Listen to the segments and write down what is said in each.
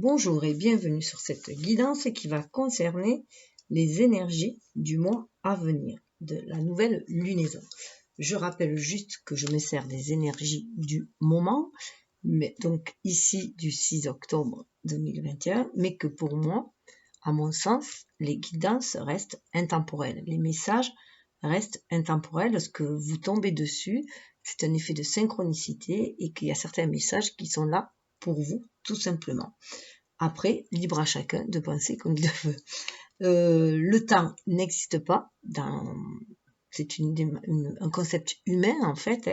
Bonjour et bienvenue sur cette guidance qui va concerner les énergies du mois à venir, de la nouvelle lunaison. Je rappelle juste que je me sers des énergies du moment, mais donc ici du 6 octobre 2021, mais que pour moi, à mon sens, les guidances restent intemporelles. Les messages restent intemporels. Lorsque vous tombez dessus, c'est un effet de synchronicité et qu'il y a certains messages qui sont là pour vous, tout simplement. Après, libre à chacun de penser comme il le veut. Le temps n'existe pas, c'est un concept humain en fait,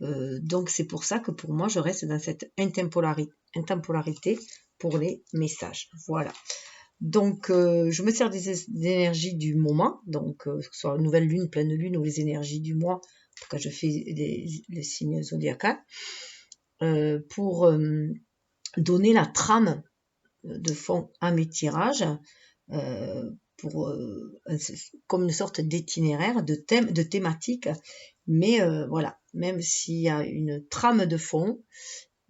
donc c'est pour ça que pour moi je reste dans cette intemporalité pour les messages. Voilà. Donc je me sers des énergies du moment, donc que ce soit nouvelle lune, pleine lune ou les énergies du mois, quand je fais les signes zodiacaux, pour donner la trame de fond à mes tirages, comme une sorte d'itinéraire, de thème, de thématique, mais voilà, même s'il y a une trame de fond,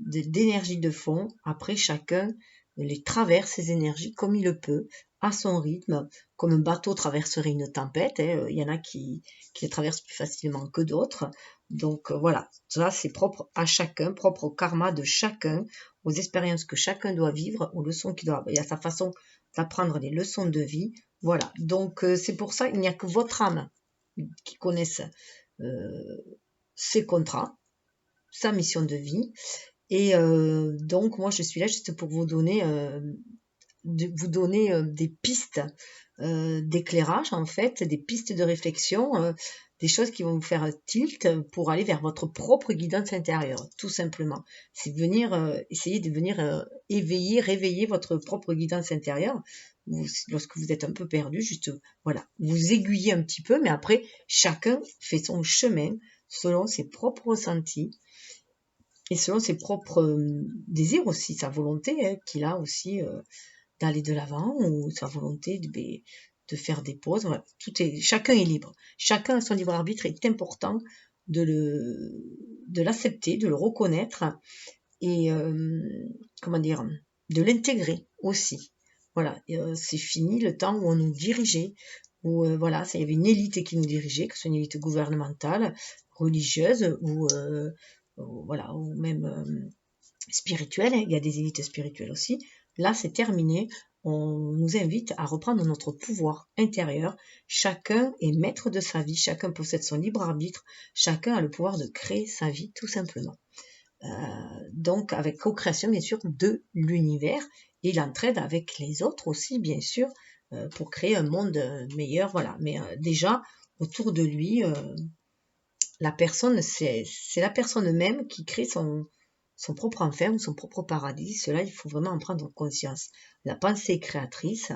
d'énergie de fond, après chacun les traverse ces énergies comme il le peut, à son rythme, comme un bateau traverserait une tempête, il y en a qui les traversent plus facilement que d'autres, donc voilà, ça c'est propre à chacun, propre au karma de chacun, aux expériences que chacun doit vivre, aux leçons qu'il doit, il y a sa façon d'apprendre les leçons de vie, voilà, donc c'est pour ça il n'y a que votre âme qui connaisse ses contrats, sa mission de vie, et donc moi je suis là juste pour vous donner des pistes d'éclairage en fait, des pistes de réflexion, des choses qui vont vous faire tilt pour aller vers votre propre guidance intérieure, tout simplement. C'est venir essayer de venir réveiller votre propre guidance intérieure. Lorsque vous êtes un peu perdu, juste voilà, vous aiguillez un petit peu, mais après chacun fait son chemin selon ses propres ressentis et selon ses propres désirs aussi, sa volonté qu'il a aussi d'aller de l'avant ou sa volonté de faire des pauses. Voilà. Chacun est libre. Chacun a son libre arbitre. Il est important de l'accepter, de le reconnaître et de l'intégrer aussi. Voilà, c'est fini le temps où on nous dirigeait, où voilà, il y avait une élite qui nous dirigeait, que ce soit une élite gouvernementale, religieuse ou même spirituelle. Il y a des élites spirituelles aussi. Là, c'est terminé. On nous invite à reprendre notre pouvoir intérieur. Chacun est maître de sa vie, chacun possède son libre arbitre, chacun a le pouvoir de créer sa vie, tout simplement. Donc, avec co-création, bien sûr, de l'univers et l'entraide avec les autres aussi, bien sûr, pour créer un monde meilleur. Voilà. Mais déjà, autour de lui, la personne, c'est la personne même qui crée son propre enfer ou son propre paradis. Cela, il faut vraiment en prendre conscience. La pensée est créatrice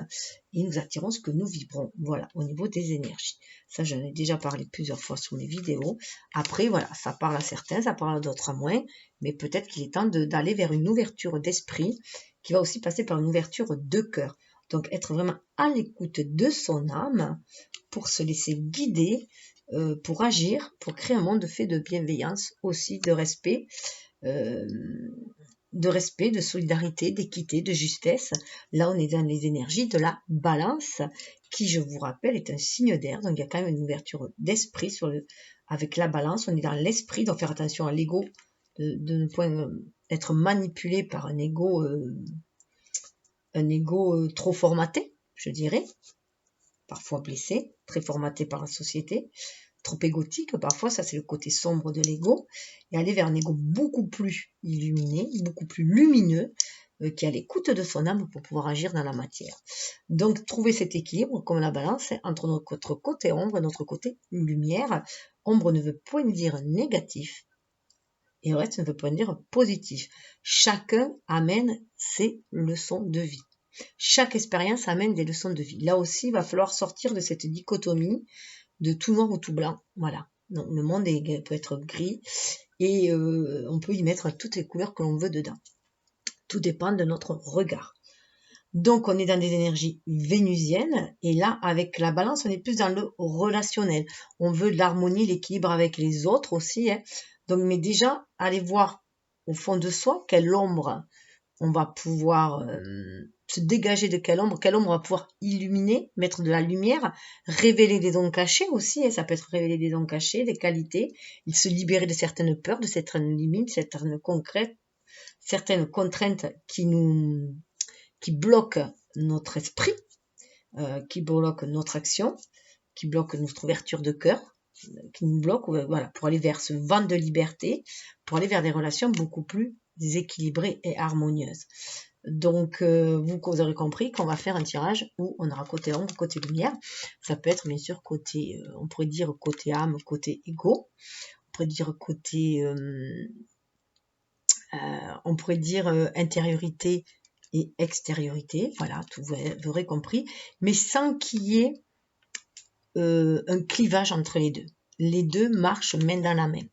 et nous attirons ce que nous vibrons. Voilà, au niveau des énergies. Ça, j'en ai déjà parlé plusieurs fois sur mes vidéos. Après, voilà, ça parle à certains, ça parle à d'autres à moins, mais peut-être qu'il est temps d'aller vers une ouverture d'esprit qui va aussi passer par une ouverture de cœur. Donc, être vraiment à l'écoute de son âme pour se laisser guider, pour agir, pour créer un monde fait de bienveillance, aussi de respect, de solidarité, d'équité, de justesse. Là, on est dans les énergies de la balance, qui, je vous rappelle, est un signe d'air. Donc, il y a quand même une ouverture d'esprit avec la balance. On est dans l'esprit, donc faire attention à l'ego, de ne point être manipulé par un ego trop formaté, je dirais, parfois blessé, très formaté par la société, trop égotique, parfois, ça c'est le côté sombre de l'ego, et aller vers un ego beaucoup plus illuminé, beaucoup plus lumineux, qui a l'écoute de son âme pour pouvoir agir dans la matière. Donc, trouver cet équilibre, comme la balance, entre notre côté ombre et notre côté lumière. Ombre ne veut point dire négatif, et le reste ne veut point dire positif. Chacun amène ses leçons de vie. Chaque expérience amène des leçons de vie. Là aussi, il va falloir sortir de cette dichotomie de tout noir ou tout blanc. Voilà. Donc, le monde peut être gris et on peut y mettre toutes les couleurs que l'on veut dedans. Tout dépend de notre regard. Donc, on est dans des énergies vénusiennes et là, avec la balance, on est plus dans le relationnel. On veut l'harmonie, l'équilibre avec les autres aussi. Donc, mais déjà, allez voir au fond de soi quelle ombre on va pouvoir se dégager de quelle ombre on va pouvoir illuminer, mettre de la lumière, révéler des dons cachés aussi, et ça peut être révéler des dons cachés, des qualités, il se libérer de certaines peurs, de certaines limites, certaines contraintes qui bloquent notre esprit, qui bloquent notre action, qui bloquent notre ouverture de cœur, qui nous bloquent, voilà, pour aller vers ce vent de liberté, pour aller vers des relations beaucoup plus équilibrées et harmonieuses. Donc, vous aurez compris qu'on va faire un tirage où on aura côté ombre, côté lumière. Ça peut être bien sûr côté, on pourrait dire côté âme, côté ego. On pourrait dire côté, intériorité et extériorité. Voilà, tout vous aurez compris. Mais sans qu'il y ait un clivage entre les deux. Les deux marchent main dans la main.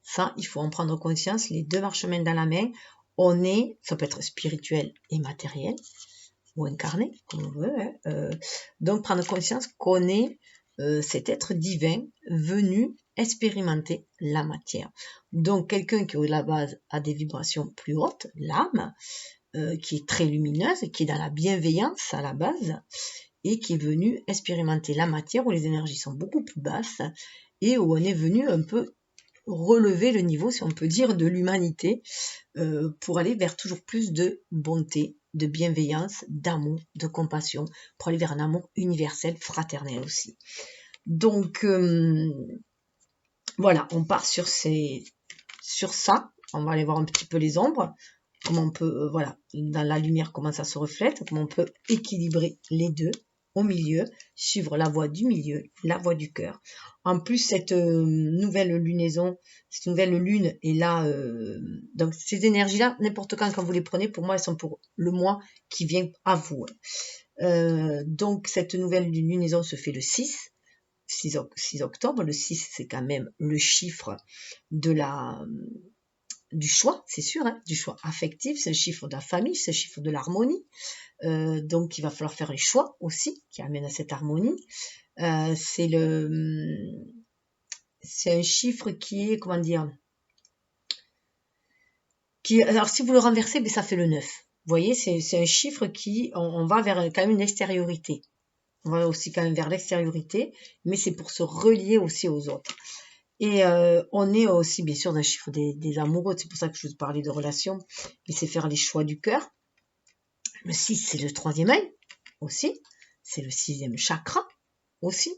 Ça, il faut en prendre conscience. Les deux marchent main dans la main. Ça peut être spirituel et matériel, ou incarné, comme on veut. Donc, prendre conscience qu'on est cet être divin venu expérimenter la matière. Donc, quelqu'un qui, à la base, a des vibrations plus hautes, l'âme, qui est très lumineuse, qui est dans la bienveillance à la base, et qui est venu expérimenter la matière où les énergies sont beaucoup plus basses, et où on est venu un peu relever le niveau, si on peut dire, de l'humanité, pour aller vers toujours plus de bonté, de bienveillance, d'amour, de compassion, pour aller vers un amour universel, fraternel aussi. Donc, voilà, on part sur ça. On va aller voir un petit peu les ombres, comment on peut, voilà, dans la lumière, comment ça se reflète, comment on peut équilibrer les deux au milieu, suivre la voie du milieu, la voie du cœur. En plus, cette nouvelle lunaison, cette nouvelle lune est là, donc ces énergies-là, n'importe quand vous les prenez, pour moi, elles sont pour le mois qui vient à vous. Donc, cette nouvelle lunaison se fait le 6 octobre. Le 6, c'est quand même le chiffre du choix, c'est sûr, hein, du choix affectif, c'est le chiffre de la famille, c'est le chiffre de l'harmonie. Donc, il va falloir faire les choix aussi qui amènent à cette harmonie. C'est un chiffre qui est, comment dire, alors si vous le renversez, ben, ça fait le 9. Vous voyez, c'est un chiffre qui, on va vers quand même une extériorité. On va aussi quand même vers l'extériorité, mais c'est pour se relier aussi aux autres. Et on est aussi, bien sûr, d'un chiffre des amoureux. C'est pour ça que je vous parlais de relations. Mais c'est faire les choix du cœur. Le 6, c'est le 3e œil aussi. C'est le 6e chakra aussi.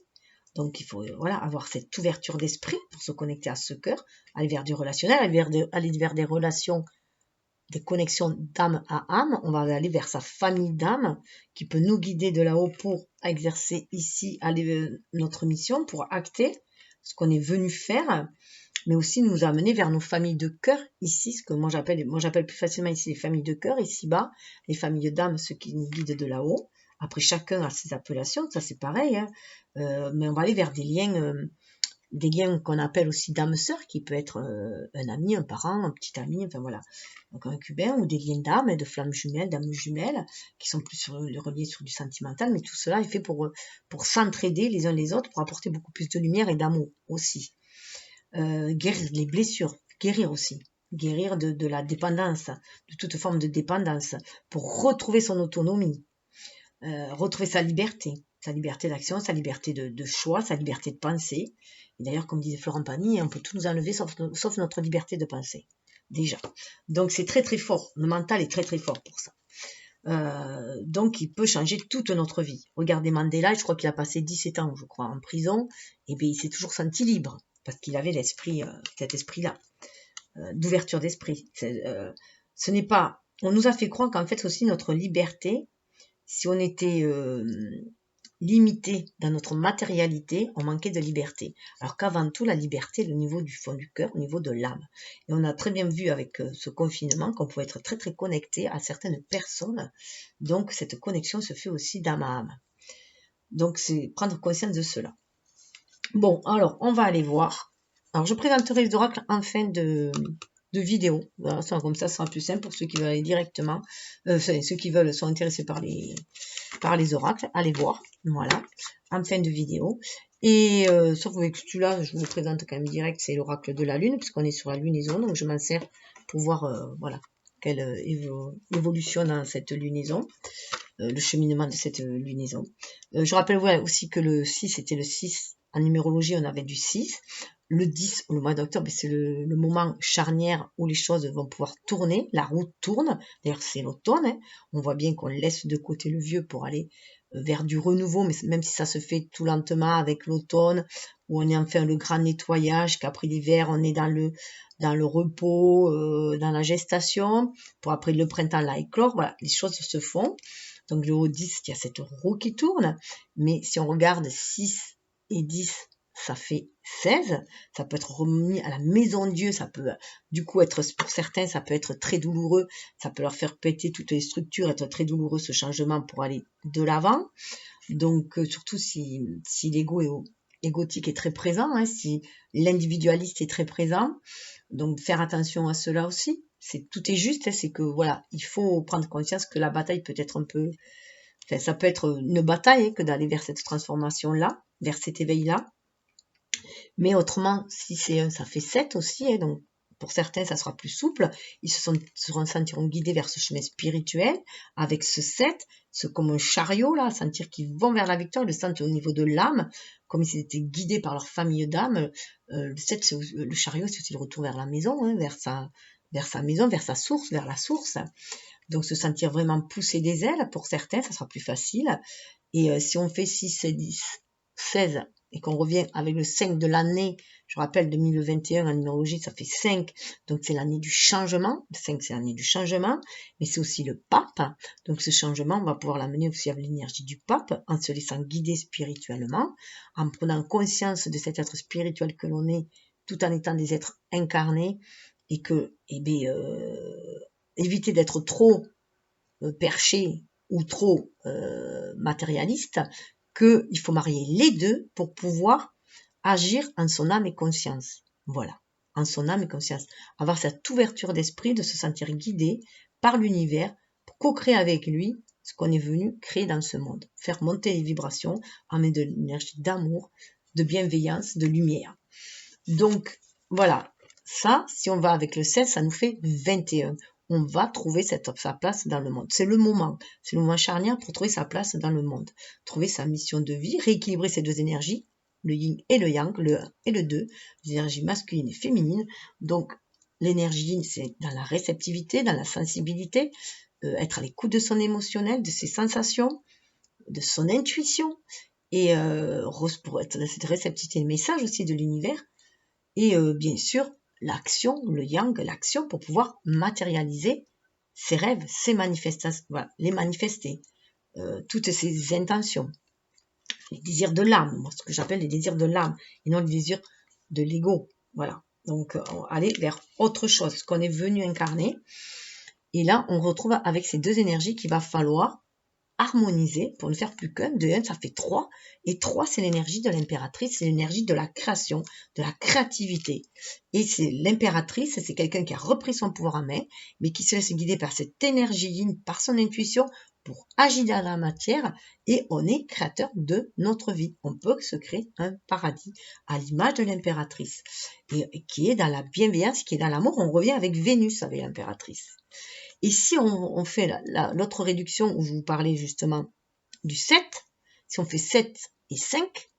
Donc, il faut avoir cette ouverture d'esprit pour se connecter à ce cœur, aller vers du relationnel, aller vers des relations, des connexions d'âme à âme. On va aller vers sa famille d'âme qui peut nous guider de là-haut pour exercer ici notre mission, pour acter ce qu'on est venu faire, mais aussi nous amener vers nos familles de cœur ici, ce que moi j'appelle plus facilement ici les familles de cœur, ici-bas, les familles d'âme, ceux qui nous guident de là-haut. Après, chacun a ses appellations, ça c'est pareil, hein. Mais on va aller vers des liens qu'on appelle aussi d'âme sœur, qui peut être un ami, un parent, un petit ami, enfin voilà, donc un cubain, ou des liens d'âme, de flammes jumelles, d'âmes jumelles, qui sont plus reliés sur du sentimental, mais tout cela est fait pour s'entraider les uns les autres, pour apporter beaucoup plus de lumière et d'amour aussi. Guérir les blessures, guérir aussi, guérir de la dépendance, de toute forme de dépendance, pour retrouver son autonomie, retrouver sa liberté d'action, sa liberté de choix, sa liberté de penser. Et d'ailleurs, comme disait Florent Pagny, on peut tout nous enlever sauf notre liberté de penser, déjà. Donc c'est très très fort, le mental est très très fort pour ça. Donc il peut changer toute notre vie. Regardez Mandela, je crois qu'il a passé 17 ans, je crois, en prison, et bien il s'est toujours senti libre, parce qu'il avait cet esprit-là, d'ouverture d'esprit. Ce n'est pas... On nous a fait croire qu'en fait, c'est aussi notre liberté. Si on était limité dans notre matérialité, on manquait de liberté. Alors qu'avant tout, la liberté est au niveau du fond du cœur, au niveau de l'âme. Et on a très bien vu avec ce confinement qu'on pouvait être très très connecté à certaines personnes. Donc cette connexion se fait aussi d'âme à âme. Donc c'est prendre conscience de cela. Bon, alors on va aller voir. Alors je présenterai les oracles en fin de vidéo. Voilà, comme ça, ce sera plus simple pour ceux qui veulent aller directement. Ceux qui sont intéressés par les oracles, allez voir. Voilà, en fin de vidéo. Et sauf que celui-là, je vous le présente quand même direct, c'est l'oracle de la lune, puisqu'on est sur la lunaison, donc je m'en sers pour voir, voilà, qu'elle évolutionne dans cette lunaison, le cheminement de cette lunaison. Je rappelle aussi que le 6 c'était le 6, en numérologie on avait du 6. Le 10, le mois d'octobre, c'est le moment charnière où les choses vont pouvoir tourner, la roue tourne, d'ailleurs c'est l'automne, hein. On voit bien qu'on laisse de côté le vieux pour aller vers du renouveau, mais même si ça se fait tout lentement avec l'automne, où on est en fait le grand nettoyage, qu'après l'hiver on est dans le repos, dans la gestation, pour après le printemps là éclore, voilà, les choses se font. Donc le haut 10, il y a cette roue qui tourne, mais si on regarde 6 et 10, ça fait 16, ça peut être remis à la maison de Dieu, ça peut du coup être, pour certains, ça peut être très douloureux, ça peut leur faire péter toutes les structures, être très douloureux ce changement pour aller de l'avant. Donc surtout si l'ego égotique est très présent, hein, si l'individualiste est très présent, donc faire attention à cela aussi. Tout est juste, hein, c'est que voilà, il faut prendre conscience que la bataille peut être un peu, enfin, ça peut être une bataille, hein, que d'aller vers cette transformation-là, vers cet éveil-là. Mais autrement, si c'est 1, ça fait 7 aussi, hein, donc pour certains, ça sera plus souple. Ils se sentiront guidés vers ce chemin spirituel avec ce 7, c'est comme un chariot, là, sentir qu'ils vont vers la victoire, ils le sentent au niveau de l'âme, comme s'ils étaient guidés par leur famille d'âme. Le 7, le chariot, c'est aussi le retour vers la maison, hein, vers sa maison, vers sa source, vers la source. Donc se sentir vraiment pousser des ailes, pour certains, ça sera plus facile. Et si on fait 6, 10, 16, et qu'on revient avec le 5 de l'année, je rappelle 2021 en numérologie, ça fait 5, donc c'est l'année du changement, le 5 c'est l'année du changement, mais c'est aussi le pape, donc ce changement, on va pouvoir l'amener aussi avec l'énergie du pape, en se laissant guider spirituellement, en prenant conscience de cet être spirituel que l'on est, tout en étant des êtres incarnés, et que, éviter d'être trop perché ou trop matérialiste, qu'il faut marier les deux pour pouvoir agir en son âme et conscience. Voilà, en son âme et conscience. Avoir cette ouverture d'esprit, de se sentir guidé par l'univers pour co-créer avec lui ce qu'on est venu créer dans ce monde. Faire monter les vibrations, amener de l'énergie d'amour, de bienveillance, de lumière. Donc, voilà. Ça, si on va avec le 16, ça nous fait 21. On va trouver sa place dans le monde. C'est le moment charnière pour trouver sa place dans le monde. Trouver sa mission de vie, rééquilibrer ces deux énergies, le yin et le yang, le 1 et le 2, les énergies masculines et féminines. Donc, l'énergie yin, c'est dans la réceptivité, dans la sensibilité, être à l'écoute de son émotionnel, de ses sensations, de son intuition, et pour être dans cette réceptivité, le message aussi de l'univers. Et bien sûr, l'action, le yang, l'action pour pouvoir matérialiser ses rêves, ses manifestations, voilà, les manifester, toutes ses intentions, les désirs de l'âme, ce que j'appelle les désirs de l'âme, et non les désirs de l'ego, voilà. Donc, aller vers autre chose, ce qu'on est venu incarner. Et là, on retrouve avec ces deux énergies qu'il va falloir harmoniser pour ne faire plus qu'un. De 1, ça fait 3. Et 3, c'est l'énergie de l'impératrice, c'est l'énergie de la création, de la créativité. Et c'est l'impératrice, c'est quelqu'un qui a repris son pouvoir en main, mais qui se laisse guider par cette énergie yin, par son intuition, pour agir dans la matière, et on est créateur de notre vie. On peut se créer un paradis à l'image de l'impératrice, et qui est dans la bienveillance, qui est dans l'amour. On revient avec Vénus, avec l'impératrice. Et si on fait l'autre réduction où je vous parlais justement du 7, si on fait 7 et 5,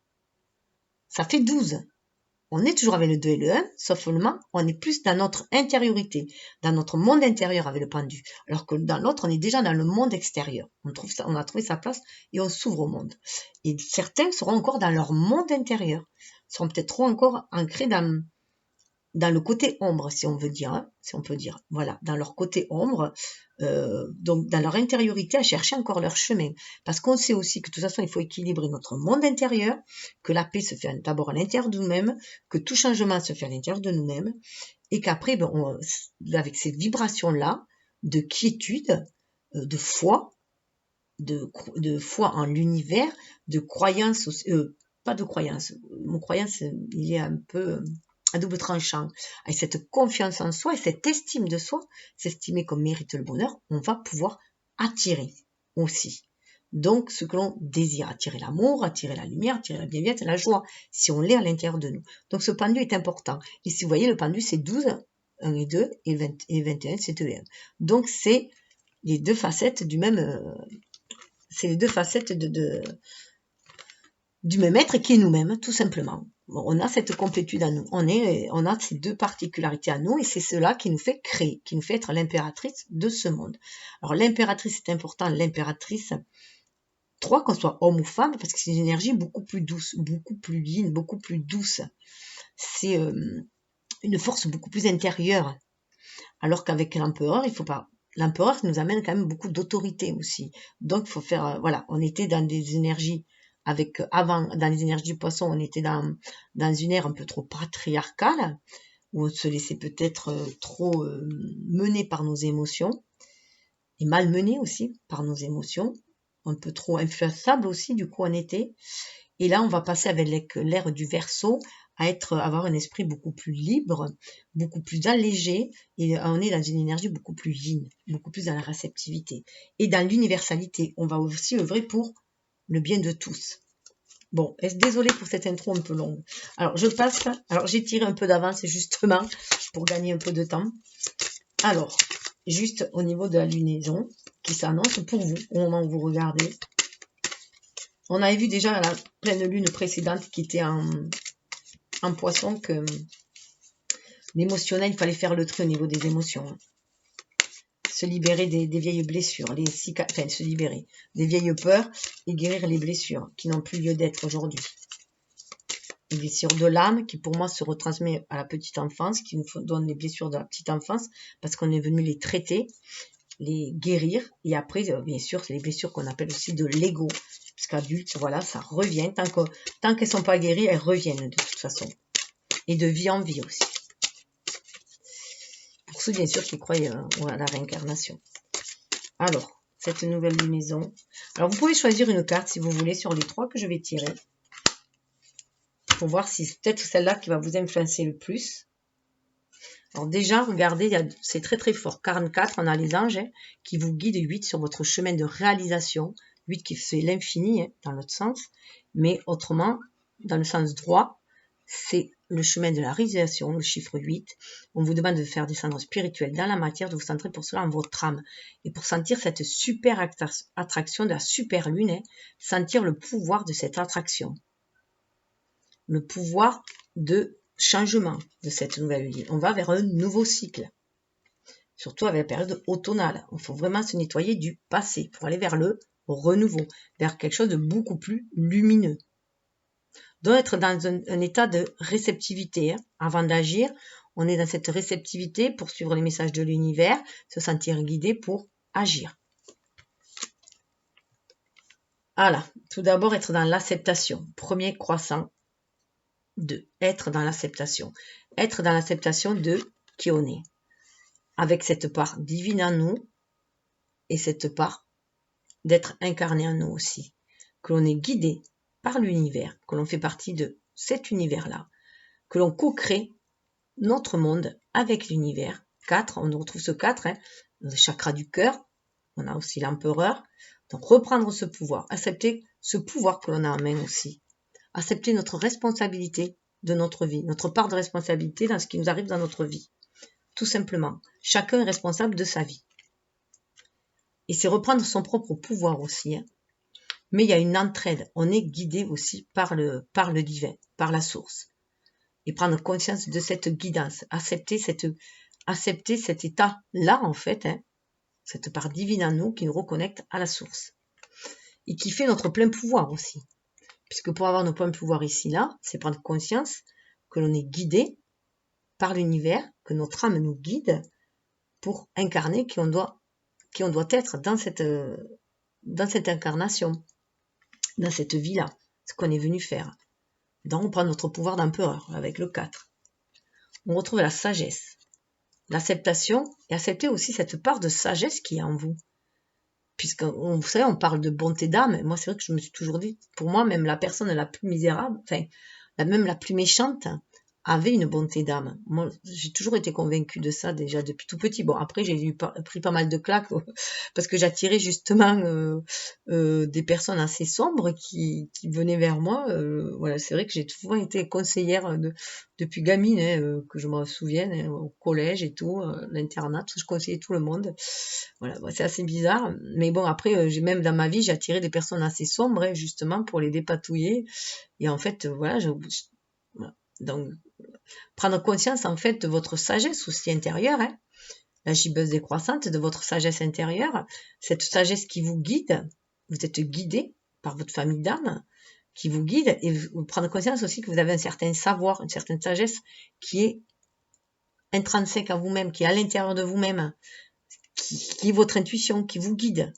ça fait 12. On est toujours avec le 2 et le 1, sauf seulement on est plus dans notre intériorité, dans notre monde intérieur avec le pendu. Alors que dans l'autre, on est déjà dans le monde extérieur. On a trouvé sa place et on s'ouvre au monde. Et certains seront encore dans leur monde intérieur, seront peut-être trop encore ancrés dans le côté ombre, si on veut dire, hein, si on peut dire, voilà, dans leur côté ombre, donc dans leur intériorité, à chercher encore leur chemin. Parce qu'on sait aussi que de toute façon, il faut équilibrer notre monde intérieur, que la paix se fait d'abord à l'intérieur de nous-mêmes, que tout changement se fait à l'intérieur de nous-mêmes, et qu'après, avec ces vibrations-là, de quiétude, de foi, de foi en l'univers, de croyance, pas de croyance, mon croyance, il est un peu à double tranchant, avec cette confiance en soi et cette estime de soi, s'estimer qu'on mérite le bonheur, on va pouvoir attirer aussi. Donc, ce que l'on désire, attirer l'amour, attirer la lumière, attirer la bienveillance, la joie, si on l'est à l'intérieur de nous. Donc, ce pendu est important. Et si vous voyez, le pendu, c'est 12, 1 et 2, et 21, c'est 2 et 1. Donc, c'est les deux facettes du même... c'est les deux facettes du même être qui est nous-mêmes, tout simplement. Bon, on a cette complétude à nous. On a ces deux particularités à nous, et c'est cela qui nous fait créer, qui nous fait être l'impératrice de ce monde. Alors, l'impératrice, c'est important, l'impératrice... 3, qu'on soit homme ou femme, parce que c'est une énergie beaucoup plus douce, beaucoup plus yin, beaucoup plus douce. C'est une force beaucoup plus intérieure. Alors qu'avec l'empereur, il faut pas. L'empereur nous amène quand même beaucoup d'autorité aussi. Donc, il faut faire, voilà, on était dans des énergies avant, dans les énergies du poisson, on était dans une ère un peu trop patriarcale, où on se laissait peut-être trop mener par nos émotions, et malmené aussi par nos émotions, un peu trop influençable aussi, du coup on était. Et là on va passer avec l'ère du Verseau à avoir un esprit beaucoup plus libre, beaucoup plus allégé, et on est dans une énergie beaucoup plus yin, beaucoup plus dans la réceptivité. Et dans l'universalité, on va aussi œuvrer pour le bien de tous. Bon, désolée pour cette intro un peu longue. Alors je passe, alors j'ai tiré un peu d'avance justement pour gagner un peu de temps. Alors, juste au niveau de la lunaison qui s'annonce pour vous au moment où vous regardez. On avait vu déjà la pleine lune précédente qui était en poisson que l'émotionnel, il fallait faire le tri au niveau des émotions. Se libérer des vieilles blessures, se libérer des vieilles peurs et guérir les blessures qui n'ont plus lieu d'être aujourd'hui. Les blessures de l'âme qui pour moi se retransmet à la petite enfance, qui nous donne les blessures de la petite enfance parce qu'on est venu les traiter, les guérir, et après bien sûr c'est les blessures qu'on appelle aussi de l'ego, parce qu'adulte, voilà, ça revient, tant qu'elles sont pas guéries, elles reviennent de toute façon, et de vie en vie aussi, pour ceux bien sûr qui croient à la réincarnation. Alors, cette nouvelle lunaison, alors vous pouvez choisir une carte si vous voulez sur les 3 que je vais tirer, pour voir si c'est peut-être celle-là qui va vous influencer le plus. Alors déjà, regardez, c'est très très fort. 44, on a les anges qui vous guident 8 sur votre chemin de réalisation. 8 qui fait l'infini dans l'autre sens. Mais autrement, dans le sens droit, c'est le chemin de la réalisation, le chiffre 8. On vous demande de faire descendre spirituel dans la matière, de vous centrer pour cela en votre âme. Et pour sentir cette super attraction de la super lune, sentir le pouvoir de cette attraction. Le pouvoir de changement de cette nouvelle lune. On va vers un nouveau cycle. Surtout avec la période automnale. Il faut vraiment se nettoyer du passé pour aller vers le renouveau, vers quelque chose de beaucoup plus lumineux. Donc être dans un état de réceptivité. Avant d'agir, on est dans cette réceptivité pour suivre les messages de l'univers, se sentir guidé pour agir. Voilà. Tout d'abord, être dans l'acceptation. Premier croissant. 2. Être dans l'acceptation. Être dans l'acceptation de qui on est. Avec cette part divine en nous et cette part d'être incarné en nous aussi. Que l'on est guidé par l'univers, que l'on fait partie de cet univers-là, que l'on co-crée notre monde avec l'univers. 4, on retrouve ce 4, le chakra du cœur, on a aussi l'empereur. Donc reprendre ce pouvoir, accepter ce pouvoir que l'on a en main aussi. Accepter notre responsabilité de notre vie, notre part de responsabilité dans ce qui nous arrive dans notre vie. Tout simplement. Chacun est responsable de sa vie. Et c'est reprendre son propre pouvoir aussi. Mais il y a une entraide. On est guidé aussi par le divin, par la source. Et prendre conscience de cette guidance. Accepter cet état-là, en fait. Cette part divine en nous qui nous reconnecte à la source. Et qui fait notre plein pouvoir aussi. Puisque pour avoir nos pleins pouvoirs ici, là, c'est prendre conscience que l'on est guidé par l'univers, que notre âme nous guide pour incarner qui on doit être dans cette incarnation, dans cette vie-là, ce qu'on est venu faire. Donc on prend notre pouvoir d'empereur avec le 4. On retrouve la sagesse, l'acceptation et accepter aussi cette part de sagesse qui est en vous. Puisque, vous savez, on parle de bonté d'âme. Moi, c'est vrai que je me suis toujours dit, pour moi, même la personne la plus misérable, même la plus méchante, avait une bonté d'âme. Moi, j'ai toujours été convaincue de ça déjà depuis tout petit. Bon, après, j'ai pris pas mal de claques parce que j'attirais justement des personnes assez sombres qui venaient vers moi. Voilà, c'est vrai que j'ai souvent été conseillère depuis gamine, hein, que je me souvienne, hein, au collège et tout, l'internat, je conseillais tout le monde. Voilà, bon, c'est assez bizarre. Mais bon, après, j'ai même dans ma vie, j'ai attiré des personnes assez sombres, hein, justement, pour les dépatouiller. Et en fait, voilà, voilà. Donc, prendre conscience en fait de votre sagesse aussi intérieure, hein, la gibbeuse décroissante, de votre sagesse intérieure, cette sagesse qui vous guide, vous êtes guidé par votre famille d'âme, qui vous guide, et vous prendre conscience aussi que vous avez un certain savoir, une certaine sagesse qui est intrinsèque à vous-même, qui est à l'intérieur de vous-même, qui est votre intuition, qui vous guide.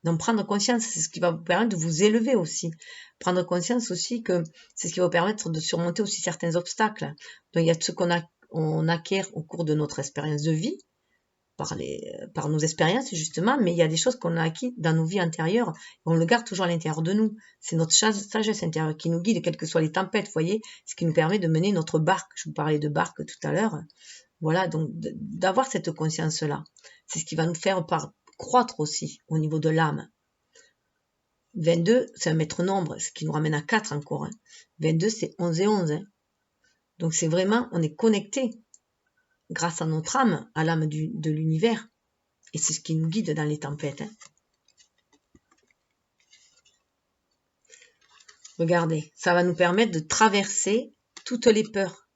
Donc prendre conscience, c'est ce qui va vous permettre de vous élever aussi. Prendre conscience aussi que c'est ce qui va vous permettre de surmonter aussi certains obstacles. Donc il y a ce qu'on acquiert au cours de notre expérience de vie, par nos expériences justement, mais il y a des choses qu'on a acquises dans nos vies antérieures, et on le garde toujours à l'intérieur de nous. C'est notre sagesse intérieure qui nous guide, quelles que soient les tempêtes, vous voyez, ce qui nous permet de mener notre barque. Je vous parlais de barque tout à l'heure. Voilà, donc d'avoir cette conscience-là, c'est ce qui va nous faire croître aussi au niveau de l'âme. 22, c'est un maître nombre, ce qui nous ramène à 4 encore. 22, c'est 11 et 11. Donc c'est vraiment, on est connecté grâce à notre âme, à l'âme de l'univers. Et c'est ce qui nous guide dans les tempêtes. Regardez, ça va nous permettre de traverser toutes les peurs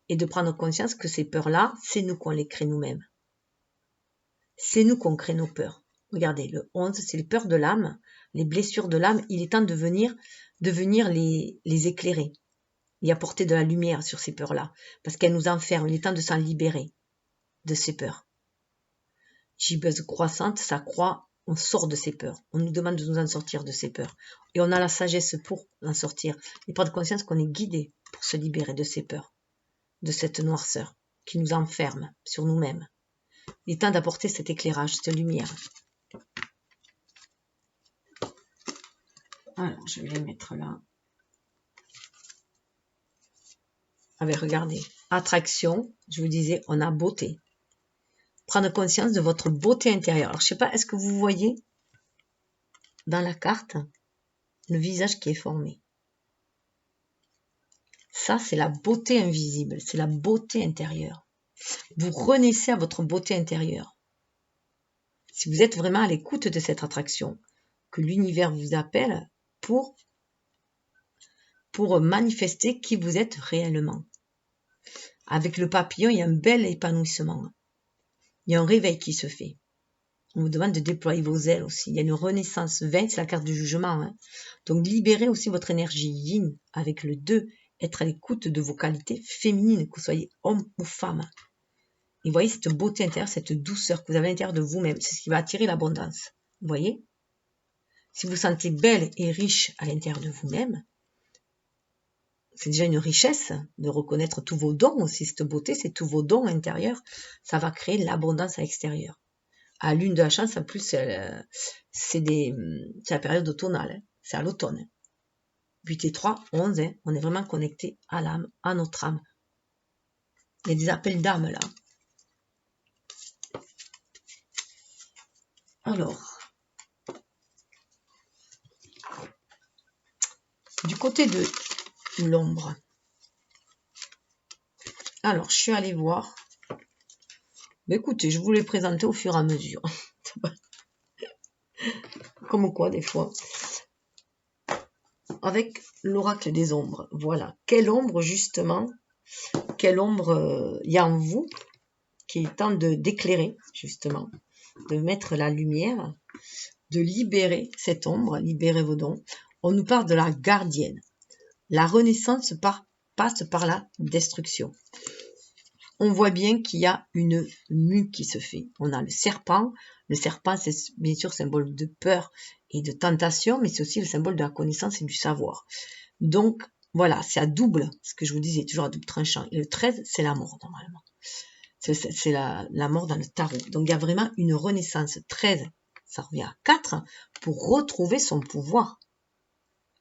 et de prendre conscience que ces peurs-là, c'est nous qu'on les crée nous-mêmes. C'est nous qu'on crée nos peurs. Regardez, le 11, c'est les peurs de l'âme, les blessures de l'âme. Il est temps de venir les éclairer et apporter de la lumière sur ces peurs-là, parce qu'elles nous enferment. Il est temps de s'en libérer de ces peurs. Gibbeuse croissante, ça croit, on sort de ces peurs. On nous demande de nous en sortir de ces peurs. Et on a la sagesse pour en sortir. Et prendre conscience qu'on est guidé pour se libérer de ces peurs, de cette noirceur qui nous enferme sur nous-mêmes. Il est temps d'apporter cet éclairage, cette lumière. Alors, je vais les mettre là. Allez, regardez. Attraction, je vous disais, on a beauté. Prendre conscience de votre beauté intérieure. Alors, je ne sais pas, est-ce que vous voyez dans la carte le visage qui est formé? Ça, c'est la beauté invisible, c'est la beauté intérieure. Vous renaissez à votre beauté intérieure. Si vous êtes vraiment à l'écoute de cette attraction, que l'univers vous appelle pour manifester qui vous êtes réellement. Avec le papillon, il y a un bel épanouissement. Il y a un réveil qui se fait. On vous demande de déployer vos ailes aussi. Il y a une renaissance. 20, c'est la carte du jugement. Donc, libérez aussi votre énergie yin avec le 2. Être à l'écoute de vos qualités féminines, que vous soyez homme ou femme. Et voyez cette beauté intérieure, cette douceur que vous avez à l'intérieur de vous-même. C'est ce qui va attirer l'abondance. Vous voyez? Si vous vous sentez belle et riche à l'intérieur de vous-même, c'est déjà une richesse de reconnaître tous vos dons aussi. Cette beauté, c'est tous vos dons intérieurs. Ça va créer l'abondance à l'extérieur. À lune de la chance, en plus, c'est la période automnale. C'est à l'automne. 8 et 3, 11, on est vraiment connecté à l'âme, à notre âme. Il y a des appels d'âme là. Alors, du côté de l'ombre. Alors, je suis allée voir. Mais écoutez, je vous l'ai présenté au fur et à mesure. Comme quoi, des fois. Avec l'oracle des ombres. Voilà. Quelle ombre, justement, quelle ombre il y a en vous qui est temps d'éclairer, justement, de mettre la lumière, de libérer cette ombre, libérer vos dons. On nous parle de la gardienne. La renaissance passe par la destruction. On voit bien qu'il y a une mue qui se fait. On a le serpent. Le serpent, c'est bien sûr symbole de peur et de tentation, mais c'est aussi le symbole de la connaissance et du savoir. Donc, voilà, c'est à double, ce que je vous disais, toujours à double tranchant. Et le 13, c'est la mort, normalement. C'est la mort dans le tarot. Donc, il y a vraiment une renaissance. 13, ça revient à 4, pour retrouver son pouvoir.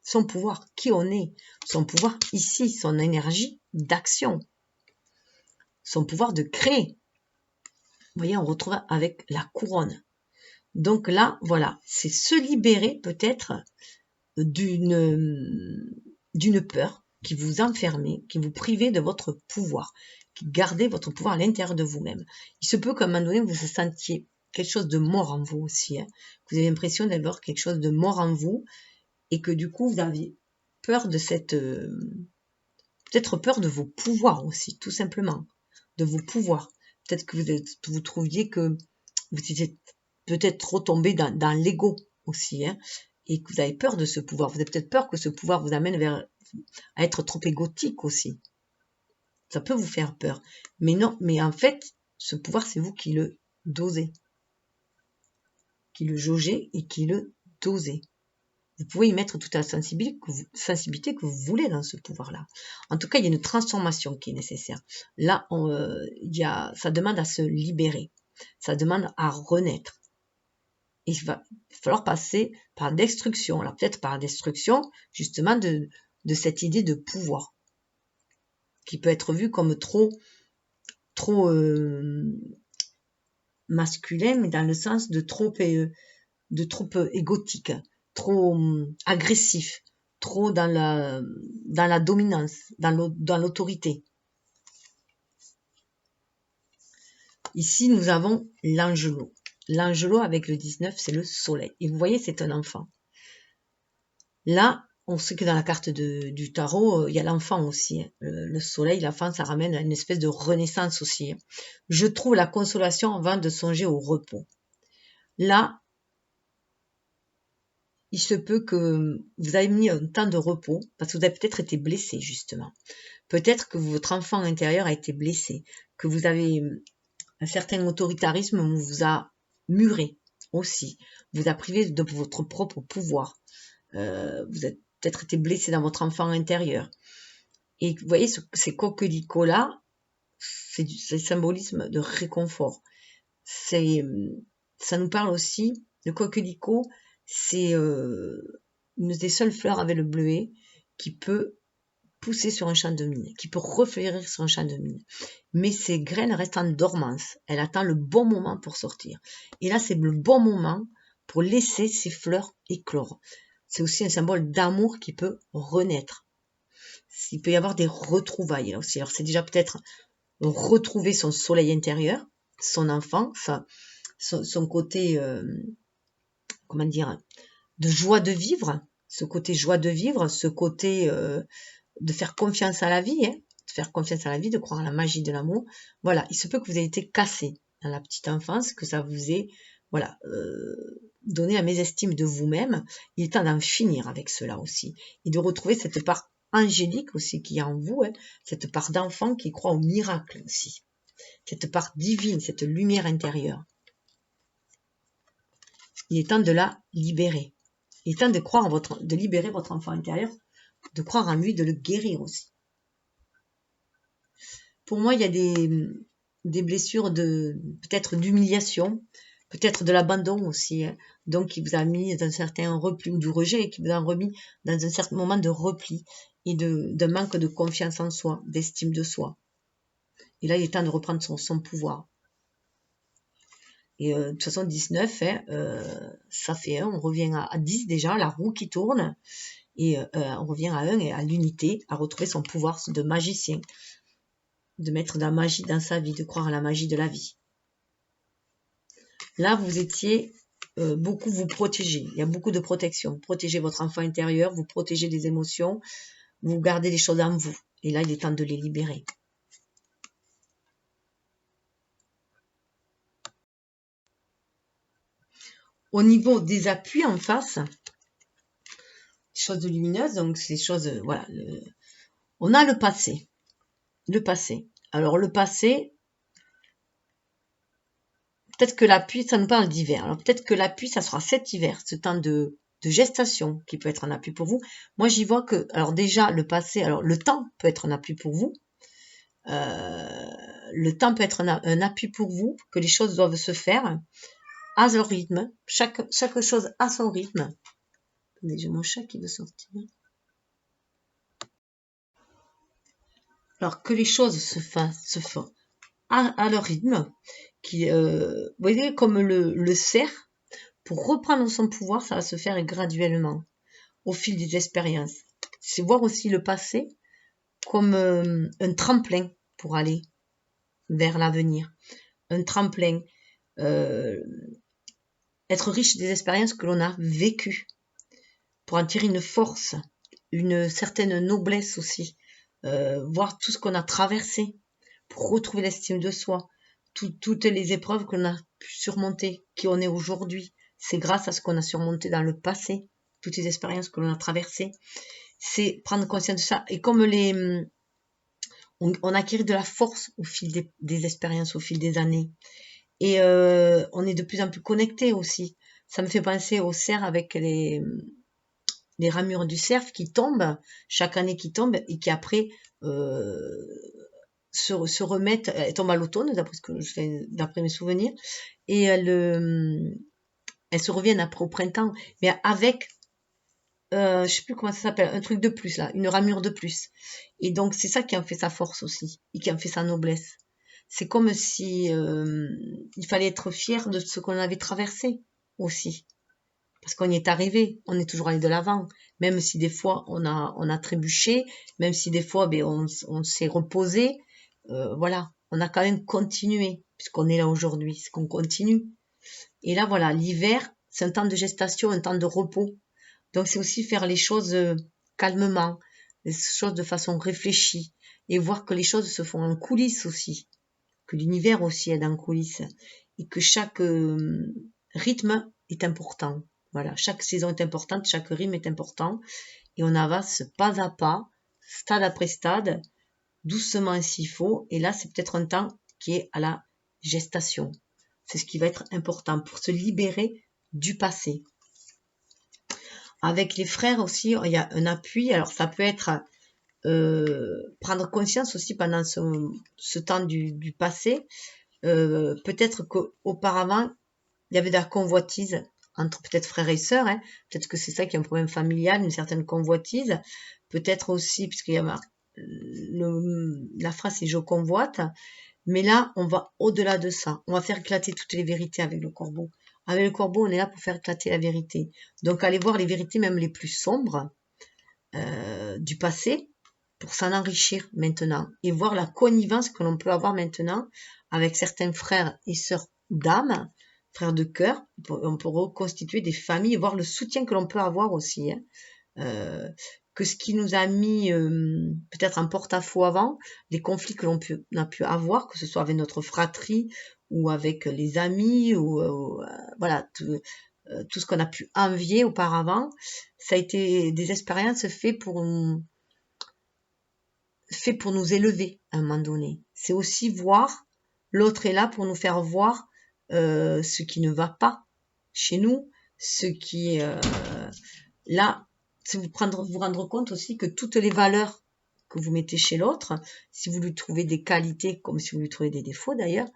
Son pouvoir, qui on est. Son pouvoir ici, son énergie d'action. son pouvoir de créer. Vous voyez, on retrouve avec la couronne. Donc là, voilà, c'est se libérer peut-être d'une peur qui vous enfermait, qui vous privait de votre pouvoir, qui gardait votre pouvoir à l'intérieur de vous-même. Il se peut qu'à un moment donné, vous vous sentiez quelque chose de mort en vous aussi. Hein. Vous avez l'impression d'avoir quelque chose de mort en vous et que du coup, vous aviez peur de cette... peut-être peur de vos pouvoirs aussi, tout simplement. De vos pouvoirs. Peut-être que vous trouviez que vous étiez peut-être trop tombé dans l'ego aussi. Hein, et que vous avez peur de ce pouvoir. Vous avez peut-être peur que ce pouvoir vous amène à être trop égotique aussi. Ça peut vous faire peur. Mais non, mais en fait, ce pouvoir, c'est vous qui le dosez. Qui le jaugez et qui le dosez. Vous pouvez y mettre toute la sensibilité que vous voulez dans ce pouvoir-là. En tout cas, il y a une transformation qui est nécessaire. Là, ça demande à se libérer. Ça demande à renaître. Il va falloir passer par destruction. Alors peut-être par destruction, justement, de cette idée de pouvoir, qui peut être vue comme trop masculin, mais dans le sens de trop égotique, trop agressif, trop dans la dominance, dans l'autorité. Ici, nous avons l'angelot. L'angelot avec le 19, c'est le soleil. Et vous voyez, c'est un enfant. Là, on sait que dans la carte du tarot, il y a l'enfant aussi. Hein. Le soleil, l'enfant, ça ramène à une espèce de renaissance aussi. Hein. Je trouve la consolation avant de songer au repos. Là, il se peut que vous avez mis un temps de repos parce que vous avez peut-être été blessé, justement. Peut-être que votre enfant intérieur a été blessé, que vous avez un certain autoritarisme vous a muré aussi, vous a privé de votre propre pouvoir. Vous avez peut-être été blessé dans votre enfant intérieur. Et vous voyez, ces coquelicots-là, c'est du symbolisme de réconfort. Ça nous parle aussi, le coquelicot, c'est une des seules fleurs avec le bleuet qui peut pousser sur un champ de mine, qui peut refleurir sur un champ de mine. Mais ces graines restent en dormance. Elle attend le bon moment pour sortir. Et là, c'est le bon moment pour laisser ces fleurs éclore. C'est aussi un symbole d'amour qui peut renaître. Il peut y avoir des retrouvailles là aussi. Alors, c'est déjà peut-être retrouver son soleil intérieur, son enfant, son côté, comment dire, de joie de vivre, ce côté joie de vivre, ce côté de faire confiance à la vie, hein, de faire confiance à la vie, de croire à la magie de l'amour. Voilà, il se peut que vous ayez été cassé dans la petite enfance, que ça vous ait, voilà, donné la mésestime de vous-même. Il est temps d'en finir avec cela aussi et de retrouver cette part angélique aussi qui est en vous, hein, cette part d'enfant qui croit au miracle aussi, cette part divine, cette lumière intérieure. Il est temps de la libérer. Il est temps de croire de libérer votre enfant intérieur, de croire en lui, de le guérir aussi. Pour moi, il y a des blessures peut-être d'humiliation, peut-être de l'abandon aussi, hein, donc qui vous a mis dans un certain repli ou du rejet, qui vous a remis dans un certain moment de repli et de manque de confiance en soi, d'estime de soi. Et là, il est temps de reprendre son pouvoir. Et de toute façon, 19, hein, ça fait 1, on revient à 10 déjà, la roue qui tourne, et on revient à 1 et à l'unité, à retrouver son pouvoir de magicien, de mettre de la magie dans sa vie, de croire à la magie de la vie. Là, vous étiez beaucoup vous protéger. Il y a beaucoup de protection. Protégez votre enfant intérieur, vous protégez des émotions, vous gardez les choses en vous. Et là, il est temps de les libérer. Au niveau des appuis en face, choses lumineuses, donc ces choses, voilà. On a le passé. Le passé. Alors, le passé, peut-être que l'appui, ça nous parle d'hiver. Alors, peut-être que l'appui, ça sera cet hiver, ce temps de gestation qui peut être un appui pour vous. Moi, j'y vois que, alors déjà, le passé, alors le temps peut être un appui pour vous. Le temps peut être un appui pour vous, que les choses doivent se faire à leur rythme. Chaque chose a son rythme. J'ai mon chat qui veut sortir. Alors, que les choses se à leur rythme, vous voyez, comme le cerf, pour reprendre son pouvoir, ça va se faire graduellement, au fil des expériences. C'est voir aussi le passé comme un tremplin pour aller vers l'avenir. Un tremplin, être riche des expériences que l'on a vécues, pour en tirer une force, une certaine noblesse aussi, voir tout ce qu'on a traversé, pour retrouver l'estime de soi, toutes les épreuves qu'on a pu surmonter, qui on est aujourd'hui. C'est grâce à ce qu'on a surmonté dans le passé, toutes les expériences que l'on a traversées. C'est prendre conscience de ça. Et comme on acquiert de la force au fil des expériences, au fil des années. Et on est de plus en plus connecté aussi. Ça me fait penser au cerf avec les ramures du cerf qui tombent, chaque année qui tombent, et qui après se remettent, elles tombent à l'automne, d'après mes souvenirs, et elles se reviennent après au printemps, mais avec, je sais plus comment ça s'appelle, un truc de plus là, une ramure de plus. Et donc c'est ça qui en fait sa force aussi, et qui en fait sa noblesse. C'est comme si il fallait être fier de ce qu'on avait traversé aussi. Parce qu'on y est arrivé, on est toujours allé de l'avant, même si des fois on a trébuché, même si des fois on s'est reposé, voilà, on a quand même continué, puisqu'on est là aujourd'hui, c'est qu'on continue. Et là voilà, l'hiver, c'est un temps de gestation, un temps de repos. Donc c'est aussi faire les choses calmement, les choses de façon réfléchie, et voir que les choses se font en coulisses aussi, que l'univers aussi est en coulisses, et que chaque rythme est important. Voilà, chaque saison est importante, chaque rythme est important, et on avance pas à pas, stade après stade, doucement s'il faut, et là c'est peut-être un temps qui est à la gestation. C'est ce qui va être important pour se libérer du passé. Avec les frères aussi, il y a un appui, alors ça peut être prendre conscience aussi pendant ce temps du passé, peut-être qu'auparavant, il y avait de la convoitise entre peut-être frères et sœurs, hein. Peut-être que c'est ça qui est un problème familial, une certaine convoitise. Peut-être aussi, puisqu'il y a la phrase c'est je convoite, mais là, on va au-delà de ça. On va faire éclater toutes les vérités avec le corbeau. Avec le corbeau, on est là pour faire éclater la vérité. Donc, aller voir les vérités, même les plus sombres, du passé, pour s'en enrichir maintenant. Et voir la connivence que l'on peut avoir maintenant avec certains frères et sœurs d'âme, frères de cœur. On peut reconstituer des familles, voir le soutien que l'on peut avoir aussi, hein. Que ce qui nous a mis peut-être en porte-à-faux avant, les conflits que l'on a pu avoir, que ce soit avec notre fratrie ou avec les amis, ou voilà, tout ce qu'on a pu envier auparavant, ça a été des expériences faites pour nous élever à un moment donné. C'est aussi voir, l'autre est là pour nous faire voir ce qui ne va pas chez nous, ce qui là, c'est vous rendre compte aussi que toutes les valeurs que vous mettez chez l'autre, si vous lui trouvez des qualités comme si vous lui trouvez des défauts d'ailleurs,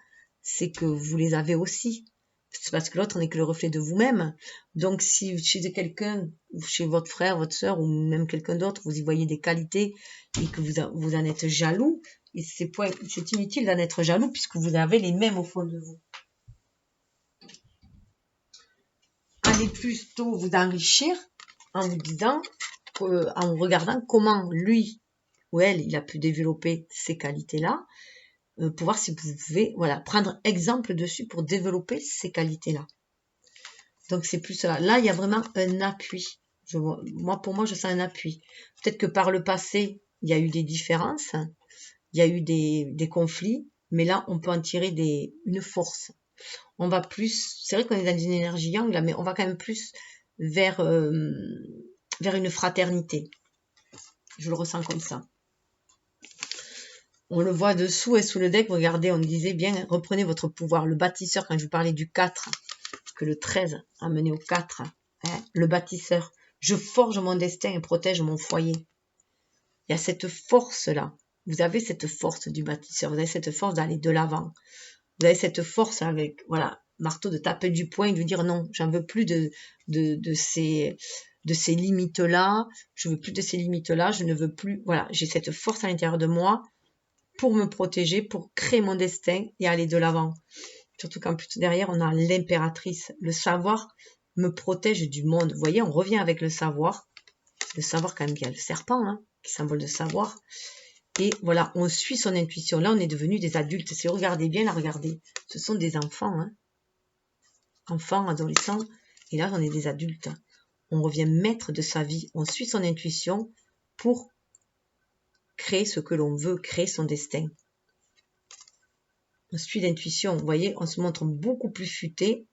c'est que vous les avez aussi. C'est parce que l'autre n'est que le reflet de vous-même. Donc si chez quelqu'un, ou chez votre frère, votre sœur, ou même quelqu'un d'autre, vous y voyez des qualités et que vous en êtes jaloux, et c'est inutile d'en être jaloux puisque vous avez les mêmes au fond de vous. Allez plutôt vous enrichir en vous disant, en regardant comment lui ou elle, il a pu développer ces qualités-là, pour voir si vous pouvez, voilà, prendre exemple dessus pour développer ces qualités-là. Donc c'est plus cela. Là, il y a vraiment un appui. Pour moi, je sens un appui. Peut-être que par le passé, il y a eu des différences, il y a eu des conflits, mais là, on peut en tirer une force. On va plus, c'est vrai qu'on est dans une énergie yang là, mais on va quand même plus vers une fraternité. Je le ressens comme ça. On le voit dessous et sous le deck, regardez, on me disait bien, reprenez votre pouvoir. Le bâtisseur, quand je vous parlais du 4, que le 13 a mené au 4, hein, le bâtisseur, je forge mon destin et protège mon foyer. Il y a cette force-là. Vous avez cette force du bâtisseur, vous avez cette force d'aller de l'avant. Vous avez cette force avec, voilà, marteau de taper du poing et de dire non, j'en veux plus de ces limites-là, je veux plus de ces limites-là, je ne veux plus, voilà, j'ai cette force à l'intérieur de moi pour me protéger, pour créer mon destin et aller de l'avant. Surtout qu'en plus derrière, on a l'impératrice. Le savoir me protège du monde. Vous voyez, on revient avec le savoir. Le savoir quand même, il y a le serpent, hein, qui symbole de savoir. Et voilà, on suit son intuition. Là, on est devenus des adultes. Si vous regardez bien, là, regardez. Ce sont des enfants, hein. Enfants, adolescents. Et là, on est des adultes. On revient maître de sa vie. On suit son intuition pour créer ce que l'on veut, créer son destin. On suit l'intuition. Vous voyez, on se montre beaucoup plus futé.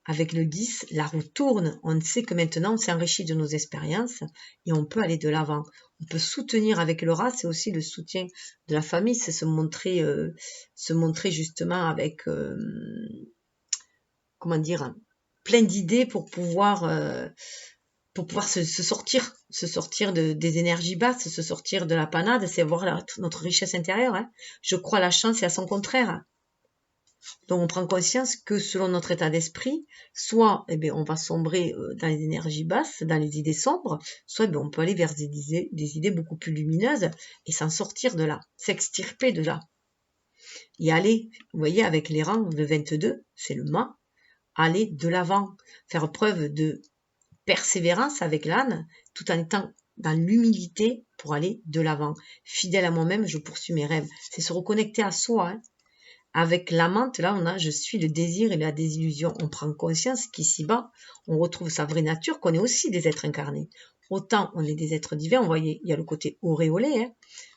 Avec le 10, la roue tourne. On sait que maintenant, on s'est enrichi de nos expériences et on peut aller de l'avant. On peut soutenir avec le rat, c'est aussi le soutien de la famille, c'est se montrer justement avec, comment dire, plein d'idées pour pouvoir se sortir des énergies basses, se sortir de la panade, c'est voir notre richesse intérieure. Hein. Je crois à la chance et à son contraire. Donc on prend conscience que selon notre état d'esprit, soit on va sombrer dans les énergies basses, dans les idées sombres, soit on peut aller vers des idées beaucoup plus lumineuses et s'en sortir de là, s'extirper de là. Et aller, vous voyez, avec les rangs de 22, c'est le mât, aller de l'avant, faire preuve de persévérance avec l'âne, tout en étant dans l'humilité pour aller de l'avant. Fidèle à moi-même, je poursuis mes rêves. C'est se reconnecter à soi, hein. Avec la menthe, là, on a je suis le désir et la désillusion. On prend conscience qu'ici-bas, on retrouve sa vraie nature, qu'on est aussi des êtres incarnés. Autant on est des êtres divins, vous voyez, il y a le côté auréolé, hein,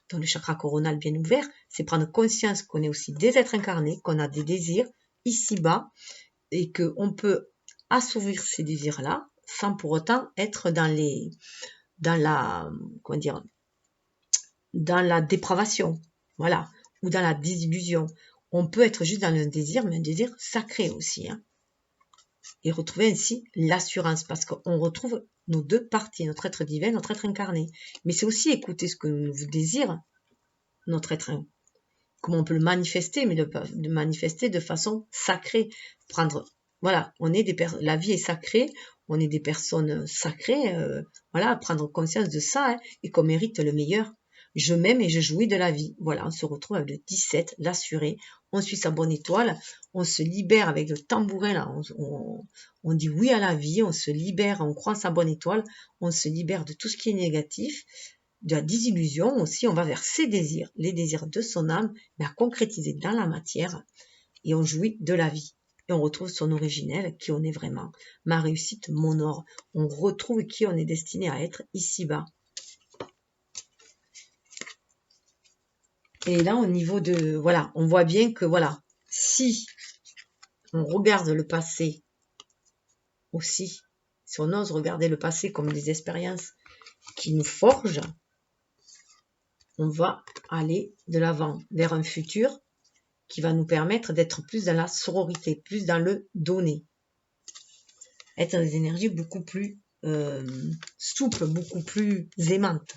dans le chakra coronal bien ouvert, c'est prendre conscience qu'on est aussi des êtres incarnés, qu'on a des désirs ici-bas, et qu'on peut assouvir ces désirs-là, sans pour autant être dans la dépravation, voilà, ou dans la désillusion. On peut être juste dans le désir, mais un désir sacré aussi. Hein. Et retrouver ainsi l'assurance, parce qu'on retrouve nos deux parties, notre être divin, notre être incarné. Mais c'est aussi écouter ce que nous désire notre être. Comment on peut le manifester, mais de manifester de façon sacrée. Voilà, la vie est sacrée, on est des personnes sacrées, voilà, prendre conscience de ça, hein, et qu'on mérite le meilleur. Je m'aime et je jouis de la vie. Voilà, on se retrouve avec le 17, l'assuré. On suit sa bonne étoile. On se libère avec le tambourin, là. On dit oui à la vie. On se libère, on croit sa bonne étoile. On se libère de tout ce qui est négatif. De la désillusion aussi. On va vers ses désirs, les désirs de son âme, mais à concrétiser dans la matière. Et on jouit de la vie. Et on retrouve son originel, qui on est vraiment. Ma réussite, mon or. On retrouve qui on est destiné à être ici-bas. Et là, au niveau de, voilà, on voit bien que, voilà, si on regarde le passé aussi, si on ose regarder le passé comme des expériences qui nous forgent, on va aller de l'avant vers un futur qui va nous permettre d'être plus dans la sororité, plus dans le donner. Être dans des énergies beaucoup plus souples, beaucoup plus aimantes.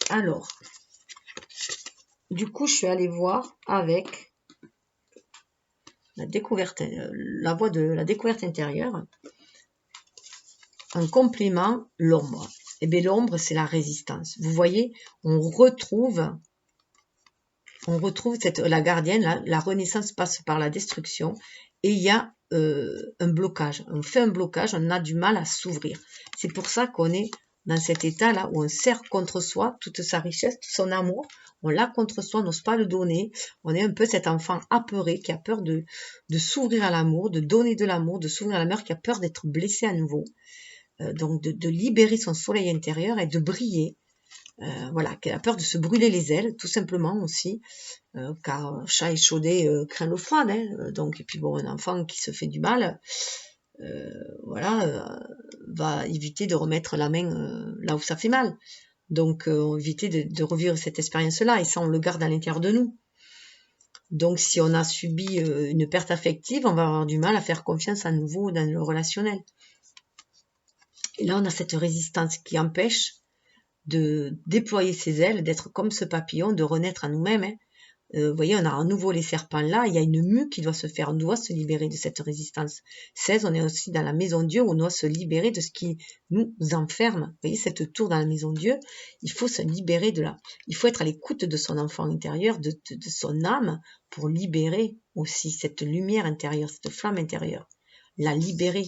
Alors, du coup, je suis allée voir avec la voie de la découverte intérieure, en complément, l'ombre. Et bien, l'ombre, c'est la résistance. Vous voyez, on retrouve la gardienne, la renaissance passe par la destruction, et il y a un blocage. On fait un blocage, on a du mal à s'ouvrir. C'est pour ça qu'on est dans cet état-là où on serre contre soi toute sa richesse, tout son amour, on l'a contre soi, on n'ose pas le donner. On est un peu cet enfant apeuré qui a peur de s'ouvrir à l'amour, de donner de l'amour, de s'ouvrir à l'amour, qui a peur d'être blessé à nouveau. Donc de libérer son soleil intérieur et de briller. Voilà, qui a peur de se brûler les ailes, tout simplement aussi, car chat échaudé craint l'eau froide. Hein, donc, et puis bon, un enfant qui se fait du mal, va éviter de remettre la main là où ça fait mal. Donc, éviter de revivre cette expérience-là, et ça, on le garde à l'intérieur de nous. Donc, si on a subi une perte affective, on va avoir du mal à faire confiance à nouveau dans le relationnel. Et là, on a cette résistance qui empêche de déployer ses ailes, d'être comme ce papillon, de renaître à nous-mêmes. Hein. Vous voyez, on a à nouveau les serpents là, il y a une mue qui doit se faire, on doit se libérer de cette résistance. 16, on est aussi dans la maison Dieu, où on doit se libérer de ce qui nous enferme. Vous voyez, cette tour dans la maison Dieu, il faut se libérer de là. Il faut être à l'écoute de son enfant intérieur, de son âme, pour libérer aussi cette lumière intérieure, cette flamme intérieure. La libérer.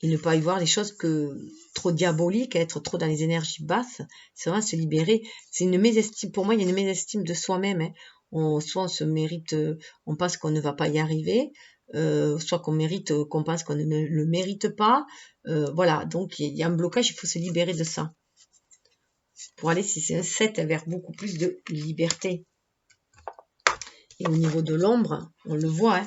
Et ne pas y voir les choses que trop diaboliques, être trop dans les énergies basses, c'est vraiment se libérer. C'est une mésestime, pour moi, il y a une mésestime de soi-même. Hein. Soit on se mérite, on pense qu'on ne va pas y arriver, soit qu'on mérite, qu'on pense qu'on ne le mérite pas. Voilà, donc il y a un blocage, il faut se libérer de ça. Pour aller, si c'est un 7, vers beaucoup plus de liberté. Et au niveau de l'ombre, on le voit, hein,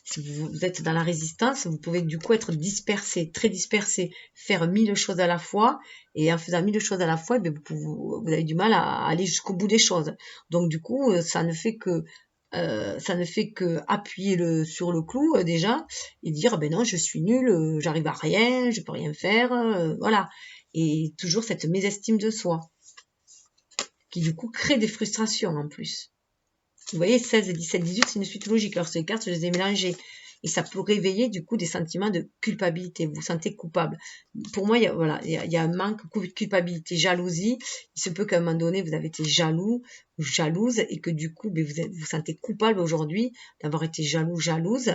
si vous êtes dans la résistance, vous pouvez du coup être dispersé, très dispersé, faire 1000 choses à la fois, et en faisant 1000 choses à la fois, vous avez du mal à aller jusqu'au bout des choses. Donc du coup, ça ne fait que appuyer sur le clou déjà et dire ben non, je suis nul, j'arrive à rien, je peux rien faire, voilà. Et toujours cette mésestime de soi qui du coup crée des frustrations en plus. Vous voyez, 16, 17, 18, c'est une suite logique. Alors, ces cartes, je les ai mélangées. Et ça peut réveiller, du coup, des sentiments de culpabilité. Vous vous sentez coupable. Pour moi, il y a un manque de culpabilité, jalousie. Il se peut qu'à un moment donné, vous avez été jaloux ou jalouse et que, du coup, vous sentez coupable aujourd'hui d'avoir été jaloux, jalouse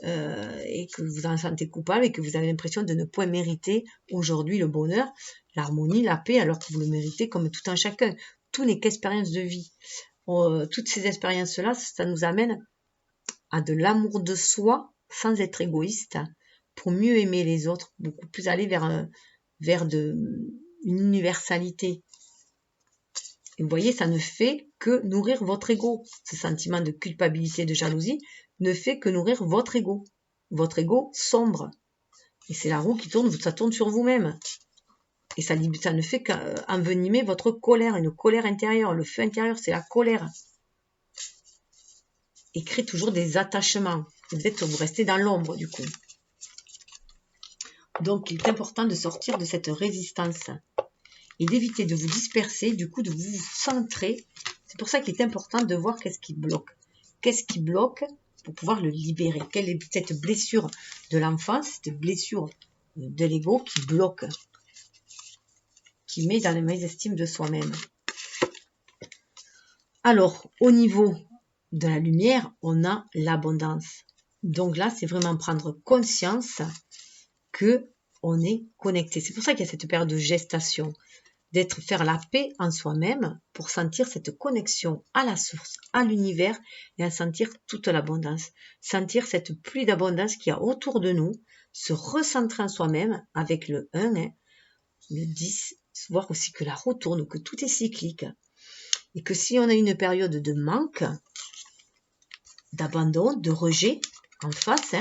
et que vous en sentez coupable et que vous avez l'impression de ne point mériter aujourd'hui le bonheur, l'harmonie, la paix, alors que vous le méritez comme tout un chacun. Tout n'est qu'expérience de vie. Toutes ces expériences-là, ça nous amène à de l'amour de soi sans être égoïste, pour mieux aimer les autres, beaucoup plus aller vers une universalité. Et vous voyez, ça ne fait que nourrir votre ego. Ce sentiment de culpabilité, de jalousie, ne fait que nourrir votre ego. Votre ego sombre. Et c'est la roue qui tourne, ça tourne sur vous-même. Et ça ne fait qu'envenimer votre colère, une colère intérieure. Le feu intérieur, c'est la colère. Et crée toujours des attachements. Vous restez dans l'ombre du coup. Donc il est important de sortir de cette résistance et d'éviter de vous disperser, du coup de vous centrer. C'est pour ça qu'il est important de voir qu'est-ce qui bloque. Qu'est-ce qui bloque pour pouvoir le libérer? Quelle est cette blessure de l'enfance, cette blessure de l'ego qui bloque, qui met dans la mésestime de soi-même? Alors, au niveau de la lumière, on a l'abondance. Donc là, c'est vraiment prendre conscience que on est connecté. C'est pour ça qu'il y a cette période de gestation, faire la paix en soi-même pour sentir cette connexion à la source, à l'univers et à sentir toute l'abondance. Sentir cette pluie d'abondance qu'il y a autour de nous, se recentrer en soi-même avec le 1, le 10, voir aussi que la roue tourne, que tout est cyclique. Et que si on a une période de manque, d'abandon, de rejet en face,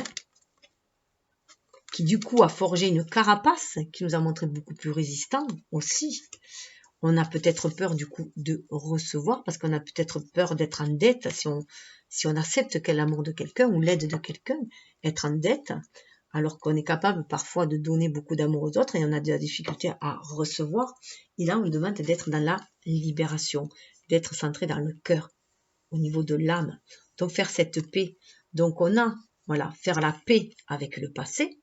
qui du coup a forgé une carapace qui nous a montré beaucoup plus résistant aussi. On a peut-être peur du coup de recevoir parce qu'on a peut-être peur d'être en dette si on accepte l'amour de quelqu'un ou l'aide de quelqu'un, être en dette, alors qu'on est capable parfois de donner beaucoup d'amour aux autres et on a de la difficulté à recevoir. Et là, on nous demande d'être dans la libération, d'être centré dans le cœur, au niveau de l'âme. Donc faire cette paix. Donc on a, faire la paix avec le passé,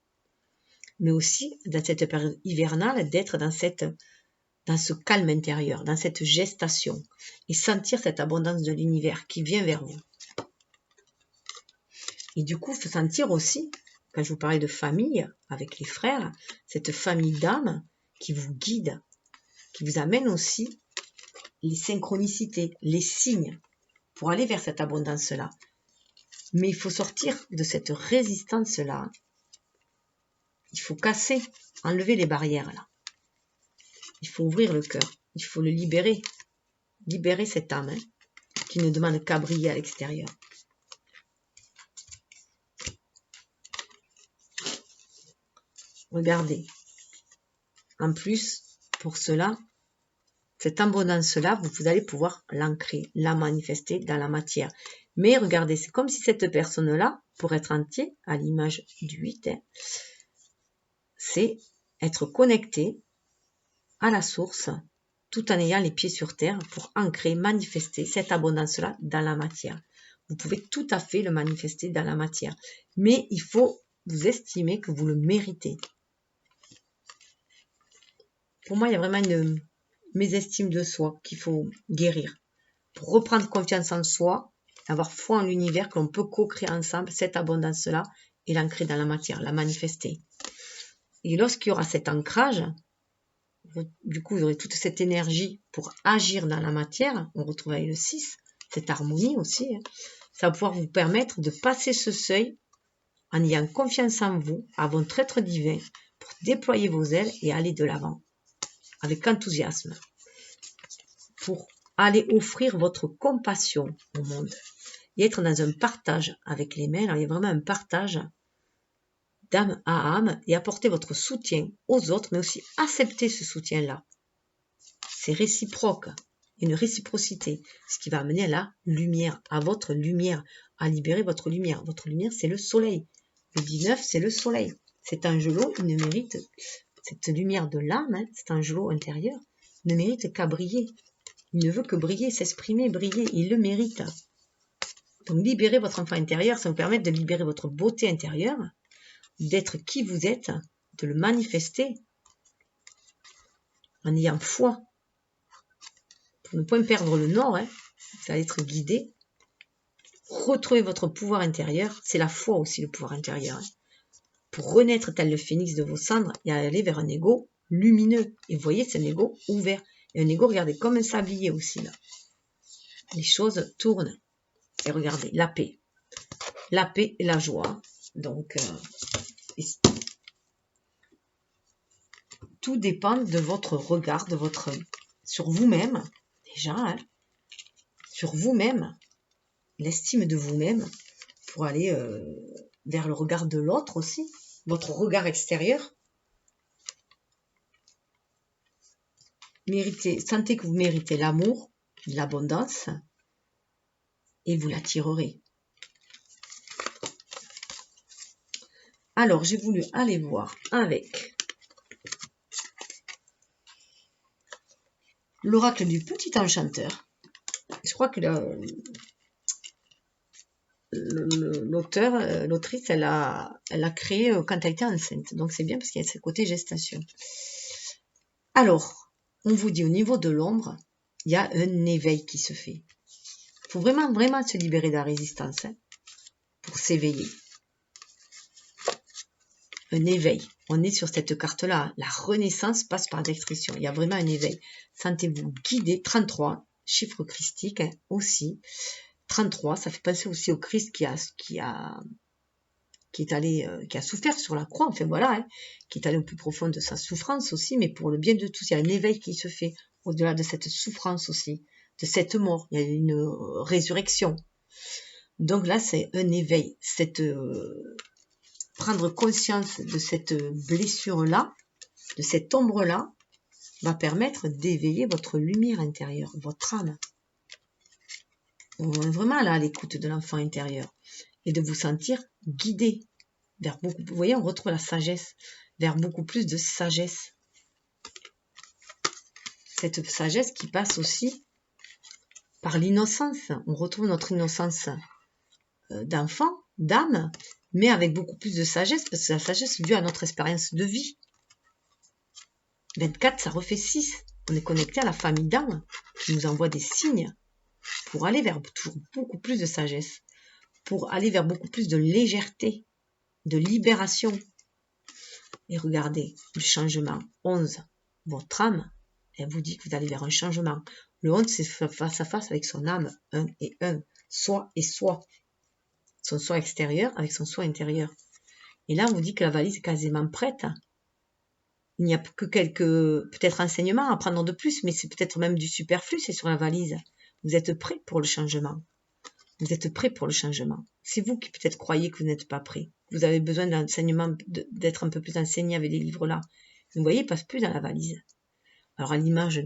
mais aussi dans cette période hivernale, d'être dans ce calme intérieur, dans cette gestation, et sentir cette abondance de l'univers qui vient vers vous. Et du coup, il faut sentir aussi, quand je vous parlais de famille, avec les frères, cette famille d'âme qui vous guide, qui vous amène aussi les synchronicités, les signes, pour aller vers cette abondance-là. Mais il faut sortir de cette résistance-là. Il faut casser, enlever les barrières là. Il faut ouvrir le cœur. Il faut le libérer. Libérer cette âme qui ne demande qu'à briller à l'extérieur. Regardez. En plus, pour cela, cette abondance-là, vous allez pouvoir l'ancrer, la manifester dans la matière. Mais regardez, c'est comme si cette personne-là, pour être entier, à l'image du 8, c'est être connecté à la source tout en ayant les pieds sur terre pour ancrer, manifester cette abondance-là dans la matière. Vous pouvez tout à fait le manifester dans la matière. Mais il faut vous estimer que vous le méritez. Pour moi, il y a vraiment une mésestime de soi qu'il faut guérir. Pour reprendre confiance en soi, avoir foi en l'univers, que l'on peut co-créer ensemble cette abondance-là et l'ancrer dans la matière, la manifester. Et lorsqu'il y aura cet ancrage, du coup, vous aurez toute cette énergie pour agir dans la matière. On retrouve avec le 6, cette harmonie aussi. Ça va pouvoir vous permettre de passer ce seuil en ayant confiance en vous, à votre être divin, pour déployer vos ailes et aller de l'avant, avec enthousiasme, pour aller offrir votre compassion au monde et être dans un partage avec les mains. Alors, il y a vraiment un partage d'âme à âme et apporter votre soutien aux autres, mais aussi accepter ce soutien-là. C'est réciproque, une réciprocité, ce qui va amener à la lumière, à votre lumière, à libérer votre lumière. Votre lumière, c'est le soleil. Le 19, c'est le soleil. Cet angelo, il ne mérite, cette lumière de l'âme, cet angelo intérieur, ne mérite qu'à briller. Il ne veut que briller, s'exprimer, briller. Il le mérite. Donc, libérer votre enfant intérieur, ça vous permet de libérer votre beauté intérieure, d'être qui vous êtes, de le manifester en ayant foi. Pour ne pas perdre le nord, vous allez être guidé. Retrouvez votre pouvoir intérieur. C'est la foi aussi, le pouvoir intérieur. Pour renaître tel le phénix de vos cendres et aller vers un ego lumineux. Et vous voyez, c'est un ego ouvert. Et un ego, regardez, comme un sablier aussi, là. Les choses tournent. Et regardez, la paix. La paix et la joie. Donc, tout dépend de votre regard, de votre sur vous-même, déjà, sur vous-même, l'estime de vous-même, pour aller vers le regard de l'autre aussi, votre regard extérieur. Sentez que vous méritez l'amour, l'abondance, et vous l'attirerez. Alors, j'ai voulu aller voir avec l'oracle du petit enchanteur. Je crois que l'autrice, elle a créé quand elle était enceinte. Donc, c'est bien parce qu'il y a ce côté gestation. Alors, on vous dit au niveau de l'ombre, il y a un éveil qui se fait. Il faut vraiment, vraiment se libérer de la résistance pour s'éveiller. Un éveil. On est sur cette carte-là. La renaissance passe par l'expression. Il y a vraiment un éveil. Sentez-vous guidé. 33, chiffre christique aussi. 33, ça fait penser aussi au Christ qui a souffert sur la croix, enfin voilà, qui est allé au plus profond de sa souffrance aussi, mais pour le bien de tous, il y a un éveil qui se fait au-delà de cette souffrance aussi, de cette mort, il y a une résurrection. Donc là, c'est un éveil, prendre conscience de cette blessure-là, de cette ombre-là, va permettre d'éveiller votre lumière intérieure, votre âme. On est vraiment là à l'écoute de l'enfant intérieur et de vous sentir guidé vers beaucoup. Vous voyez, on retrouve la sagesse, vers beaucoup plus de sagesse. Cette sagesse qui passe aussi par l'innocence. On retrouve notre innocence d'enfant, d'âme, mais avec beaucoup plus de sagesse, parce que la sagesse due à notre expérience de vie. 24, ça refait 6. On est connecté à la famille d'âme qui nous envoie des signes pour aller vers toujours beaucoup plus de sagesse, pour aller vers beaucoup plus de légèreté, de libération. Et regardez, le changement. 11, votre âme, elle vous dit que vous allez vers un changement. Le 11, c'est face à face avec son âme, 1 et 1, soi et soi. Son soi extérieur avec son soi intérieur. Et là, on vous dit que la valise est quasiment prête. Il n'y a que quelques, peut-être, enseignements à prendre de plus, mais c'est peut-être même du superflu, c'est sur la valise. Vous êtes prêt pour le changement. Vous êtes prêt pour le changement. C'est vous qui peut-être croyez que vous n'êtes pas prêt. Vous avez besoin d'enseignement, d'être un peu plus enseigné avec les livres-là. Vous voyez, ils ne passent plus dans la valise. Alors, à l'image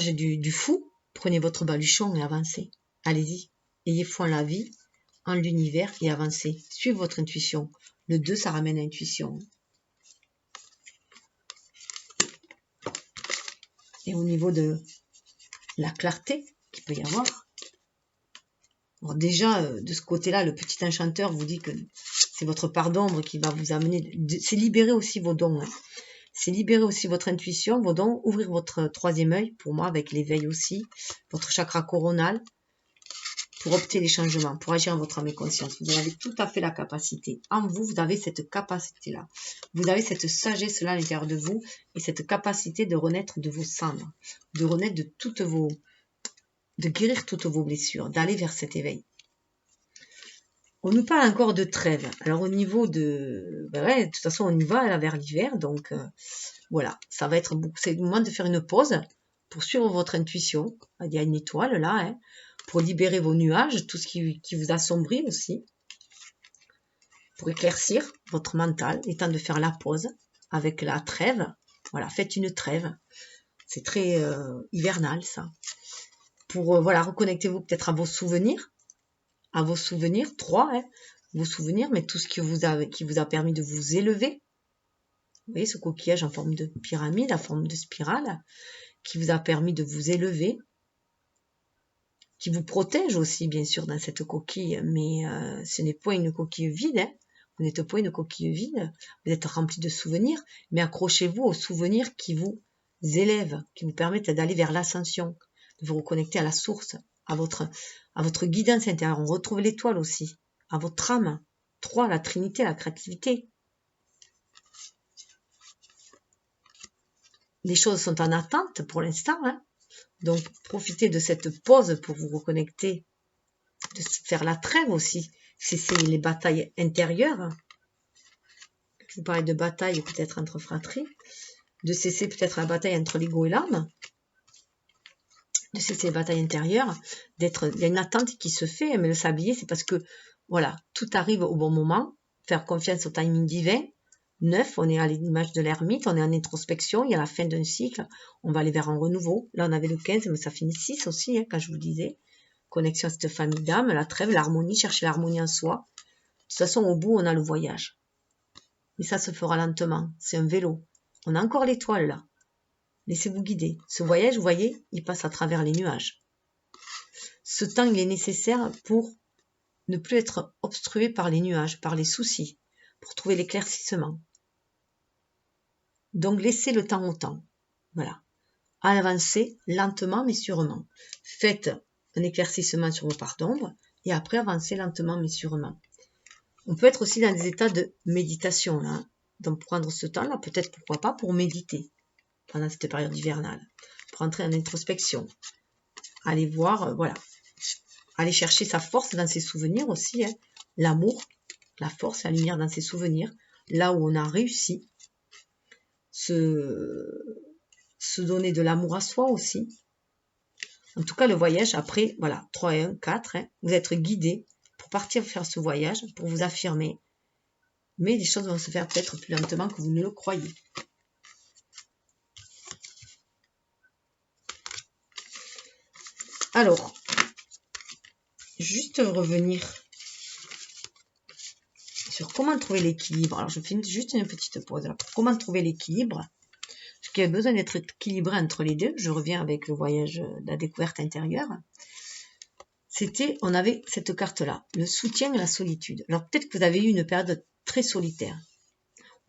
du fou, prenez votre baluchon et avancez. Allez-y. Ayez foi en la vie, en l'univers et avancez. Suivez votre intuition. Le 2, ça ramène l'intuition. et au niveau de la clarté qu'il peut y avoir. Alors déjà, de ce côté-là, le petit enchanteur vous dit que c'est votre part d'ombre qui va vous amener, c'est libérer aussi vos dons, hein. C'est libérer aussi votre intuition, vos dons, ouvrir votre troisième œil, pour moi, avec l'éveil aussi, votre chakra coronal, pour opter les changements, pour agir en votre âme et conscience. Vous avez tout à fait la capacité. En vous, vous avez cette capacité-là. Vous avez cette sagesse-là à l'intérieur de vous et cette capacité de renaître de vos cendres, de renaître de guérir toutes vos blessures, d'aller vers cet éveil. On nous parle encore de trêve. Alors au niveau de... de toute façon, on y va là, vers l'hiver. Donc voilà, ça va être beaucoup. C'est le moment de faire une pause pour suivre votre intuition. Il y a une étoile là, hein, pour libérer vos nuages, tout ce qui vous assombrit aussi. Pour éclaircir votre mental, il est temps de faire la pause avec la trêve. Voilà, faites une trêve. C'est très hivernal ça. Pour voilà, reconnectez-vous peut-être à vos souvenirs. À vos souvenirs, 3, hein, vos souvenirs, mais tout ce qui vous a permis de vous élever. Vous voyez ce coquillage en forme de pyramide, en forme de spirale, qui vous a permis de vous élever, qui vous protège aussi, bien sûr, dans cette coquille, mais ce n'est pas une coquille vide, hein. Vous n'êtes pas une coquille vide, vous êtes rempli de souvenirs, mais accrochez-vous aux souvenirs qui vous élèvent, qui vous permettent d'aller vers l'ascension, de vous reconnecter à la source, à votre guidance intérieure. On retrouve l'étoile aussi, à votre âme. 3, la trinité, la créativité. Les choses sont en attente pour l'instant, hein. Donc profitez de cette pause pour vous reconnecter, de faire la trêve aussi, cesser les batailles intérieures. Je vous parlais de bataille peut-être entre fratries, de cesser peut-être la bataille entre l'ego et l'âme, de cesser les batailles intérieures, il y a une attente qui se fait, mais le sablier, c'est parce que, voilà, tout arrive au bon moment, faire confiance au timing divin. 9, on est à l'image de l'ermite, on est en introspection, il y a la fin d'un cycle, on va aller vers un renouveau. Là, on avait le 15, mais ça finit 6 aussi, hein, quand je vous disais. Connexion à cette famille d'âme, la trêve, l'harmonie, chercher l'harmonie en soi. De toute façon, au bout, on a le voyage. Mais ça se fera lentement, c'est un vélo. On a encore l'étoile, là. Laissez-vous guider. Ce voyage, vous voyez, il passe à travers les nuages. Ce temps, il est nécessaire pour ne plus être obstrué par les nuages, par les soucis, pour trouver l'éclaircissement. Donc, laissez le temps au temps. Voilà. Avancez lentement mais sûrement. Faites un éclaircissement sur vos parts d'ombre et après avancez lentement mais sûrement. On peut être aussi dans des états de méditation, là. Hein. Donc, prendre ce temps-là, peut-être, pourquoi pas, pour méditer pendant cette période hivernale. Pour entrer en introspection. Aller voir, voilà. Aller chercher sa force dans ses souvenirs aussi. Hein. L'amour, la force, la lumière dans ses souvenirs. Là où on a réussi. Se donner de l'amour à soi aussi. En tout cas, le voyage, après, voilà, 3 et 1, 4. Hein, vous êtes guidé pour partir faire ce voyage, pour vous affirmer. Mais les choses vont se faire peut-être plus lentement que vous ne le croyez. Alors, juste revenir sur comment trouver l'équilibre. Alors, je fais juste une petite pause. Alors, pour comment trouver l'équilibre, ce qui a besoin d'être équilibré entre les deux, je reviens avec le voyage de la découverte intérieure. On avait cette carte-là, le soutien et la solitude. Alors, peut-être que vous avez eu une période très solitaire.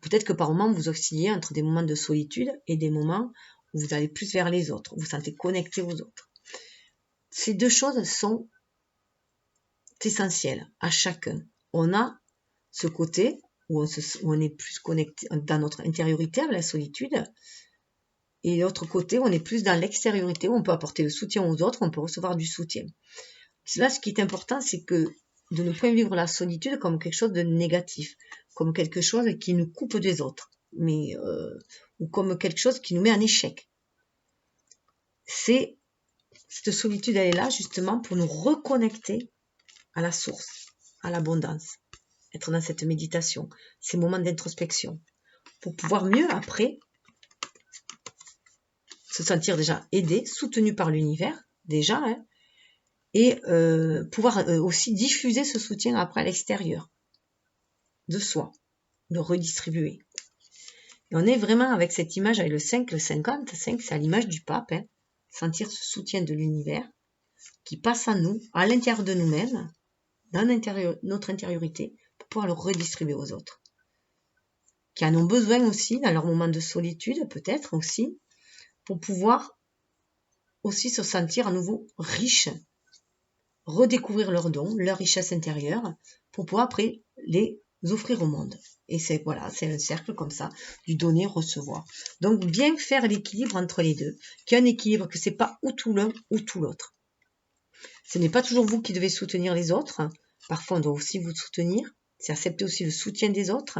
Peut-être que par moments, vous oscillez entre des moments de solitude et des moments où vous allez plus vers les autres, où vous vous sentez connecté aux autres. Ces deux choses sont essentielles à chacun. On a ce côté où on est plus connecté dans notre intériorité avec la solitude, et l'autre côté où on est plus dans l'extériorité, où on peut apporter le soutien aux autres, on peut recevoir du soutien. Là, ce qui est important, c'est que de ne pas vivre la solitude comme quelque chose de négatif, comme quelque chose qui nous coupe des autres, ou comme quelque chose qui nous met en échec. Cette solitude, elle est là justement pour nous reconnecter à la source, à l'abondance, être dans cette méditation, ces moments d'introspection, pour pouvoir mieux après se sentir déjà aidé, soutenu par l'univers, déjà, hein, et pouvoir aussi diffuser ce soutien après à l'extérieur de soi, le redistribuer. Et on est vraiment avec cette image, avec le 5, le 50. 5, c'est à l'image du pape. Hein. Sentir ce soutien de l'univers qui passe à nous, à l'intérieur de nous-mêmes, dans notre intériorité, pour pouvoir le redistribuer aux autres. Qui en ont besoin aussi, dans leur moment de solitude, peut-être aussi, pour pouvoir aussi se sentir à nouveau riches, redécouvrir leurs dons, leur richesse intérieure, pour pouvoir après les offrir au monde. Et c'est voilà, c'est un cercle comme ça, du donner-recevoir. Donc bien faire l'équilibre entre les deux, qu'il y a un équilibre, que c'est pas ou tout l'un ou tout l'autre. Ce n'est pas toujours vous qui devez soutenir les autres, parfois on doit aussi vous soutenir, c'est accepter aussi le soutien des autres,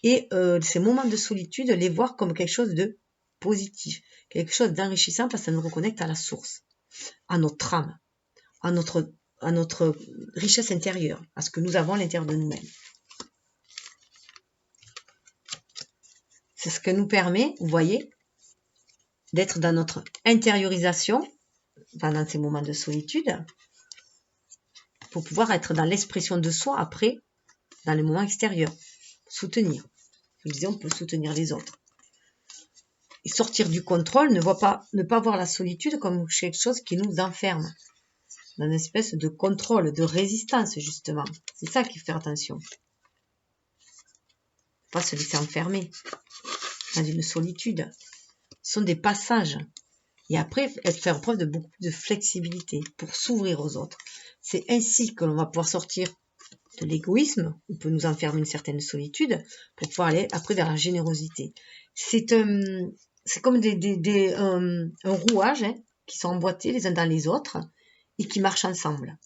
et ces moments de solitude, les voir comme quelque chose de positif, quelque chose d'enrichissant parce que ça nous reconnecte à la source, à notre âme, à notre richesse intérieure, à ce que nous avons à l'intérieur de nous-mêmes. C'est ce que nous permet, vous voyez, d'être dans notre intériorisation pendant ces moments de solitude, pour pouvoir être dans l'expression de soi après, dans les moments extérieurs. Soutenir. Je disais, on peut soutenir les autres. Et sortir du contrôle, ne pas voir la solitude comme quelque chose qui nous enferme. Dans une espèce de contrôle, de résistance, justement. C'est ça qu'il faut faire attention. Pas se laisser enfermer dans une solitude. Ce sont des passages. Et après, faire preuve de beaucoup plus de flexibilité pour s'ouvrir aux autres. C'est ainsi que l'on va pouvoir sortir de l'égoïsme, on peut nous enfermer une certaine solitude, pour pouvoir aller après vers la générosité. C'est comme un rouage hein, qui sont emboîtés les uns dans les autres et qui marchent ensemble.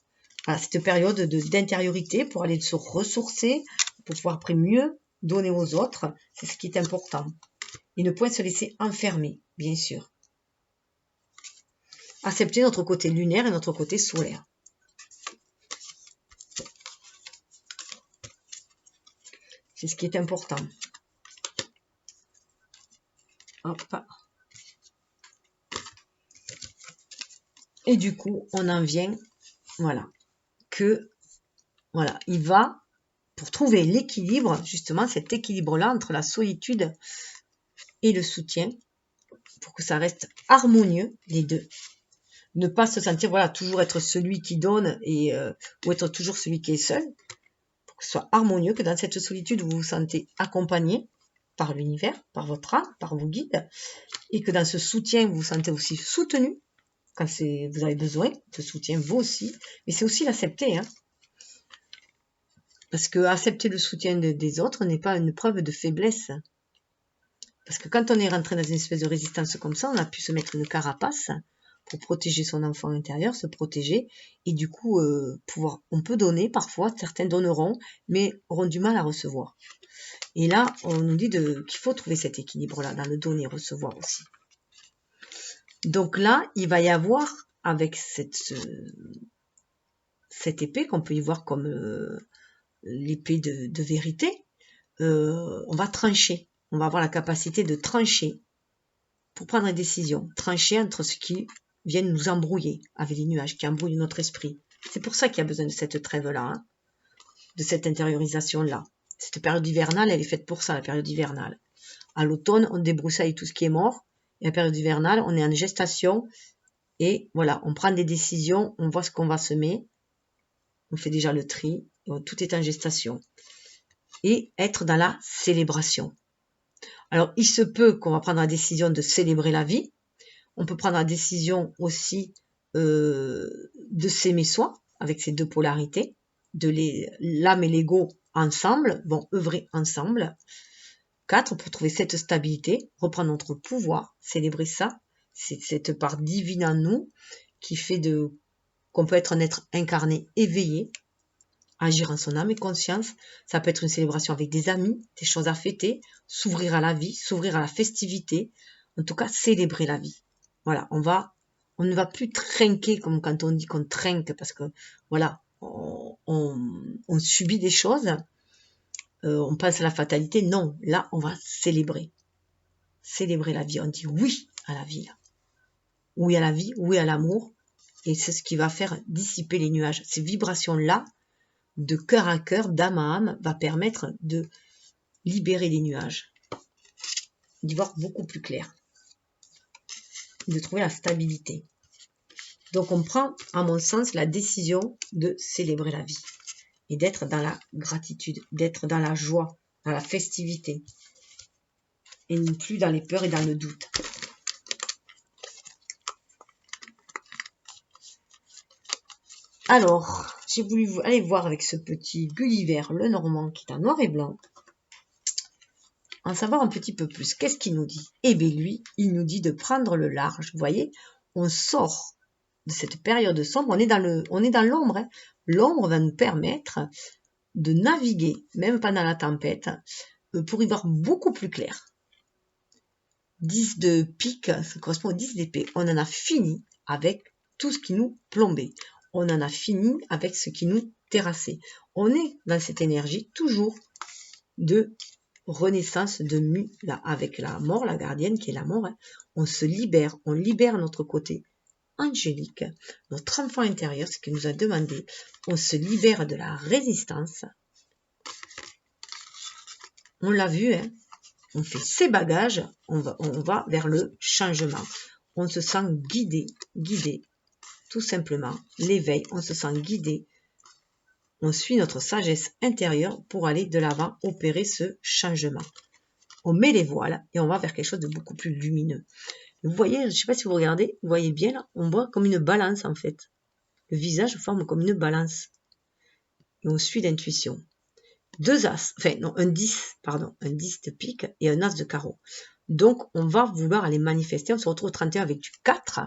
Voilà, cette période d'intériorité pour aller se ressourcer, pour pouvoir après mieux donner aux autres, c'est ce qui est important. Et ne point se laisser enfermer, bien sûr. Accepter notre côté lunaire et notre côté solaire. C'est ce qui est important. Hop. Et du coup, on en vient, voilà, il va, pour trouver l'équilibre, justement, cet équilibre-là entre la solitude et le soutien, pour que ça reste harmonieux, les deux. Ne pas se sentir, voilà, toujours être celui qui donne ou être toujours celui qui est seul, pour que ce soit harmonieux, que dans cette solitude, vous vous sentez accompagné par l'univers, par votre âme, par vos guides, et que dans ce soutien, vous vous sentez aussi soutenu, quand vous avez besoin de soutien, vous aussi, mais c'est aussi l'accepter, hein. Parce que accepter le soutien des autres n'est pas une preuve de faiblesse. Parce que quand on est rentré dans une espèce de résistance comme ça, on a pu se mettre une carapace pour protéger son enfant intérieur, se protéger, et du coup, on peut donner parfois, certains donneront, mais auront du mal à recevoir. Et là, on nous dit qu'il faut trouver cet équilibre-là, dans le donner et recevoir aussi. Donc là, il va y avoir, avec cette épée, qu'on peut y voir comme l'épée de vérité, on va trancher. On va avoir la capacité de trancher pour prendre une décision. Trancher entre ce qui vient nous embrouiller avec les nuages, qui embrouillent notre esprit. C'est pour ça qu'il y a besoin de cette trêve-là, hein, de cette intériorisation-là. Cette période hivernale, elle est faite pour ça, la période hivernale. À l'automne, on débroussaille tout ce qui est mort. Et la période hivernale, on est en gestation. Et voilà, on prend des décisions, on voit ce qu'on va semer. On fait déjà le tri. Tout est en gestation. Et être dans la célébration. Alors, il se peut qu'on va prendre la décision de célébrer la vie. On peut prendre la décision aussi de s'aimer soi, avec ces deux polarités, l'âme et l'ego ensemble, vont œuvrer ensemble. 4, pour trouver cette stabilité, reprendre notre pouvoir, célébrer ça. C'est cette part divine en nous qui fait qu'on peut être un être incarné, éveillé, agir en son âme et conscience. Ça peut être une célébration avec des amis, des choses à fêter, s'ouvrir à la vie, s'ouvrir à la festivité. En tout cas, célébrer la vie. Voilà, on ne va plus trinquer comme quand on dit qu'on trinque parce que voilà, on subit des choses, on pense à la fatalité. Non, là, on va célébrer la vie. On dit oui à la vie, là. Oui à la vie, oui à l'amour, et c'est ce qui va faire dissiper les nuages. Ces vibrations-là, de cœur à cœur, d'âme à âme, va permettre de libérer les nuages. d'y voir beaucoup plus clair, de trouver la stabilité. Donc on prend, à mon sens, la décision de célébrer la vie et d'être dans la gratitude, d'être dans la joie, dans la festivité et non plus dans les peurs et dans le doute. Alors, j'ai voulu aller voir avec ce petit Gulliver Lenormand qui est en noir et blanc, en savoir un petit peu plus. Qu'est-ce qu'il nous dit? Eh bien lui, il nous dit de prendre le large. Vous voyez, on sort de cette période sombre, on est dans l'ombre. Hein. L'ombre va nous permettre de naviguer, même pendant la tempête, pour y voir beaucoup plus clair. 10 de pique, ça correspond au 10 d'épée. On en a fini avec tout ce qui nous plombait. On en a fini avec ce qui nous terrassait. On est dans cette énergie toujours de renaissance, de là, avec la mort, la gardienne qui est la mort. Hein. On se libère, on libère notre côté angélique, notre enfant intérieur, ce qu'il nous a demandé. On se libère de la résistance. On l'a vu, hein. On fait ses bagages, on va vers le changement. On se sent guidé, tout simplement. L'éveil, on se sent guidé. On suit notre sagesse intérieure pour aller de l'avant, opérer ce changement. On met les voiles et on va vers quelque chose de beaucoup plus lumineux. Vous voyez, je ne sais pas si vous regardez, vous voyez bien là, on voit comme une balance en fait. Le visage forme comme une balance. Et on suit l'intuition. 2 as, enfin non, un 10 de pique et un as de carreau. Donc, on va vouloir aller manifester. On se retrouve au 31 avec du 4,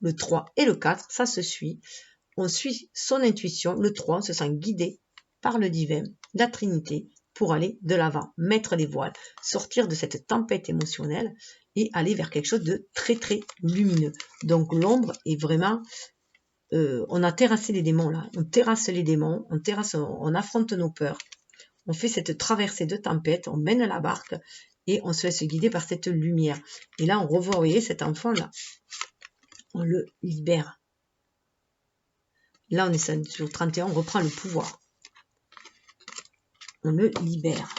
le 3 et le 4, ça se suit. On suit son intuition. Le 3, on se sent guidé par le divin, la Trinité, pour aller de l'avant, mettre les voiles, sortir de cette tempête émotionnelle et aller vers quelque chose de très, très lumineux. Donc, l'ombre est vraiment... on a terrassé les démons là. On terrasse les démons, on affronte nos peurs. On fait cette traversée de tempête, on mène la barque et on se laisse guider par cette lumière. Et là, on revoit, vous voyez, cet enfant-là. On le libère. Là, on est sur 31, on reprend le pouvoir. On le libère.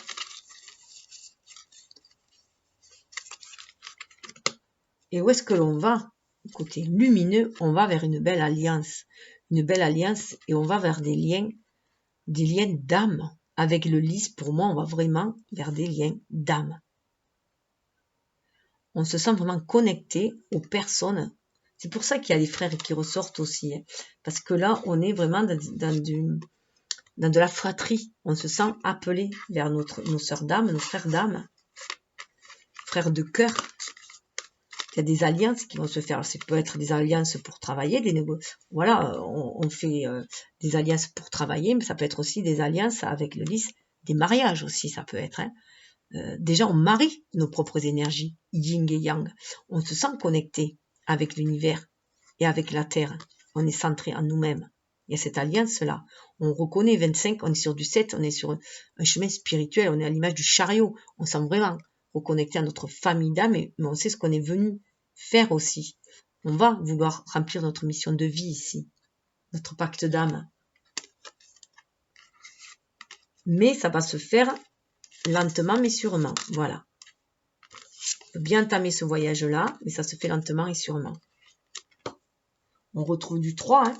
Et où est-ce que l'on va? Côté lumineux, on va vers une belle alliance. Une belle alliance et on va vers des liens d'âme. Avec le lys, pour moi, on va vraiment vers des liens d'âme. On se sent vraiment connecté aux personnes. C'est pour ça qu'il y a les frères qui ressortent aussi. Hein. Parce que là, on est vraiment dans de la fratrie. On se sent appelé vers nos sœurs d'âme, nos frères d'âme, frères de cœur. Il y a des alliances qui vont se faire. Ça peut être des alliances pour travailler, voilà, on fait des alliances pour travailler, mais ça peut être aussi des alliances avec le lys, des mariages aussi, ça peut être. Hein. Déjà, on marie nos propres énergies, yin et yang. On se sent connecté avec l'univers et avec la terre. On est centré en nous-mêmes. Il y a cette alliance-là. On reconnaît 25, on est sur du 7, on est sur un chemin spirituel, on est à l'image du chariot. On sent vraiment reconnecté à notre famille d'âme, mais on sait ce qu'on est venu faire aussi. On va vouloir remplir notre mission de vie ici, notre pacte d'âme. Mais ça va se faire lentement mais sûrement, voilà. On peut bien entamer ce voyage-là, mais ça se fait lentement et sûrement. On retrouve du 3, hein.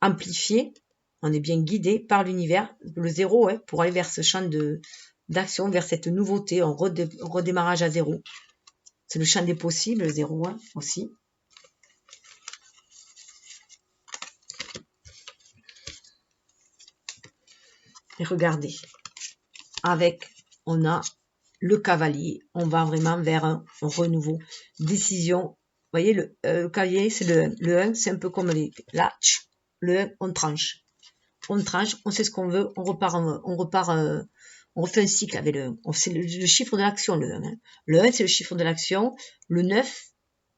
Amplifié, on est bien guidé par l'univers, le 0, hein, pour aller vers ce champ d'action, vers cette nouveauté, un redémarrage à 0. C'est le champ des possibles, le 0, hein, aussi. Et regardez, on a le cavalier, on va vraiment vers un renouveau, décision. Vous voyez, le cavalier, c'est le 1, c'est un peu comme la le 1, on tranche, on sait ce qu'on veut, on refait un cycle avec le 1. C'est le chiffre de l'action, le 1. Hein. Le 1, c'est le chiffre de l'action. Le 9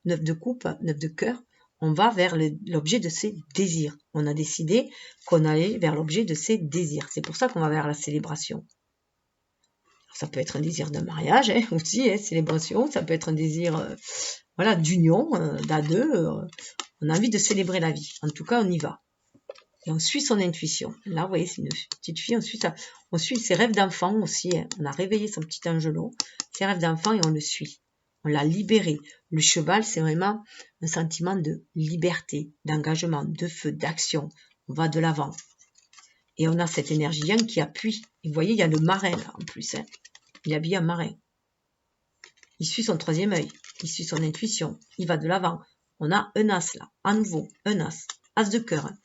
de coupe, 9 de cœur, on va vers l'objet de ses désirs. On a décidé qu'on allait vers l'objet de ses désirs. C'est pour ça qu'on va vers la célébration. Ça peut être un désir de mariage, hein, aussi, hein, célébration. Ça peut être un désir voilà, d'union, d'à deux. On a envie de célébrer la vie. En tout cas, on y va. Et on suit son intuition. Là, vous voyez, c'est une petite fille. On suit ses rêves d'enfant aussi. Hein. On a réveillé son petit angelot, ses rêves d'enfant, et on le suit. On l'a libéré. Le cheval, c'est vraiment un sentiment de liberté, d'engagement, de feu, d'action. On va de l'avant. Et on a cette énergie yang qui appuie. Et vous voyez, il y a le marin là, en plus. Hein. Il est habillé en marin. Il suit son troisième œil. Il suit son intuition. Il va de l'avant. On a un as là. À nouveau, un as. As de cœur. Hein.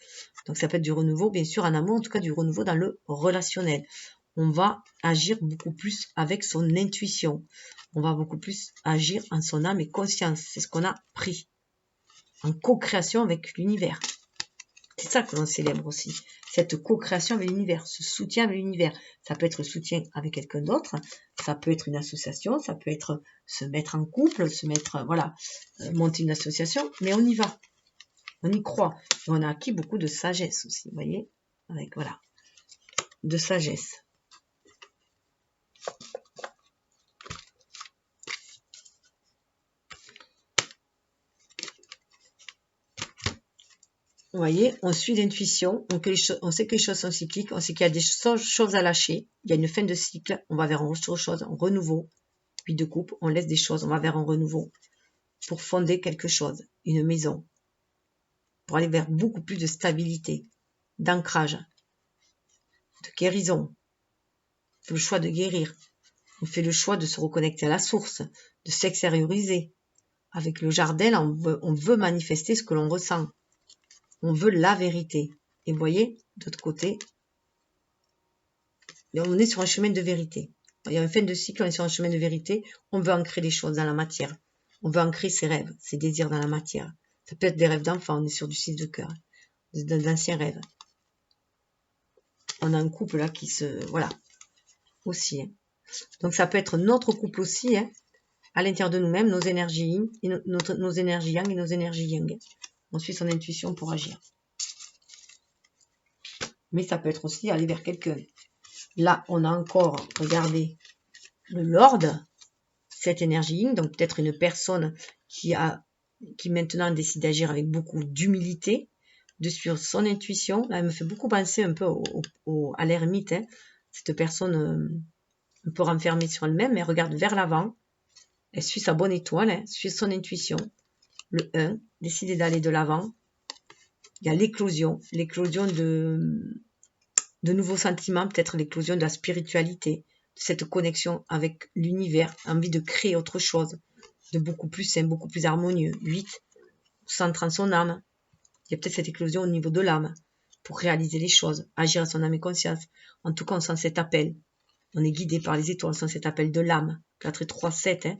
Donc ça peut être du renouveau, bien sûr, en amour, en tout cas du renouveau dans le relationnel. On va agir beaucoup plus avec son intuition. On va beaucoup plus agir en son âme et conscience. C'est ce qu'on a pris. En co-création avec l'univers. C'est ça que l'on célèbre aussi. Cette co-création avec l'univers, ce soutien avec l'univers. Ça peut être le soutien avec quelqu'un d'autre, ça peut être une association, ça peut être se mettre en couple, monter une association, mais on y va. On y croit. Et on a acquis beaucoup de sagesse aussi, vous voyez, avec, de sagesse. Vous voyez, on suit l'intuition, on sait que les choses sont cycliques, on sait qu'il y a des choses à lâcher, il y a une fin de cycle, on va vers autre chose, un renouveau, puis de coupe, on laisse des choses, on va vers un renouveau, pour fonder quelque chose, une maison, pour aller vers beaucoup plus de stabilité, d'ancrage, de guérison. On fait le choix de guérir. On fait le choix de se reconnecter à la source, de s'extérioriser. Avec le jardin, on veut manifester ce que l'on ressent. On veut la vérité. Et vous voyez, d'autre côté, on est sur un chemin de vérité. Il y a une fin de cycle, on est sur un chemin de vérité. On veut ancrer les choses dans la matière. On veut ancrer ses rêves, ses désirs dans la matière. Ça peut être des rêves d'enfant, on est sur du 6 de cœur, d'anciens rêves. On a un couple là qui se... Voilà, aussi. Hein. Donc ça peut être notre couple aussi, hein, à l'intérieur de nous-mêmes, nos énergies yin, et nos énergies yang et nos énergies yang. On suit son intuition pour agir. Mais ça peut être aussi aller vers quelqu'un. Là, on a encore, regardez, le Lord, cette énergie yin, donc peut-être une personne qui maintenant décide d'agir avec beaucoup d'humilité, de suivre son intuition. Là, elle me fait beaucoup penser un peu à l'ermite, hein. Cette personne un peu renfermée sur elle-même, elle regarde vers l'avant, elle suit sa bonne étoile, hein, suit son intuition. Le 1, décider d'aller de l'avant. Il y a l'éclosion de nouveaux sentiments, peut-être l'éclosion de la spiritualité, de cette connexion avec l'univers, envie de créer autre chose, de beaucoup plus sain, beaucoup plus harmonieux. 8, centre en son âme. Il y a peut-être cette éclosion au niveau de l'âme pour réaliser les choses, agir à son âme et conscience. En tout cas, on sent cet appel. On est guidé par les étoiles, on sent cet appel de l'âme. 4 et 3, 7. Hein.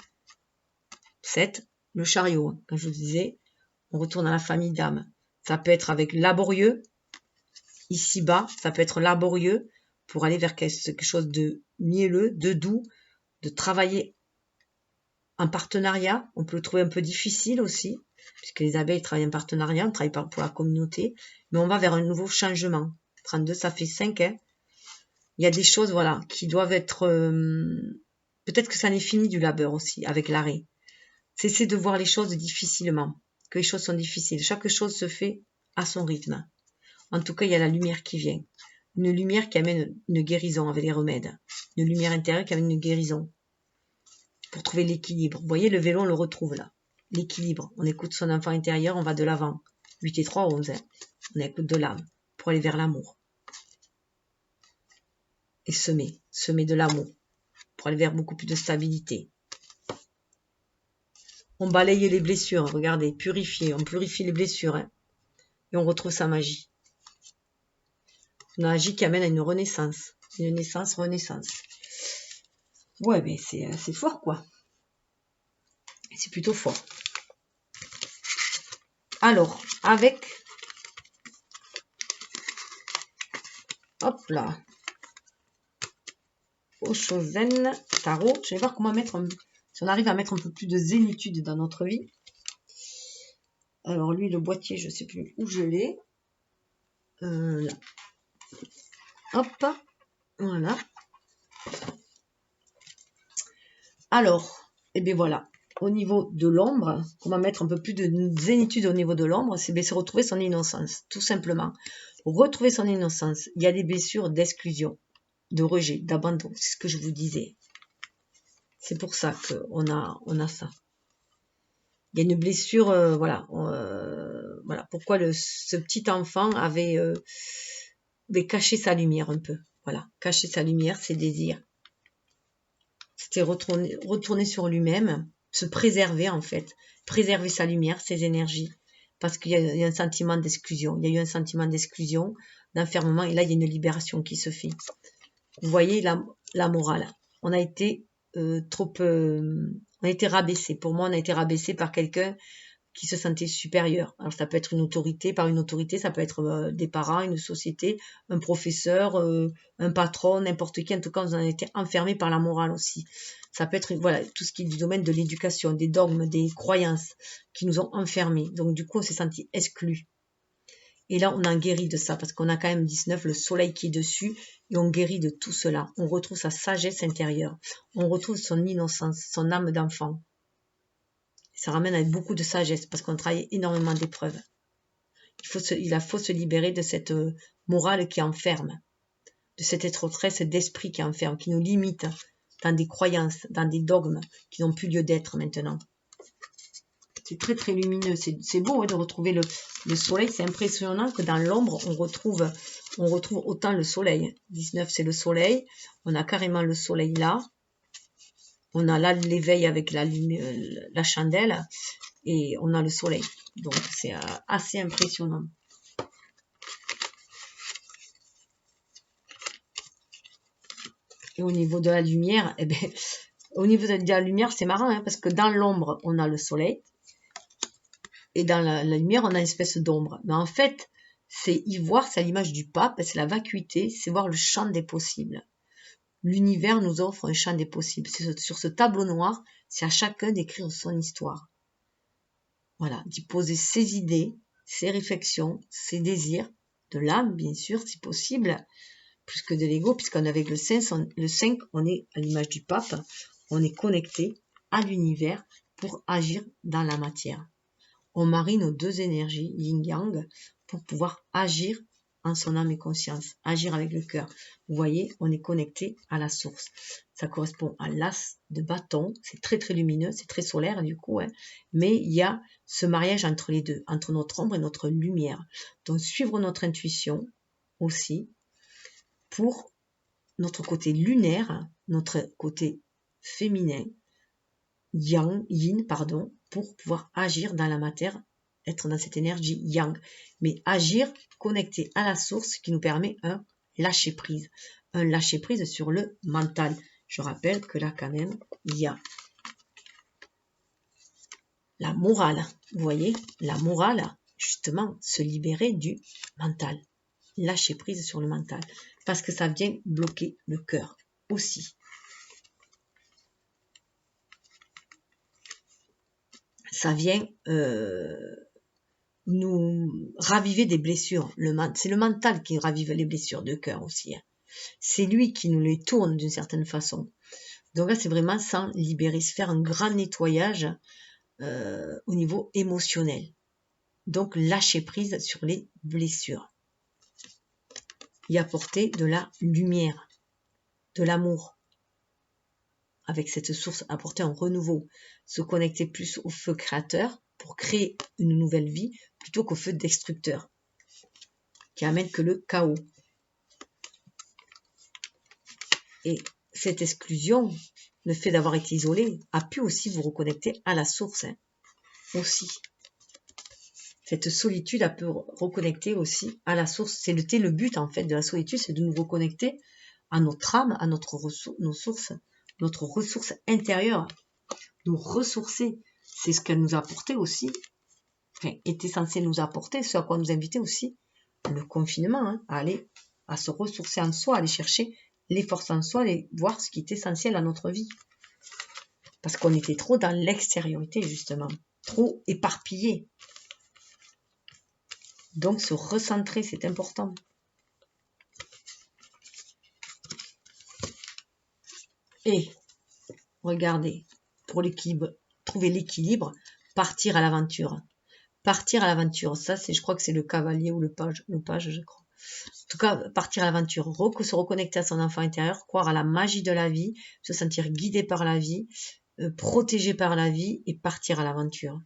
7, le chariot. Quand je vous disais, on retourne à la famille d'âme. Ça peut être avec laborieux, ici-bas, ça peut être laborieux pour aller vers quelque chose de mielleux, de doux, de travailler en partenariat. On peut le trouver un peu difficile aussi, puisque les abeilles travaillent en partenariat, on travaille pour la communauté, mais on va vers un nouveau changement. 32, ça fait 5. Hein. Il y a des choses qui doivent être... peut-être que ça n'est fini du labeur aussi, avec l'arrêt. Cessez de voir les choses difficilement, que les choses sont difficiles. Chaque chose se fait à son rythme. En tout cas, il y a la lumière qui vient. Une lumière qui amène une guérison avec les remèdes. Une lumière intérieure qui amène une guérison. Pour trouver l'équilibre. Vous voyez, le vélo, on le retrouve là. L'équilibre. On écoute son enfant intérieur, on va de l'avant. 8 et 3, 11. Hein. On écoute de l'âme pour aller vers l'amour. Et semer de l'amour pour aller vers beaucoup plus de stabilité. On balaye les blessures, regardez, purifier, on purifie les blessures. Hein, et on retrouve sa magie. Une magie qui amène à une renaissance. Une naissance, renaissance. Ouais, mais c'est fort, quoi. C'est plutôt fort. Alors, avec... Hop là. Oshozen Tarot. Je vais voir comment mettre... Si on arrive à mettre un peu plus de zénitude dans notre vie. Alors, lui, le boîtier, je ne sais plus où je l'ai. Là. Hop. Voilà. Alors, et bien voilà. au niveau de l'ombre, comment mettre un peu plus de zénitude au niveau de l'ombre, c'est se retrouver son innocence, tout simplement. Retrouver son innocence. Il y a des blessures d'exclusion, de rejet, d'abandon, c'est ce que je vous disais. C'est pour ça qu'on a ça. Il y a une blessure, voilà. Voilà pourquoi ce petit enfant avait caché sa lumière un peu. Voilà, cacher sa lumière, ses désirs. C'était retourner sur lui-même, se préserver en fait, préserver sa lumière, ses énergies, parce qu'il y a un sentiment d'exclusion. Il y a eu un sentiment d'exclusion, d'enfermement, et là il y a une libération qui se fait. Vous voyez la morale. On a été on a été rabaissé. Pour moi, on a été rabaissé par quelqu'un qui se sentait supérieur. Alors ça peut être une autorité, par une autorité, ça peut être des parents, une société, un professeur, un patron, n'importe qui. En tout cas, on a été enfermé par la morale aussi. Ça peut être voilà, tout ce qui est du domaine de l'éducation, des dogmes, des croyances qui nous ont enfermés. Donc du coup, on s'est senti exclus. Et là, on en guérit de ça, parce qu'on a quand même 19, le soleil qui est dessus, et on guérit de tout cela. On retrouve sa sagesse intérieure. On retrouve son innocence, son âme d'enfant. Ça ramène avec beaucoup de sagesse, parce qu'on travaille énormément d'épreuves. Il faut se libérer de cette morale qui enferme, de cette étroitesse d'esprit qui enferme, qui nous limite dans des croyances, dans des dogmes qui n'ont plus lieu d'être maintenant. C'est très très lumineux, c'est beau de retrouver le soleil, c'est impressionnant que dans l'ombre on retrouve autant le soleil. 19 c'est le soleil, on a carrément le soleil là, on a là l'éveil avec la chandelle et on a le soleil, donc c'est assez impressionnant. Et au niveau de la lumière, au niveau de la lumière c'est marrant parce que dans l'ombre on a le soleil, et dans la lumière, on a une espèce d'ombre. Mais en fait, c'est y voir, c'est à l'image du pape, c'est la vacuité, c'est voir le champ des possibles. L'univers nous offre un champ des possibles. Sur ce tableau noir, c'est à chacun d'écrire son histoire. Voilà, d'y poser ses idées, ses réflexions, ses désirs, de l'âme, bien sûr, si possible, plus que de l'ego, puisqu'on avec le 5, on est à l'image du pape, on est connecté à l'univers pour agir dans la matière. On marie nos deux énergies, yin-yang, pour pouvoir agir en son âme et conscience, agir avec le cœur. Vous voyez, on est connecté à la source. Ça correspond à l'as de bâton, c'est très très lumineux, c'est très solaire du coup, mais il y a ce mariage entre les deux, entre notre ombre et notre lumière. Donc suivre notre intuition aussi pour notre côté lunaire, notre côté féminin, yin, pour pouvoir agir dans la matière, être dans cette énergie yang, mais agir connecté à la source qui nous permet un lâcher prise sur le mental. Je rappelle que là quand même, il y a la morale, vous voyez, la morale, justement, se libérer du mental, lâcher prise sur le mental, parce que ça vient bloquer le cœur aussi. Ça vient nous raviver des blessures. C'est le mental qui ravive les blessures de cœur aussi. C'est lui qui nous les tourne d'une certaine façon. Donc là, c'est vraiment s'en libérer, se faire un grand nettoyage au niveau émotionnel. Donc lâcher prise sur les blessures. Y apporter de la lumière, de l'amour. Avec cette source, apporter un renouveau, se connecter plus au feu créateur pour créer une nouvelle vie plutôt qu'au feu destructeur qui amène que le chaos. Et cette exclusion, le fait d'avoir été isolé, a pu aussi vous reconnecter à la source. Aussi. Cette solitude a pu reconnecter aussi à la source. C'est le but en fait de la solitude, c'est de nous reconnecter à notre âme, à notre ressource intérieure, nous ressourcer. C'est ce qu'elle nous a apporté aussi, était censé nous apporter, ce à quoi nous invitait aussi le confinement, à se ressourcer en soi, aller chercher les forces en soi, et voir ce qui est essentiel à notre vie. Parce qu'on était trop dans l'extériorité, justement, trop éparpillé. Donc se recentrer, c'est important. Et regardez, pour l'équilibre trouver l'équilibre, partir à l'aventure. Partir à l'aventure, ça, je crois que c'est le cavalier ou le page, je crois. En tout cas, partir à l'aventure, se reconnecter à son enfant intérieur, croire à la magie de la vie, se sentir guidé par la vie, protégé par la vie et partir à l'aventure.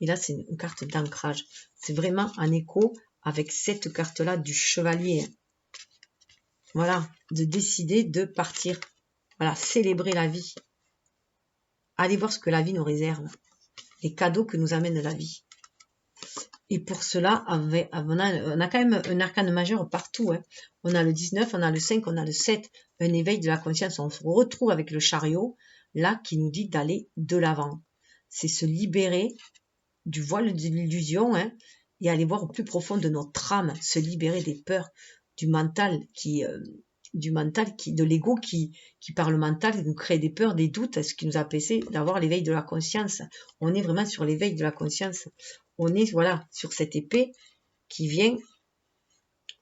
Et là, c'est une carte d'ancrage. C'est vraiment un écho avec cette carte-là du chevalier. Voilà, de décider de partir. Voilà, célébrer la vie. Aller voir ce que la vie nous réserve. Les cadeaux que nous amène la vie. Et pour cela, on a quand même un arcane majeur partout. Hein. On a le 19, on a le 5, on a le 7. Un éveil de la conscience. On se retrouve avec le chariot, là, qui nous dit d'aller de l'avant. C'est se libérer du voile de l'illusion, hein, et aller voir au plus profond de notre âme, se libérer des peurs, du mental de l'ego qui par le mental nous crée des peurs, des doutes, ce qui nous a empêché d'avoir l'éveil de la conscience. On est vraiment sur l'éveil de la conscience. On est, voilà, sur cette épée qui vient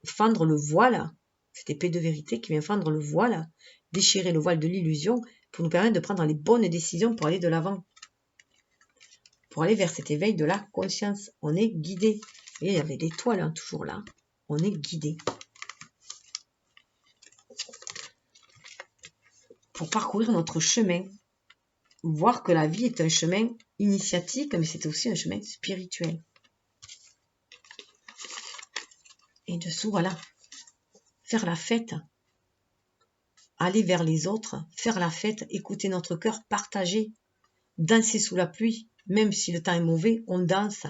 fendre le voile, cette épée de vérité qui vient fendre le voile, déchirer le voile de l'illusion pour nous permettre de prendre les bonnes décisions pour aller de l'avant. Pour aller vers cet éveil de la conscience. On est guidé. Et il y avait l'étoile, hein, toujours là. On est guidé. Pour parcourir notre chemin. Voir que la vie est un chemin initiatique, mais c'est aussi un chemin spirituel. Et dessous, voilà. Faire la fête. Aller vers les autres. Faire la fête. Écouter notre cœur. Partager. Danser sous la pluie. Même si le temps est mauvais, on danse.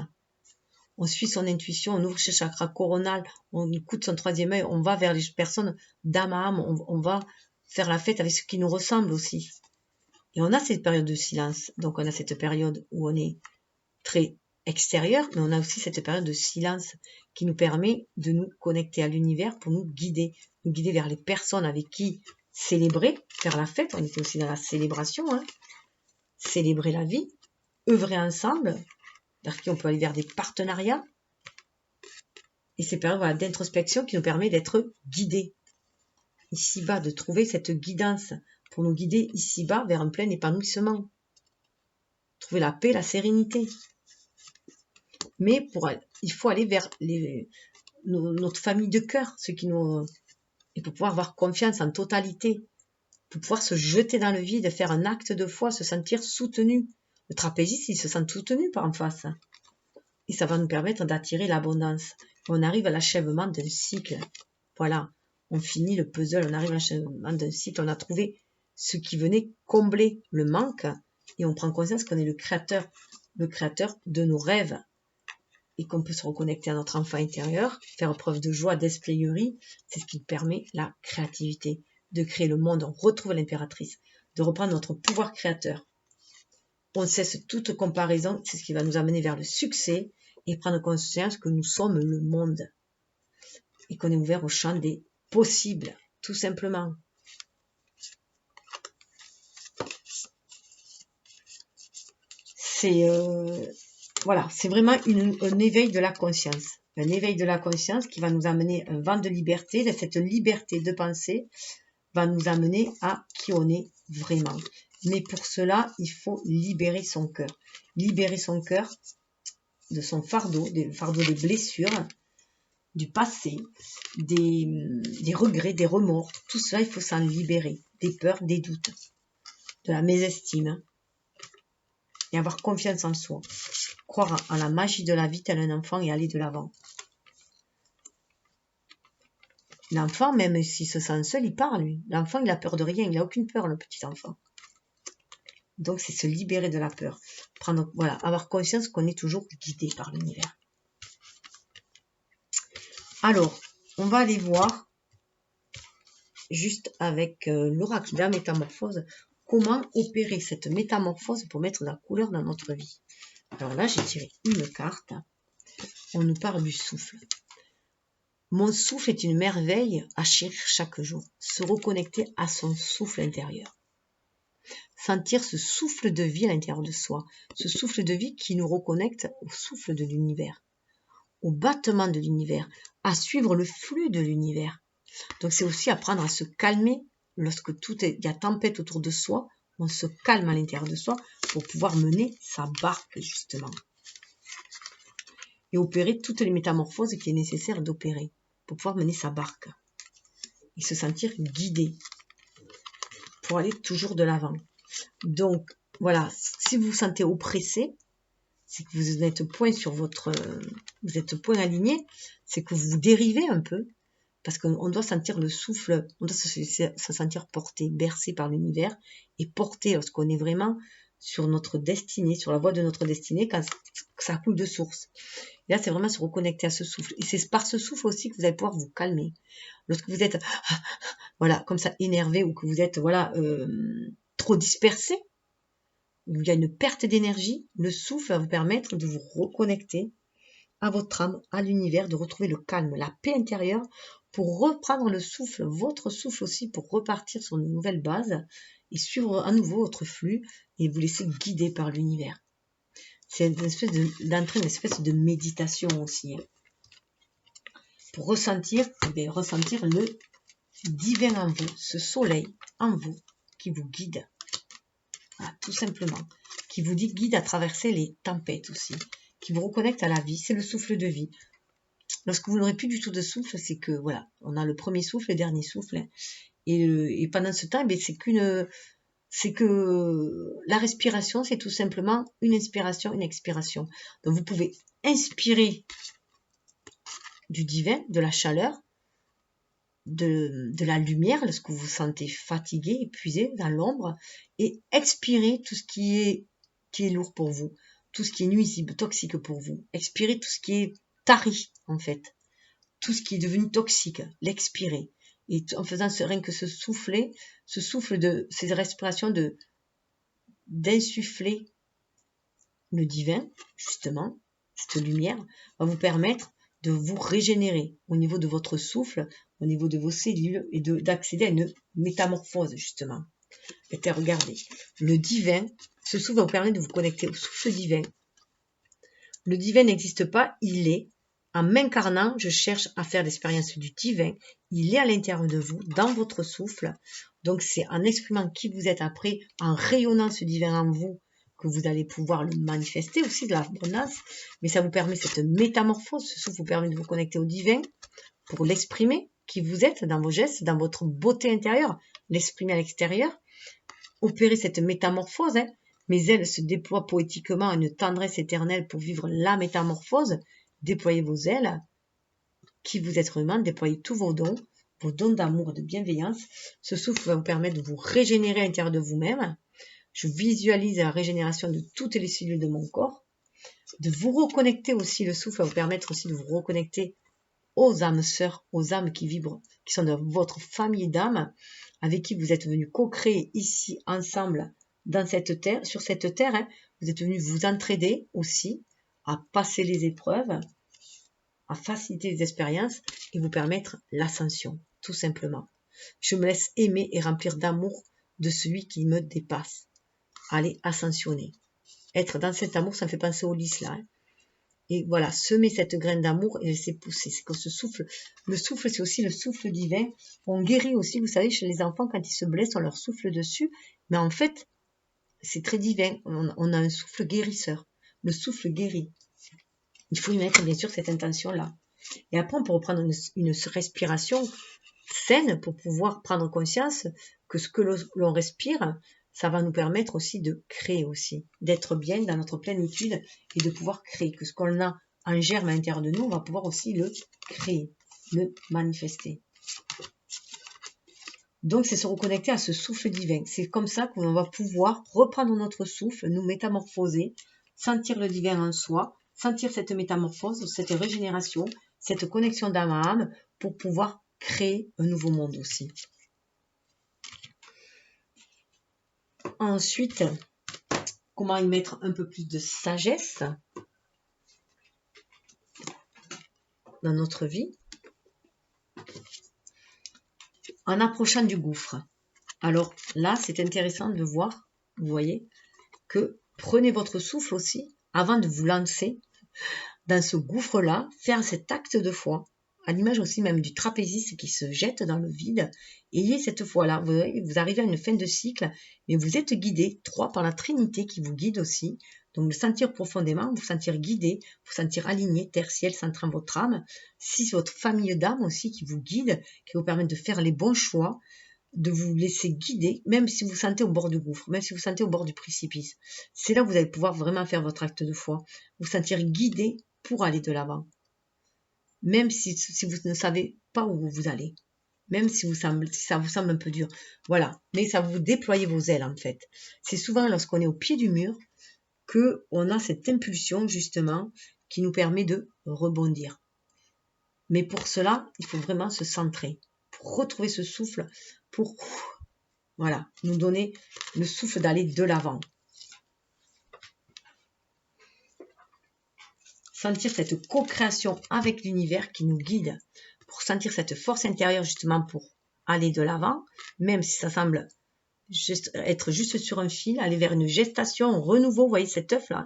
On suit son intuition, on ouvre ses chakras coronal, on écoute son troisième œil, on va vers les personnes d'âme à âme, on va faire la fête avec ce qui nous ressemble aussi. Et on a cette période de silence, donc on a cette période où on est très extérieur, mais on a aussi cette période de silence qui nous permet de nous connecter à l'univers pour nous guider vers les personnes avec qui célébrer, faire la fête, on était aussi dans la célébration, hein, célébrer la vie, œuvrer ensemble, vers qui on peut aller vers des partenariats. Et c'est période voilà, d'introspection qui nous permet d'être guidés ici-bas, de trouver cette guidance pour nous guider ici-bas vers un plein épanouissement. Trouver la paix, la sérénité. Mais il faut aller vers notre famille de cœur, et pour pouvoir avoir confiance en totalité, pour pouvoir se jeter dans le vide, faire un acte de foi, se sentir soutenu. Le trapéziste, il se sent soutenu par en face. Et ça va nous permettre d'attirer l'abondance. On arrive à l'achèvement d'un cycle. Voilà, on finit le puzzle, on arrive à l'achèvement d'un cycle. On a trouvé ce qui venait combler le manque et on prend conscience qu'on est le créateur de nos rêves et qu'on peut se reconnecter à notre enfant intérieur, faire preuve de joie, d'espièglerie. C'est ce qui permet la créativité, de créer le monde. On retrouve l'impératrice, de reprendre notre pouvoir créateur. On cesse toute comparaison, c'est ce qui va nous amener vers le succès et prendre conscience que nous sommes le monde et qu'on est ouvert au champ des possibles, tout simplement. C'est voilà, c'est vraiment un éveil de la conscience. Un éveil de la conscience qui va nous amener un vent de liberté. Cette liberté de penser va nous amener à qui on est vraiment. Mais pour cela, il faut libérer son cœur. Libérer son cœur de son fardeau, des blessures, du passé, des regrets, des remords. Tout cela, il faut s'en libérer. Des peurs, des doutes, de la mésestime. Et avoir confiance en soi. Croire en la magie de la vie tel un enfant et aller de l'avant. L'enfant, même s'il se sent seul, il part, lui. L'enfant, il a peur de rien. Il n'a aucune peur, le petit enfant. Donc, c'est se libérer de la peur. Avoir conscience qu'on est toujours guidé par l'univers. Alors, on va aller voir, juste avec l'oracle de la métamorphose, comment opérer cette métamorphose pour mettre de la couleur dans notre vie. Alors là, j'ai tiré une carte. On nous parle du souffle. Mon souffle est une merveille à chérir chaque jour. Se reconnecter à son souffle intérieur. Sentir ce souffle de vie à l'intérieur de soi. Ce souffle de vie qui nous reconnecte au souffle de l'univers. Au battement de l'univers. À suivre le flux de l'univers. Donc c'est aussi apprendre à se calmer lorsque il y a tempête autour de soi. On se calme à l'intérieur de soi pour pouvoir mener sa barque, justement. Et opérer toutes les métamorphoses qu'il est nécessaire d'opérer pour pouvoir mener sa barque. Et se sentir guidé pour aller toujours de l'avant. Donc, voilà, si vous vous sentez oppressé, c'est que vous êtes point sur votre... vous êtes point aligné, c'est que vous vous dérivez un peu, parce qu'on doit sentir le souffle, on doit se sentir porté, bercé par l'univers, et porté lorsqu'on est vraiment sur notre destinée, sur la voie de notre destinée, quand ça coule de source. Et là, c'est vraiment se reconnecter à ce souffle. Et c'est par ce souffle aussi que vous allez pouvoir vous calmer. Lorsque vous êtes, voilà, comme ça, énervé, ou que vous êtes, voilà, trop dispersé, où il y a une perte d'énergie, le souffle va vous permettre de vous reconnecter à votre âme, à l'univers, de retrouver le calme, la paix intérieure, pour reprendre le souffle, votre souffle aussi, pour repartir sur une nouvelle base et suivre à nouveau votre flux et vous laisser guider par l'univers. C'est une espèce d'entrer une espèce de méditation aussi. Hein. Pour ressentir le divin en vous, ce soleil en vous qui vous guide. Voilà, tout simplement. Qui vous dit guide à traverser les tempêtes aussi. Qui vous reconnecte à la vie. C'est le souffle de vie. Lorsque vous n'aurez plus du tout de souffle, c'est que, voilà, on a le premier souffle, le dernier souffle. Et pendant ce temps, c'est que la respiration, c'est tout simplement une inspiration, une expiration. Donc, vous pouvez inspirer du divin, de la chaleur, de la lumière, lorsque vous vous sentez fatigué, épuisé, dans l'ombre, et expirer tout ce qui est lourd pour vous, tout ce qui est nuisible, toxique pour vous. Expirer tout ce qui est tari, en fait. Tout ce qui est devenu toxique, l'expirer. Et en faisant rien que ce souffle de ces respirations d'insuffler le divin, justement, cette lumière, va vous permettre de vous régénérer au niveau de votre souffle, au niveau de vos cellules, et d'accéder à une métamorphose, justement. Et regardez, le divin, ce souffle va vous permettre de vous connecter au souffle divin. Le divin n'existe pas, il est. En m'incarnant, je cherche à faire l'expérience du divin. Il est à l'intérieur de vous, dans votre souffle. Donc, c'est en exprimant qui vous êtes après, en rayonnant ce divin en vous, que vous allez pouvoir le manifester aussi de l'abondance. Mais ça vous permet cette métamorphose. Ce souffle vous permet de vous connecter au divin pour l'exprimer, qui vous êtes dans vos gestes, dans votre beauté intérieure, l'exprimer à l'extérieur. Opérer cette métamorphose. Hein. Mes ailes se déploient poétiquement à une tendresse éternelle pour vivre la métamorphose. Déployez vos ailes, qui vous êtes vraiment, déployez tous vos dons d'amour, de bienveillance. Ce souffle va vous permettre de vous régénérer à l'intérieur de vous-même. Je visualise la régénération de toutes les cellules de mon corps. De vous reconnecter aussi, le souffle va vous permettre aussi de vous reconnecter aux âmes sœurs, aux âmes qui vibrent, qui sont de votre famille d'âmes, avec qui vous êtes venus co-créer ici, ensemble, dans cette terre, sur cette terre. Hein. Vous êtes venus vous entraider aussi, à passer les épreuves, à faciliter les expériences et vous permettre l'ascension, tout simplement. Je me laisse aimer et remplir d'amour de celui qui me dépasse. Allez, ascensionner. Être dans cet amour, ça me fait penser au lys là. Hein. Et voilà, semer cette graine d'amour et laisser pousser. C'est que ce souffle, le souffle, c'est aussi le souffle divin. On guérit aussi, vous savez, chez les enfants, quand ils se blessent, on leur souffle dessus. Mais en fait, c'est très divin. On a un souffle guérisseur. Le souffle guérit. Il faut y mettre bien sûr cette intention-là. Et après, on peut reprendre une respiration saine pour pouvoir prendre conscience que ce que l'on respire, ça va nous permettre aussi de créer aussi, d'être bien dans notre plénitude et de pouvoir créer. Que ce qu'on a en germe à l'intérieur de nous, on va pouvoir aussi le créer, le manifester. Donc, c'est se reconnecter à ce souffle divin. C'est comme ça qu'on va pouvoir reprendre notre souffle, nous métamorphoser, sentir le divin en soi, sentir cette métamorphose, cette régénération, cette connexion d'âme à âme pour pouvoir créer un nouveau monde aussi. Ensuite, comment y mettre un peu plus de sagesse dans notre vie en approchant du gouffre. Alors là, c'est intéressant de voir, vous voyez, que prenez votre souffle aussi avant de vous lancer dans ce gouffre-là, faire cet acte de foi. à l'image aussi même du trapéziste qui se jette dans le vide. Ayez cette foi-là, vous arrivez à une fin de cycle, mais vous êtes guidé, 3 par la Trinité qui vous guide aussi. Donc, le sentir profondément, vous sentir guidé, vous sentir aligné, terre, ciel, centrant votre âme. 6, votre famille d'âme aussi qui vous guide, qui vous permet de faire les bons choix, de vous laisser guider, même si vous sentez au bord du gouffre, même si vous sentez au bord du précipice. C'est là que vous allez pouvoir vraiment faire votre acte de foi, vous sentir guidé pour aller de l'avant. Même si vous ne savez pas où vous allez, même si ça vous semble un peu dur. Voilà, mais ça vous déployez vos ailes en fait. C'est souvent lorsqu'on est au pied du mur qu'on a cette impulsion justement qui nous permet de rebondir. Mais pour cela, il faut vraiment se centrer, pour retrouver ce souffle, pour voilà, nous donner le souffle d'aller de l'avant. Sentir cette co-création avec l'univers qui nous guide, pour sentir cette force intérieure justement pour aller de l'avant, même si ça semble être juste sur un fil, aller vers une gestation, un renouveau, vous voyez cet œuf là,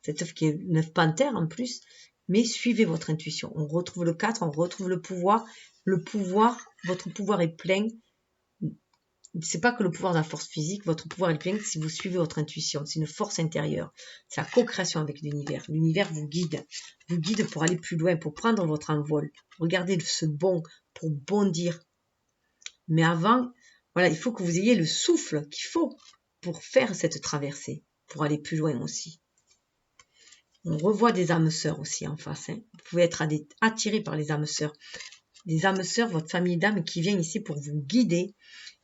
cet œuf qui est un œuf panthère en plus, mais suivez votre intuition. On retrouve le 4, on retrouve le pouvoir, votre pouvoir est plein. C'est pas que le pouvoir de la force physique, votre pouvoir est plein si vous suivez votre intuition. C'est une force intérieure. C'est la co-création avec l'univers. L'univers vous guide pour aller plus loin, pour prendre votre envol. Regardez ce bond pour bondir. Mais avant, voilà, il faut que vous ayez le souffle qu'il faut pour faire cette traversée, pour aller plus loin aussi. On revoit des âmes sœurs aussi en face. Vous pouvez être attiré par les âmes sœurs. Des âmes sœurs, votre famille d'âmes qui vient ici pour vous guider,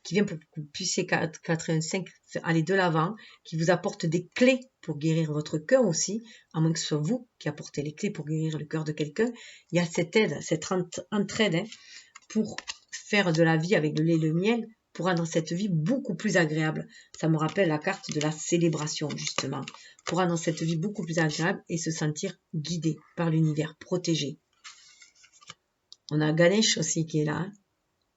qui vient pour que vous puissiez 4 et 5 aller de l'avant, qui vous apporte des clés pour guérir votre cœur aussi, à moins que ce soit vous qui apportez les clés pour guérir le cœur de quelqu'un. Il y a cette aide, cette entraide pour faire de la vie avec le lait et le miel, pour rendre cette vie beaucoup plus agréable. Ça me rappelle la carte de la célébration, justement. Pour rendre cette vie beaucoup plus agréable et se sentir guidé par l'univers, protégé. On a Ganesh aussi qui est là.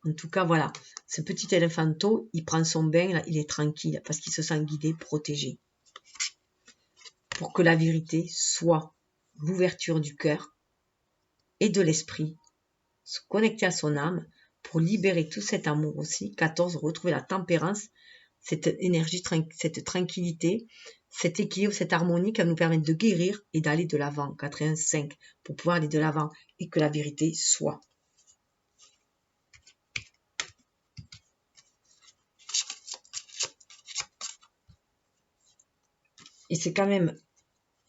En tout cas, voilà. Ce petit éléphanto, il prend son bain, là, il est tranquille parce qu'il se sent guidé, protégé. Pour que la vérité soit l'ouverture du cœur et de l'esprit, se connecter à son âme pour libérer tout cet amour aussi. 14, retrouver la tempérance, cette énergie, cette tranquillité, cet équilibre, cette harmonie qui va nous permettre de guérir et d'aller de l'avant. 4 et 1, 5, pour pouvoir aller de l'avant et que la vérité soit. Et c'est quand même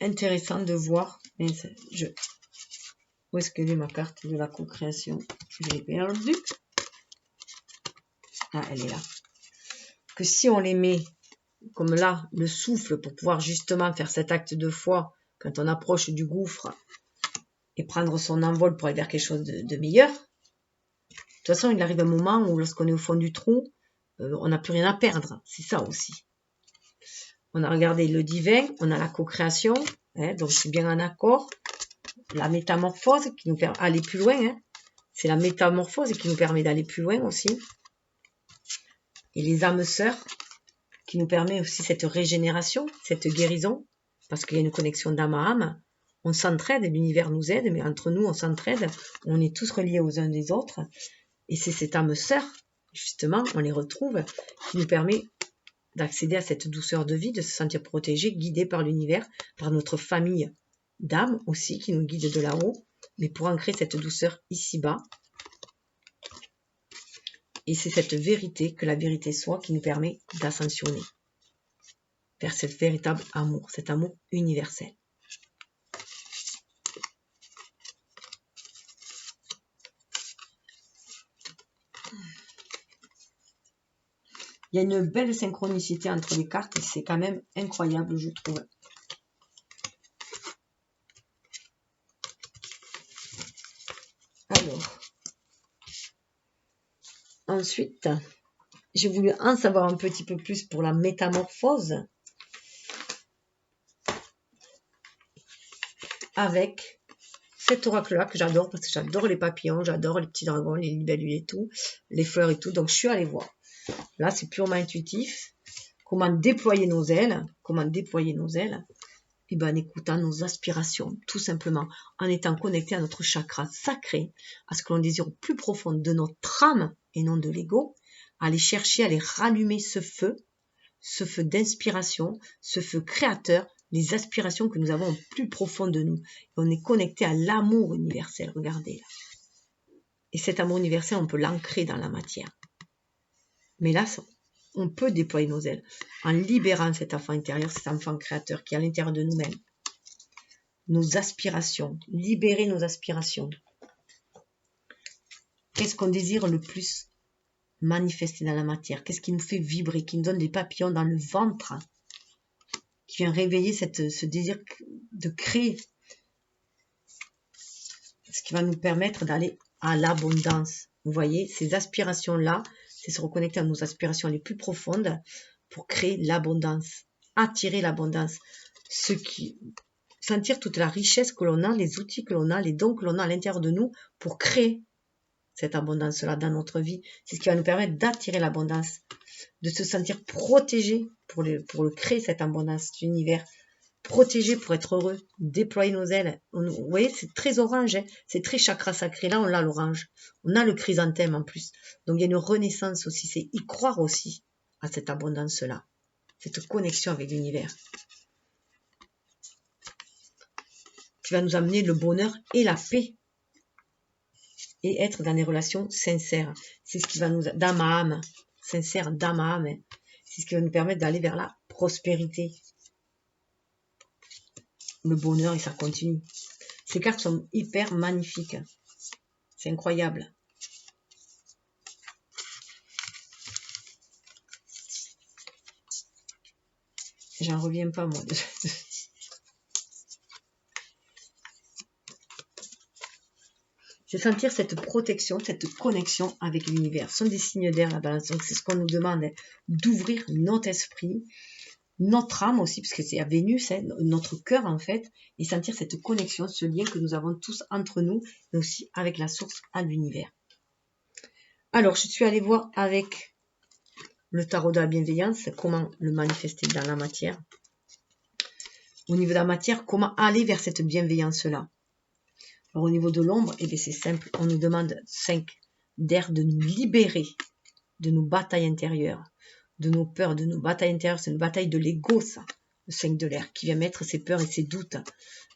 intéressant de voir, où est-ce qu'elle est ma carte de la co-création? Je l'ai perdue. Ah, elle est là. Que si on les met comme là, le souffle pour pouvoir justement faire cet acte de foi quand on approche du gouffre et prendre son envol pour aller vers quelque chose de meilleur. De toute façon, il arrive un moment où lorsqu'on est au fond du trou, on n'a plus rien à perdre. C'est ça aussi. On a regardé le divin, on a la co-création, donc c'est bien en accord. La métamorphose qui nous permet d'aller plus loin. C'est la métamorphose qui nous permet d'aller plus loin aussi. Et les âmes sœurs qui nous permet aussi cette régénération, cette guérison, parce qu'il y a une connexion d'âme à âme. On s'entraide, l'univers nous aide, mais entre nous, on s'entraide. On est tous reliés aux uns des autres. Et c'est cette âme sœur, justement, on les retrouve, qui nous permet d'accéder à cette douceur de vie, de se sentir protégé, guidé par l'univers, par notre famille d'âme aussi, qui nous guide de là-haut, mais pour ancrer cette douceur ici-bas. Et c'est cette vérité, que la vérité soit, qui nous permet d'ascensionner vers ce véritable amour, cet amour universel. Il y a une belle synchronicité entre les cartes et c'est quand même incroyable, je trouve. Alors, ensuite, j'ai voulu en savoir un petit peu plus pour la métamorphose avec cet oracle-là que j'adore parce que j'adore les papillons, j'adore les petits dragons, les libellules et tout, les fleurs et tout. Donc, je suis allée voir. Là, c'est purement intuitif. Comment déployer nos ailes. Comment déployer nos ailes. Et ben, en écoutant nos aspirations, tout simplement, en étant connecté à notre chakra sacré, à ce que l'on désire au plus profond de notre âme et non de l'ego, à aller chercher, à aller rallumer ce feu d'inspiration, ce feu créateur, les aspirations que nous avons au plus profond de nous. Et on est connecté à l'amour universel, regardez là. Et cet amour universel, on peut l'ancrer dans la matière. Mais là, on peut déployer nos ailes en libérant cet enfant intérieur, cet enfant créateur qui est à l'intérieur de nous-mêmes. Nos aspirations, libérer nos aspirations. Qu'est-ce qu'on désire le plus manifester dans la matière? Qu'est-ce qui nous fait vibrer, qui nous donne des papillons dans le ventre, qui vient réveiller ce désir de créer, ce qui va nous permettre d'aller à l'abondance. Vous voyez, ces aspirations-là, c'est se reconnecter à nos aspirations les plus profondes pour créer l'abondance, attirer l'abondance, sentir toute la richesse que l'on a, les outils que l'on a, les dons que l'on a à l'intérieur de nous pour créer cette abondance-là dans notre vie. C'est ce qui va nous permettre d'attirer l'abondance, de se sentir protégé pour le créer, cette abondance d'univers, protégé pour être heureux, déployer nos ailes. Vous voyez, c'est très orange, hein, c'est très chakra sacré. Là, on a l'orange, on a le chrysanthème en plus. Donc, il y a une renaissance aussi, c'est y croire aussi à cette abondance-là, cette connexion avec l'univers, qui va nous amener le bonheur et la paix, et être dans des relations sincères. C'est ce qui va nous, d'âme à âme, sincère d'âme à âme, c'est ce qui va nous permettre d'aller vers la prospérité, le bonheur, et ça continue. Ces cartes sont hyper magnifiques, c'est incroyable. J'en reviens pas, moi. C'est sentir cette protection, cette connexion avec l'univers. Ce sont des signes d'air, la balance. Donc, c'est ce qu'on nous demande, hein, d'ouvrir notre esprit, notre âme aussi, parce que c'est à Vénus, hein, notre cœur en fait, et sentir cette connexion, ce lien que nous avons tous entre nous, mais aussi avec la source, à l'univers. Alors, je suis allée voir avec le tarot de la bienveillance, comment le manifester dans la matière. Au niveau de la matière, comment aller vers cette bienveillance-là. Alors, au niveau de l'ombre, eh bien, c'est simple, on nous demande 5 d'air de nous libérer de nos batailles intérieures, de nos peurs, de nos batailles intérieures. C'est une bataille de l'ego, ça, le 5 de l'air, qui vient mettre ses peurs et ses doutes.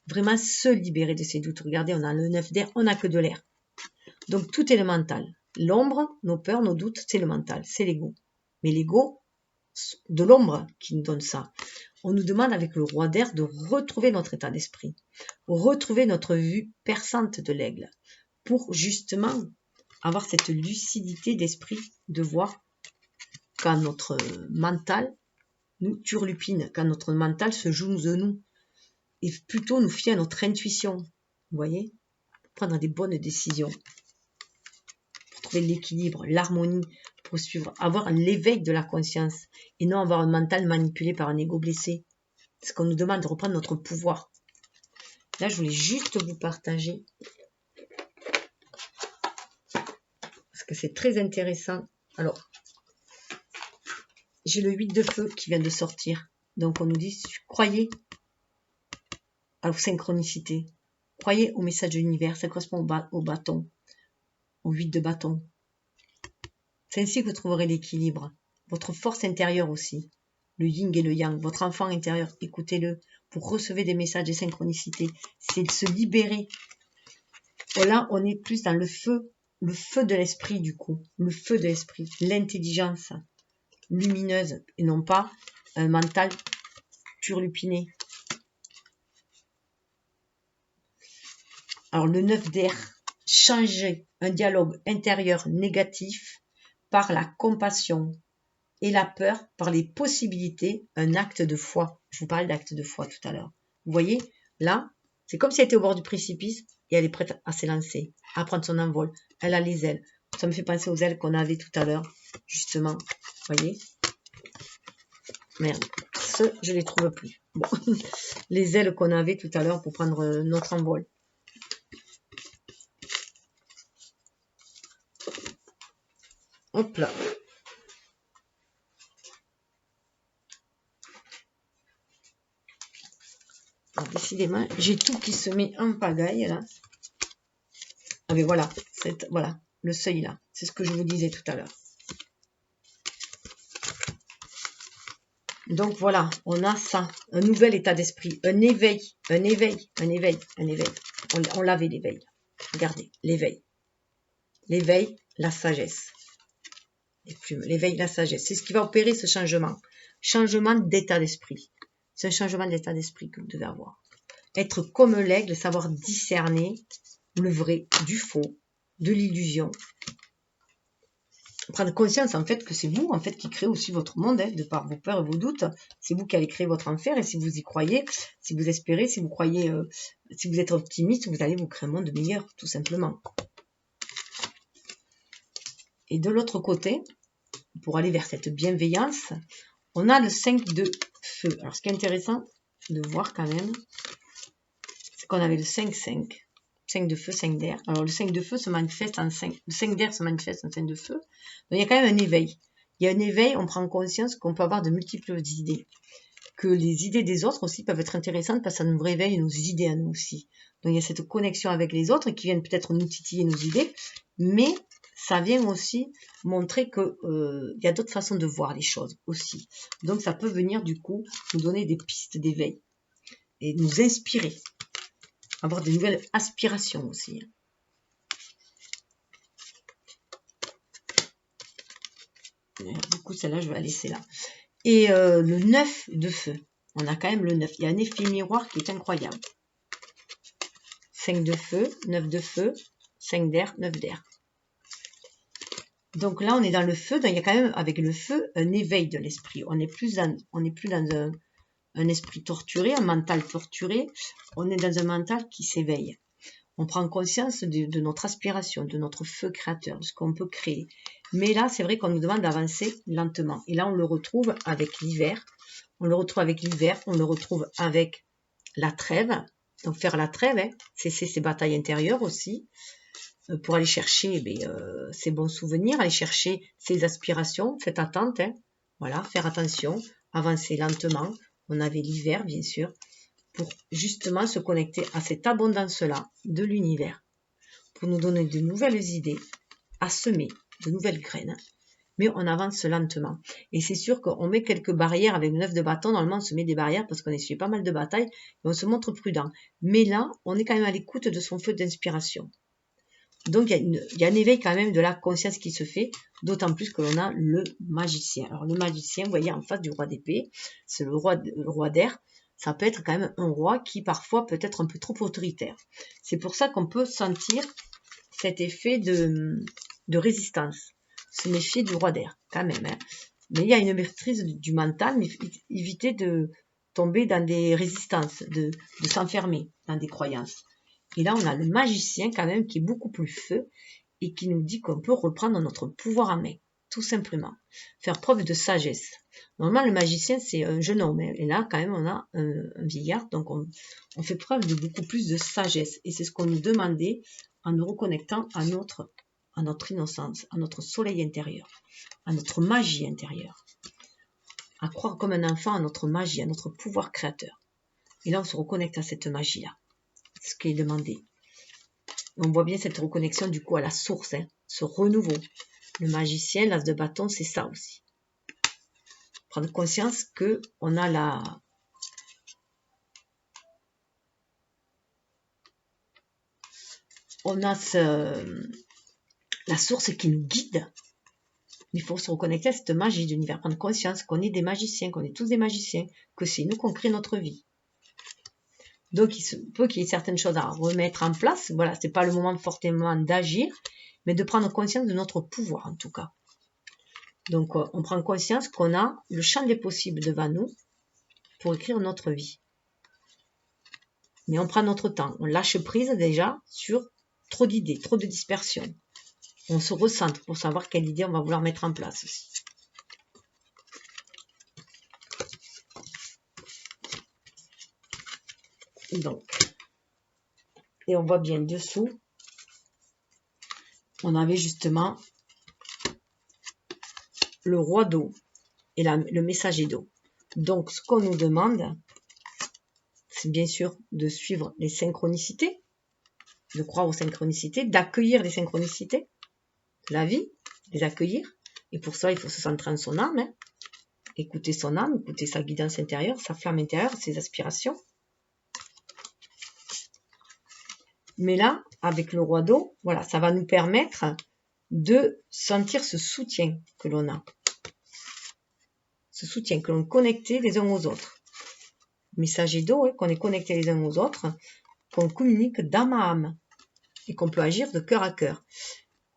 Vraiment se libérer de ses doutes. Regardez, on a le 9 d'air, on n'a que de l'air. Donc, tout est le mental. L'ombre, nos peurs, nos doutes, c'est le mental, c'est l'ego. Mais l'ego, de l'ombre qui nous donne ça. On nous demande avec le roi d'air de retrouver notre état d'esprit, retrouver notre vue perçante de l'aigle, pour justement avoir cette lucidité d'esprit de voir quand notre mental nous turlupine, quand notre mental se joue de nous, et plutôt nous fier à notre intuition, vous voyez, pour prendre des bonnes décisions, pour trouver l'équilibre, l'harmonie, pour suivre, avoir l'éveil de la conscience, et non avoir un mental manipulé par un ego blessé. C'est ce qu'on nous demande, de reprendre notre pouvoir. Là, je voulais juste vous partager, parce que c'est très intéressant. Alors, j'ai le 8 de feu qui vient de sortir. Donc, on nous dit, croyez à vos synchronicités. Croyez au message de l'univers. Ça correspond au bâton, au 8 de bâton. C'est ainsi que vous trouverez l'équilibre. Votre force intérieure aussi. Le yin et le yang. Votre enfant intérieur, écoutez-le. Vous recevez des messages, des synchronicités. C'est de se libérer. Là, on est plus dans le feu de l'esprit du coup. Le feu de l'esprit. L'intelligence lumineuse et non pas un mental turlupiné. Alors le 9 d'air, changer un dialogue intérieur négatif par la compassion et la peur par les possibilités, un acte de foi. Je vous parlais d'acte de foi tout à l'heure. Vous voyez, là, c'est comme si elle était au bord du précipice et elle est prête à s'élancer, à prendre son envol. Elle a les ailes. Ça me fait penser aux ailes qu'on avait tout à l'heure, justement. Vous voyez? Merde, je les trouve plus. Bon. Les ailes qu'on avait tout à l'heure pour prendre notre envol. Hop là. décidément, j'ai tout qui se met en pagaille, là. Ah mais voilà, voilà, le seuil là. C'est ce que je vous disais tout à l'heure. Donc voilà, on a ça, un nouvel état d'esprit, un éveil. On l'avait l'éveil. Regardez, l'éveil. L'éveil, la sagesse. Les plumes, l'éveil, la sagesse. C'est ce qui va opérer ce changement. Changement d'état d'esprit. C'est un changement d'état d'esprit que vous devez avoir. Être comme l'aigle, savoir discerner le vrai du faux, de l'illusion. Prendre conscience en fait que c'est vous en fait qui créez aussi votre monde, de par vos peurs et vos doutes. C'est vous qui allez créer votre enfer, et si vous y croyez, si vous espérez, si vous croyez, si vous êtes optimiste, vous allez vous créer un monde meilleur, tout simplement. Et de l'autre côté, pour aller vers cette bienveillance, on a le 5 de feu. Alors ce qui est intéressant de voir quand même, c'est qu'on avait le 5-5. 5 de feu, 5 d'air. Alors le 5 de feu se manifeste en 5. Le 5 d'air se manifeste en 5 de feu. Donc il y a quand même un éveil. Il y a un éveil, on prend conscience qu'on peut avoir de multiples idées. Que les idées des autres aussi peuvent être intéressantes parce que ça nous réveille nos idées à nous aussi. Donc il y a cette connexion avec les autres qui viennent peut-être nous titiller nos idées, mais ça vient aussi montrer que y a d'autres façons de voir les choses aussi. Donc ça peut venir du coup nous donner des pistes d'éveil et nous inspirer. Avoir de nouvelles aspirations aussi. Du coup, celle-là, je vais la laisser là. Et le 9 de feu. On a quand même le 9. Il y a un effet miroir qui est incroyable. 5 de feu, 9 de feu, 5 d'air, 9 d'air. Donc là, on est dans le feu. Donc il y a quand même, avec le feu, un éveil de l'esprit. On n'est plus dans un esprit torturé, un mental torturé. On est dans un mental qui s'éveille. On prend conscience de notre aspiration, de notre feu créateur, de ce qu'on peut créer. Mais là, c'est vrai qu'on nous demande d'avancer lentement. Et là, on le retrouve avec l'hiver. On le retrouve avec l'hiver. On le retrouve avec la trêve. Donc, faire la trêve, hein, cesser ses batailles intérieures aussi. Pour aller chercher ses bons souvenirs, aller chercher ses aspirations. Faites attente. Hein. Voilà, faire attention. Avancer lentement. On avait l'hiver, bien sûr, pour justement se connecter à cette abondance-là de l'univers, pour nous donner de nouvelles idées, à semer de nouvelles graines, mais on avance lentement. Et c'est sûr qu'on met quelques barrières avec le 9 de bâton, normalement on se met des barrières parce qu'on essuie pas mal de batailles, et on se montre prudent. Mais là, on est quand même à l'écoute de son feu d'inspiration. Donc il y a un éveil quand même de la conscience qui se fait, d'autant plus que l'on a le magicien. Alors le magicien, vous voyez en face du roi d'épée, c'est le roi d'air. Ça peut être quand même un roi qui parfois peut être un peu trop autoritaire. C'est pour ça qu'on peut sentir cet effet de résistance, se méfier du roi d'air quand même. Hein. Mais il y a une maîtrise du mental, mais éviter de tomber dans des résistances, de s'enfermer dans des croyances. Et là, on a le magicien quand même qui est beaucoup plus feu et qui nous dit qu'on peut reprendre notre pouvoir en main, tout simplement. Faire preuve de sagesse. Normalement, le magicien, c'est un jeune homme. Et là, quand même, on a un vieillard. Donc, on fait preuve de beaucoup plus de sagesse. Et c'est ce qu'on nous demandait en nous reconnectant à notre innocence, à notre soleil intérieur, à notre magie intérieure. À croire comme un enfant à notre magie, à notre pouvoir créateur. Et là, on se reconnecte à cette magie-là. C'est ce qui est demandé. On voit bien cette reconnexion du coup à la source, hein, ce renouveau. Le magicien, l'as de bâton, c'est ça aussi. Prendre conscience que on a la source qui nous guide. Il faut se reconnecter à cette magie de l'univers, prendre conscience qu'on est des magiciens, qu'on est tous des magiciens, que c'est nous qu'on crée notre vie. Donc, il se peut qu'il y ait certaines choses à remettre en place. Voilà, c'est pas le moment fortement d'agir, mais de prendre conscience de notre pouvoir, en tout cas. Donc, on prend conscience qu'on a le champ des possibles devant nous pour écrire notre vie. Mais on prend notre temps. On lâche prise déjà sur trop d'idées, trop de dispersion. On se recentre pour savoir quelle idée on va vouloir mettre en place aussi. Donc, et on voit bien dessous, on avait justement le roi d'eau et le messager d'eau. Donc, ce qu'on nous demande, c'est bien sûr de suivre les synchronicités, de croire aux synchronicités, d'accueillir les synchronicités de la vie, les accueillir. Et pour ça, il faut se centrer en son âme, hein. Écouter son âme, écouter sa guidance intérieure, sa flamme intérieure, ses aspirations. Mais là, avec le roi d'eau, voilà, ça va nous permettre de sentir ce soutien que l'on a. Ce soutien que l'on est connecté les uns aux autres. Messager d'eau, hein, qu'on est connecté les uns aux autres, qu'on communique d'âme à âme et qu'on peut agir de cœur à cœur.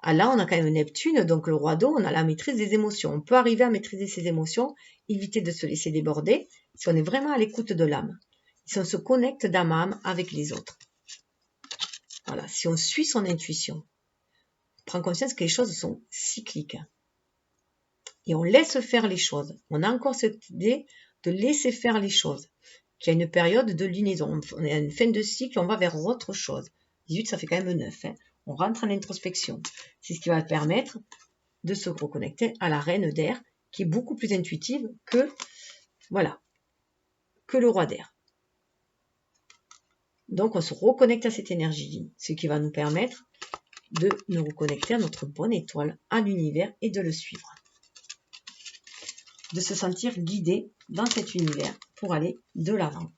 Ah là, on a quand même Neptune, donc le roi d'eau, on a la maîtrise des émotions. On peut arriver à maîtriser ses émotions, éviter de se laisser déborder, si on est vraiment à l'écoute de l'âme. Si on se connecte d'âme à âme avec les autres. Voilà, si on suit son intuition, on prend conscience que les choses sont cycliques. Et on laisse faire les choses. On a encore cette idée de laisser faire les choses. Qu'il y a une période de lunaison. On est à une fin de cycle, on va vers autre chose. 18, ça fait quand même 9. Hein. On rentre en introspection. C'est ce qui va permettre de se reconnecter à la reine d'air, qui est beaucoup plus intuitive que, voilà, que le roi d'air. Donc, on se reconnecte à cette énergie, ce qui va nous permettre de nous reconnecter à notre bonne étoile, à l'univers et de le suivre. De se sentir guidé dans cet univers pour aller de l'avant.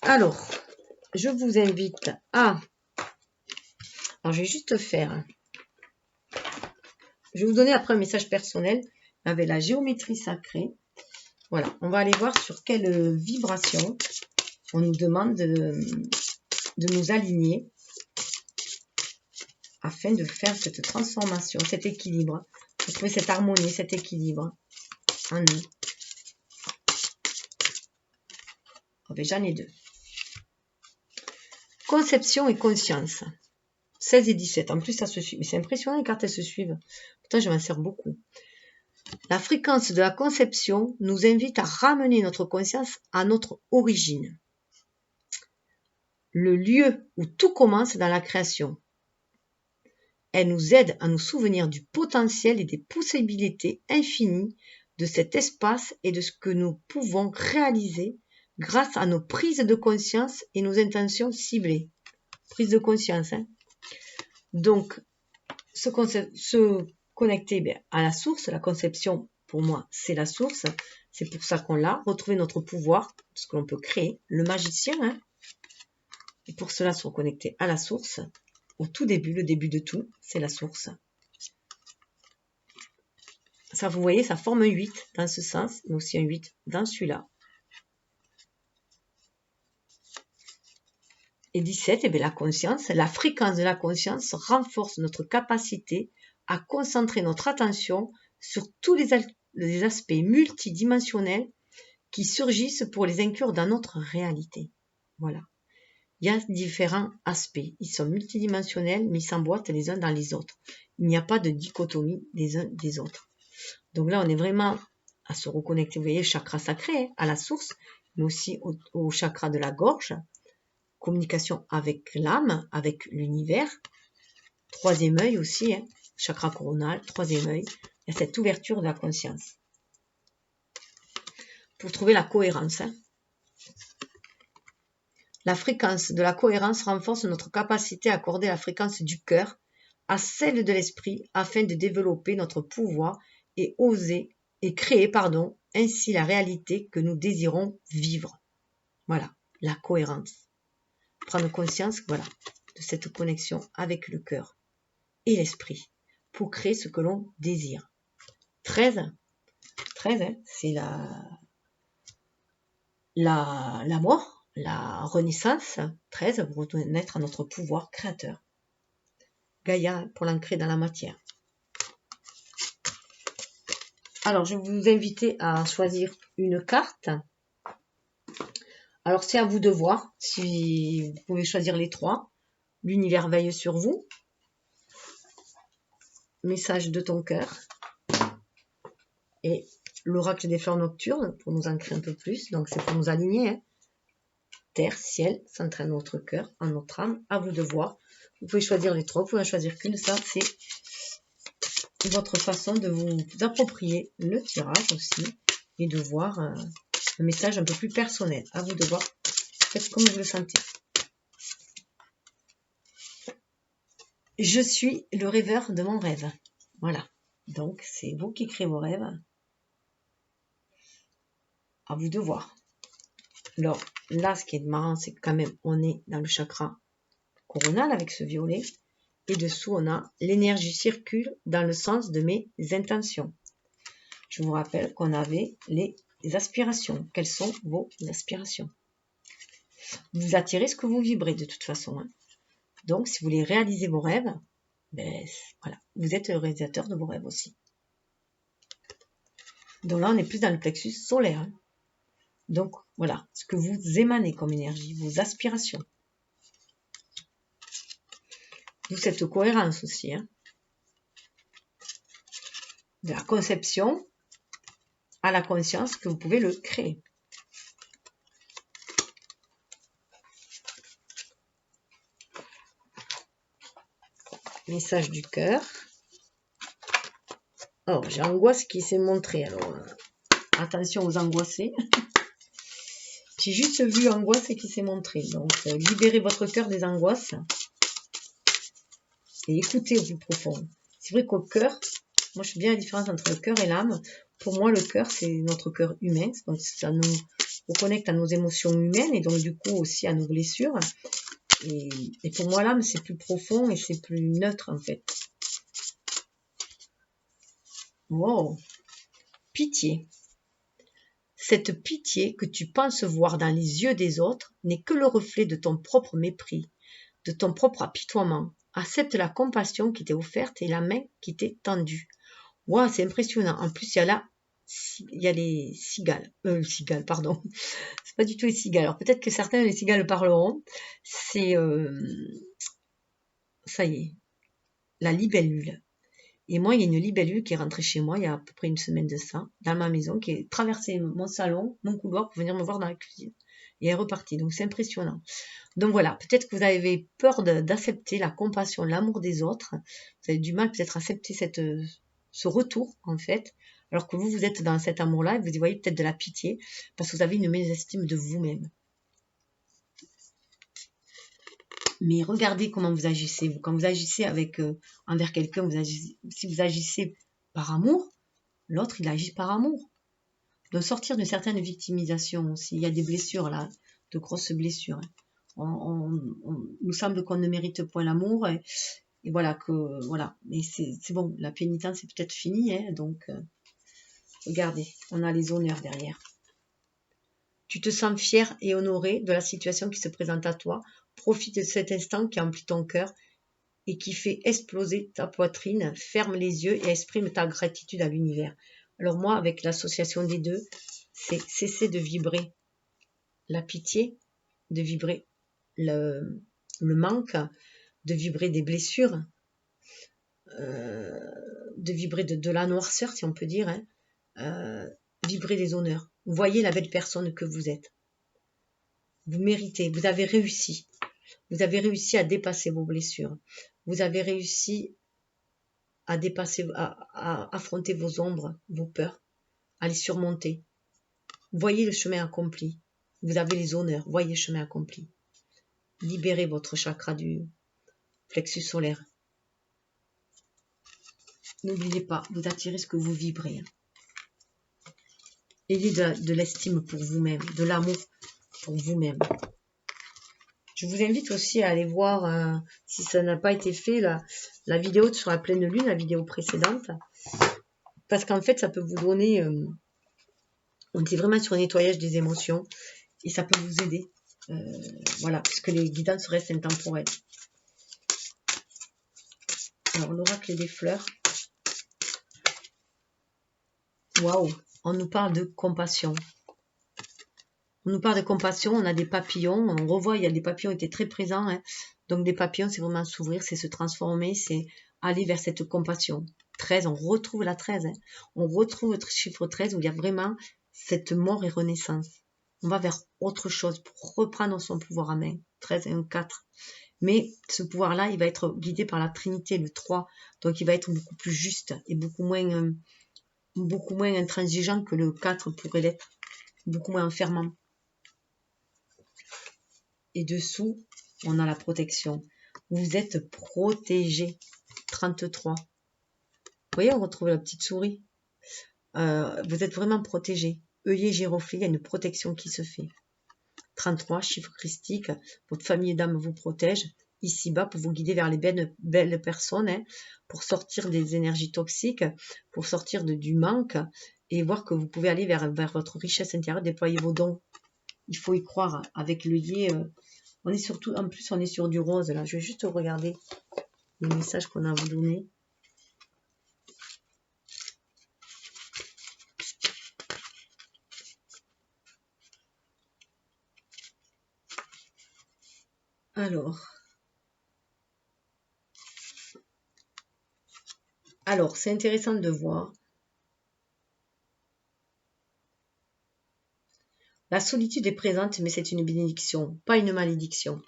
Alors, je vous invite à... Alors, je vais juste faire... Je vais vous donner après un message personnel avec la géométrie sacrée. Voilà, on va aller voir sur quelle vibration on nous demande de nous aligner afin de faire cette transformation, cet équilibre, de trouver cette harmonie, cet équilibre en nous. Oh, ben, j'en ai deux. Conception et conscience. 16 et 17. En plus, ça se suit. Mais c'est impressionnant les cartes, elles se suivent. Pourtant, je m'en sers beaucoup. La fréquence de la conception nous invite à ramener notre conscience à notre origine. Le lieu où tout commence dans la création. Elle nous aide à nous souvenir du potentiel et des possibilités infinies de cet espace et de ce que nous pouvons réaliser grâce à nos prises de conscience et nos intentions ciblées. Prise de conscience. Hein. Donc, se connecter à la source, la conception, pour moi, c'est la source. C'est pour ça qu'on l'a. Retrouver notre pouvoir, ce que l'on peut créer. Le magicien, hein. Et pour cela, se reconnecter à la source. Au tout début, le début de tout, c'est la source. Ça, vous voyez, ça forme un 8 dans ce sens, mais aussi un 8 dans celui-là. Et 17, eh bien, la conscience, la fréquence de la conscience renforce notre capacité à concentrer notre attention sur tous les aspects multidimensionnels qui surgissent pour les inclure dans notre réalité. Voilà. Il y a différents aspects. Ils sont multidimensionnels, mais ils s'emboîtent les uns dans les autres. Il n'y a pas de dichotomie des uns des autres. Donc là, on est vraiment à se reconnecter, vous voyez, chakra sacré, hein, à la source, mais aussi au chakra de la gorge. Communication avec l'âme, avec l'univers. Troisième œil aussi, hein, chakra coronal, troisième œil. Il y a cette ouverture de la conscience. Pour trouver la cohérence. Hein. La fréquence de la cohérence renforce notre capacité à accorder la fréquence du cœur à celle de l'esprit afin de développer notre pouvoir et créer ainsi la réalité que nous désirons vivre. Voilà, la cohérence. Prendre conscience, voilà, de cette connexion avec le cœur et l'esprit pour créer ce que l'on désire. 13, hein, c'est la mort. La renaissance, 13, vous renaître à notre pouvoir créateur. Gaïa pour l'ancrer dans la matière. Alors, je vais vous inviter à choisir une carte. Alors, c'est à vous de voir si vous pouvez choisir les trois. L'univers veille sur vous. Message de ton cœur. Et l'oracle des fleurs nocturnes pour nous ancrer un peu plus. Donc, c'est pour nous aligner. Hein. Terre, ciel, centré à notre cœur, en notre âme. À vous de voir. Vous pouvez choisir les trois, vous pouvez en choisir qu'une. Ça, c'est votre façon de vous approprier le tirage aussi et de voir un message un peu plus personnel. À vous de voir. Faites comme vous le sentez. Je suis le rêveur de mon rêve. Voilà. Donc, c'est vous qui créez vos rêves. À vous de voir. Alors, là, ce qui est marrant, c'est que quand même, on est dans le chakra coronal avec ce violet. Et dessous, on a l'énergie circule dans le sens de mes intentions. Je vous rappelle qu'on avait les aspirations. Quelles sont vos aspirations? Vous attirez ce que vous vibrez de toute façon. Hein. Donc, si vous voulez réaliser vos rêves, ben, voilà, vous êtes le réalisateur de vos rêves aussi. Donc là, on est plus dans le plexus solaire. Hein. Donc, voilà, ce que vous émanez comme énergie, vos aspirations. D'où cette cohérence aussi. Hein. De la conception à la conscience que vous pouvez le créer. Message du cœur. Oh, j'ai angoisse qui s'est montrée. Alors, attention aux angoissés. J'ai juste vu angoisse qui s'est montrée. Donc, libérez votre cœur des angoisses. Et écoutez au plus profond. C'est vrai qu'au cœur, moi je fais bien la différence entre le cœur et l'âme. Pour moi, le cœur, c'est notre cœur humain. Donc, ça nous reconnecte à nos émotions humaines et donc du coup aussi à nos blessures. Et pour moi, l'âme, c'est plus profond et c'est plus neutre en fait. Wow. Pitié. Cette pitié que tu penses voir dans les yeux des autres n'est que le reflet de ton propre mépris, de ton propre apitoiement. Accepte la compassion qui t'est offerte et la main qui t'est tendue. Wow, c'est impressionnant. En plus, il y a les cigales. Cigales, pardon. C'est pas du tout les cigales. Alors peut-être que certains les cigales parleront. C'est ça y est, la libellule. Et moi, il y a une libellule qui est rentrée chez moi il y a à peu près une semaine de ça, dans ma maison, qui est traversée mon salon, mon couloir, pour venir me voir dans la cuisine. Et elle est repartie. Donc, c'est impressionnant. Donc, voilà. Peut-être que vous avez peur d'accepter la compassion, l'amour des autres. Vous avez du mal peut-être à accepter ce retour, en fait. Alors que vous êtes dans cet amour-là et vous y voyez peut-être de la pitié parce que vous avez une mésestime de vous-même. Mais regardez comment vous agissez. Quand vous agissez envers quelqu'un, si vous agissez par amour, l'autre, il agit par amour. Donc, sortir d'une certaine victimisation aussi. Il y a des blessures, là, de grosses blessures. Nous semble qu'on ne mérite point l'amour. Et voilà, Mais c'est bon, la pénitence est peut-être finie. Hein, donc, regardez, on a les honneurs derrière. Tu te sens fier et honoré de la situation qui se présente à toi. Profite de cet instant qui emplit ton cœur et qui fait exploser ta poitrine. Ferme les yeux et exprime ta gratitude à l'univers. Alors moi, avec l'association des deux, c'est cesser de vibrer la pitié, de vibrer le manque, de vibrer des blessures, de vibrer de la noirceur, si on peut dire, hein, vibrer des honneurs. Voyez la belle personne que vous êtes. Vous méritez, vous avez réussi. Vous avez réussi à dépasser vos blessures. Vous avez réussi à affronter vos ombres, vos peurs, à les surmonter. Voyez le chemin accompli. Vous avez les honneurs. Voyez le chemin accompli. Libérez votre chakra du plexus solaire. N'oubliez pas, vous attirez ce que vous vibrez. Ayez de l'estime pour vous-même, de l'amour pour vous-même. Je vous invite aussi à aller voir, si ça n'a pas été fait, la vidéo sur la pleine lune, la vidéo précédente. Parce qu'en fait, ça peut vous donner... on était vraiment sur un nettoyage des émotions et ça peut vous aider. Voilà, puisque les guidances restent intemporelles. Alors, l'oracle des fleurs. Waouh, on nous parle de compassion. On nous parle de compassion, on a des papillons, on revoit, il y a des papillons qui étaient très présents. Hein. Donc, des papillons, c'est vraiment s'ouvrir, c'est se transformer, c'est aller vers cette compassion. 13, on retrouve la 13. Hein. On retrouve le chiffre 13 où il y a vraiment cette mort et renaissance. On va vers autre chose pour reprendre son pouvoir à main. 13 et 1, 4. Mais ce pouvoir-là, il va être guidé par la Trinité, le 3. Donc, il va être beaucoup plus juste et beaucoup moins intransigeant que le 4 pourrait l'être. Beaucoup moins enfermant. Et dessous, on a la protection. Vous êtes protégé. 33. Vous voyez, on retrouve la petite souris. Vous êtes vraiment protégé. œillet giroflée, il y a une protection qui se fait. 33, chiffre christique. Votre famille d'âme vous protège. Ici-bas, pour vous guider vers les belles personnes, hein, pour sortir des énergies toxiques, pour sortir du manque et voir que vous pouvez aller vers votre richesse intérieure, déployer vos dons. Il faut y croire. Avec l'œillet, on est surtout, en plus, on est sur du rose. Là, je vais juste regarder les messages qu'on a à vous donner. Alors, c'est intéressant de voir. La solitude est présente, mais c'est une bénédiction, pas une malédiction.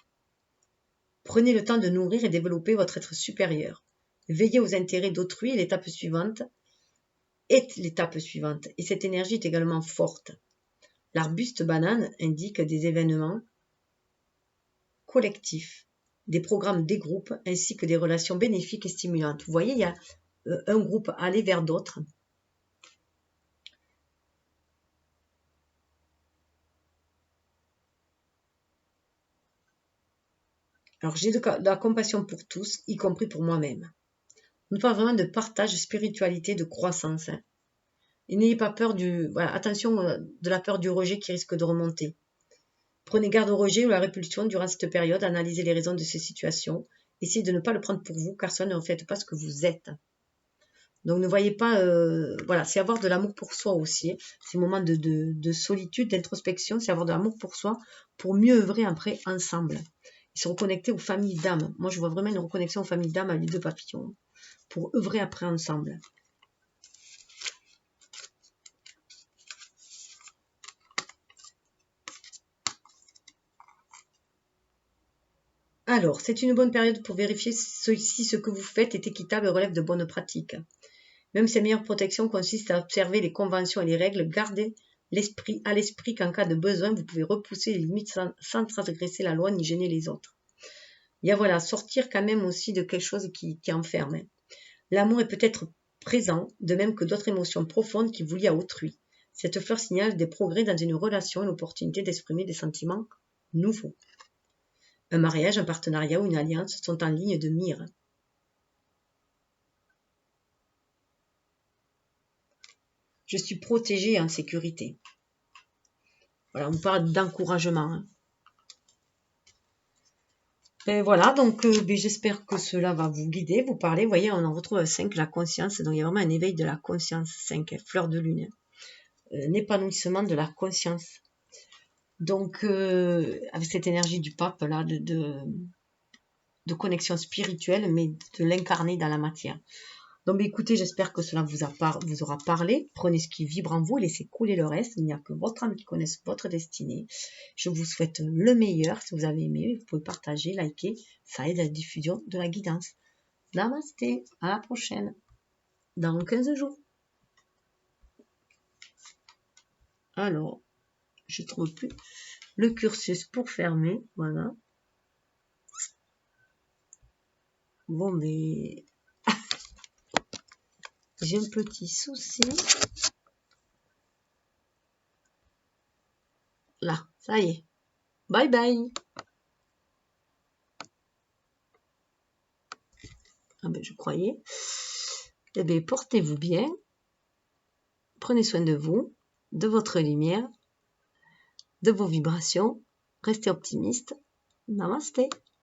Prenez le temps de nourrir et développer votre être supérieur. Veillez aux intérêts d'autrui est l'étape suivante. Et cette énergie est également forte. L'arbuste banane indique des événements collectifs, des programmes des groupes, ainsi que des relations bénéfiques et stimulantes. Vous voyez, il y a un groupe aller vers d'autres. Alors, j'ai de la compassion pour tous, y compris pour moi-même. On parle vraiment de partage, spiritualité, de croissance. Hein. Et n'ayez pas peur attention de la peur du rejet qui risque de remonter. Prenez garde au rejet ou à la répulsion durant cette période, analysez les raisons de ces situations. Essayez de ne pas le prendre pour vous, car ça ne reflète pas ce que vous êtes. Donc ne voyez pas, c'est avoir de l'amour pour soi aussi. Hein. Ces moments de solitude, d'introspection, c'est avoir de l'amour pour soi, pour mieux œuvrer après ensemble. Et se reconnecter aux familles d'âme. Moi, je vois vraiment une reconnexion aux familles d'âme à l'île de Papillon, pour œuvrer après ensemble. Alors, c'est une bonne période pour vérifier si ce que vous faites est équitable et relève de bonnes pratiques. Même ces meilleures protections consistent à observer les conventions et les règles, gardez à l'esprit qu'en cas de besoin, vous pouvez repousser les limites sans transgresser la loi ni gêner les autres. Il y a sortir quand même aussi de quelque chose qui enferme. Hein. L'amour est peut-être présent, de même que d'autres émotions profondes qui vous lient à autrui. Cette fleur signale des progrès dans une relation et l'opportunité d'exprimer des sentiments nouveaux. Un mariage, un partenariat ou une alliance sont en ligne de mire. Je suis protégée et en sécurité. Voilà, on parle d'encouragement. Hein. Et voilà, donc j'espère que cela va vous guider, vous parler. Vous voyez, on en retrouve 5, la conscience. Donc il y a vraiment un éveil de la conscience. 5, fleur de lune. Un épanouissement de la conscience. Donc, avec cette énergie du pape, là, de connexion spirituelle, mais de l'incarner dans la matière. Donc, écoutez, j'espère que cela vous aura parlé. Prenez ce qui vibre en vous, laissez couler le reste. Il n'y a que votre âme qui connaisse votre destinée. Je vous souhaite le meilleur. Si vous avez aimé, vous pouvez partager, liker. Ça aide à la diffusion de la guidance. Namasté, à la prochaine. Dans 15 jours. Alors, je ne trouve plus le cursus pour fermer. Voilà. Bon, mais j'ai un petit souci. Là, ça y est. Bye bye. Ah ben, je croyais. Eh bien, portez-vous bien. Prenez soin de vous, de votre lumière, de vos vibrations. Restez optimiste. Namasté.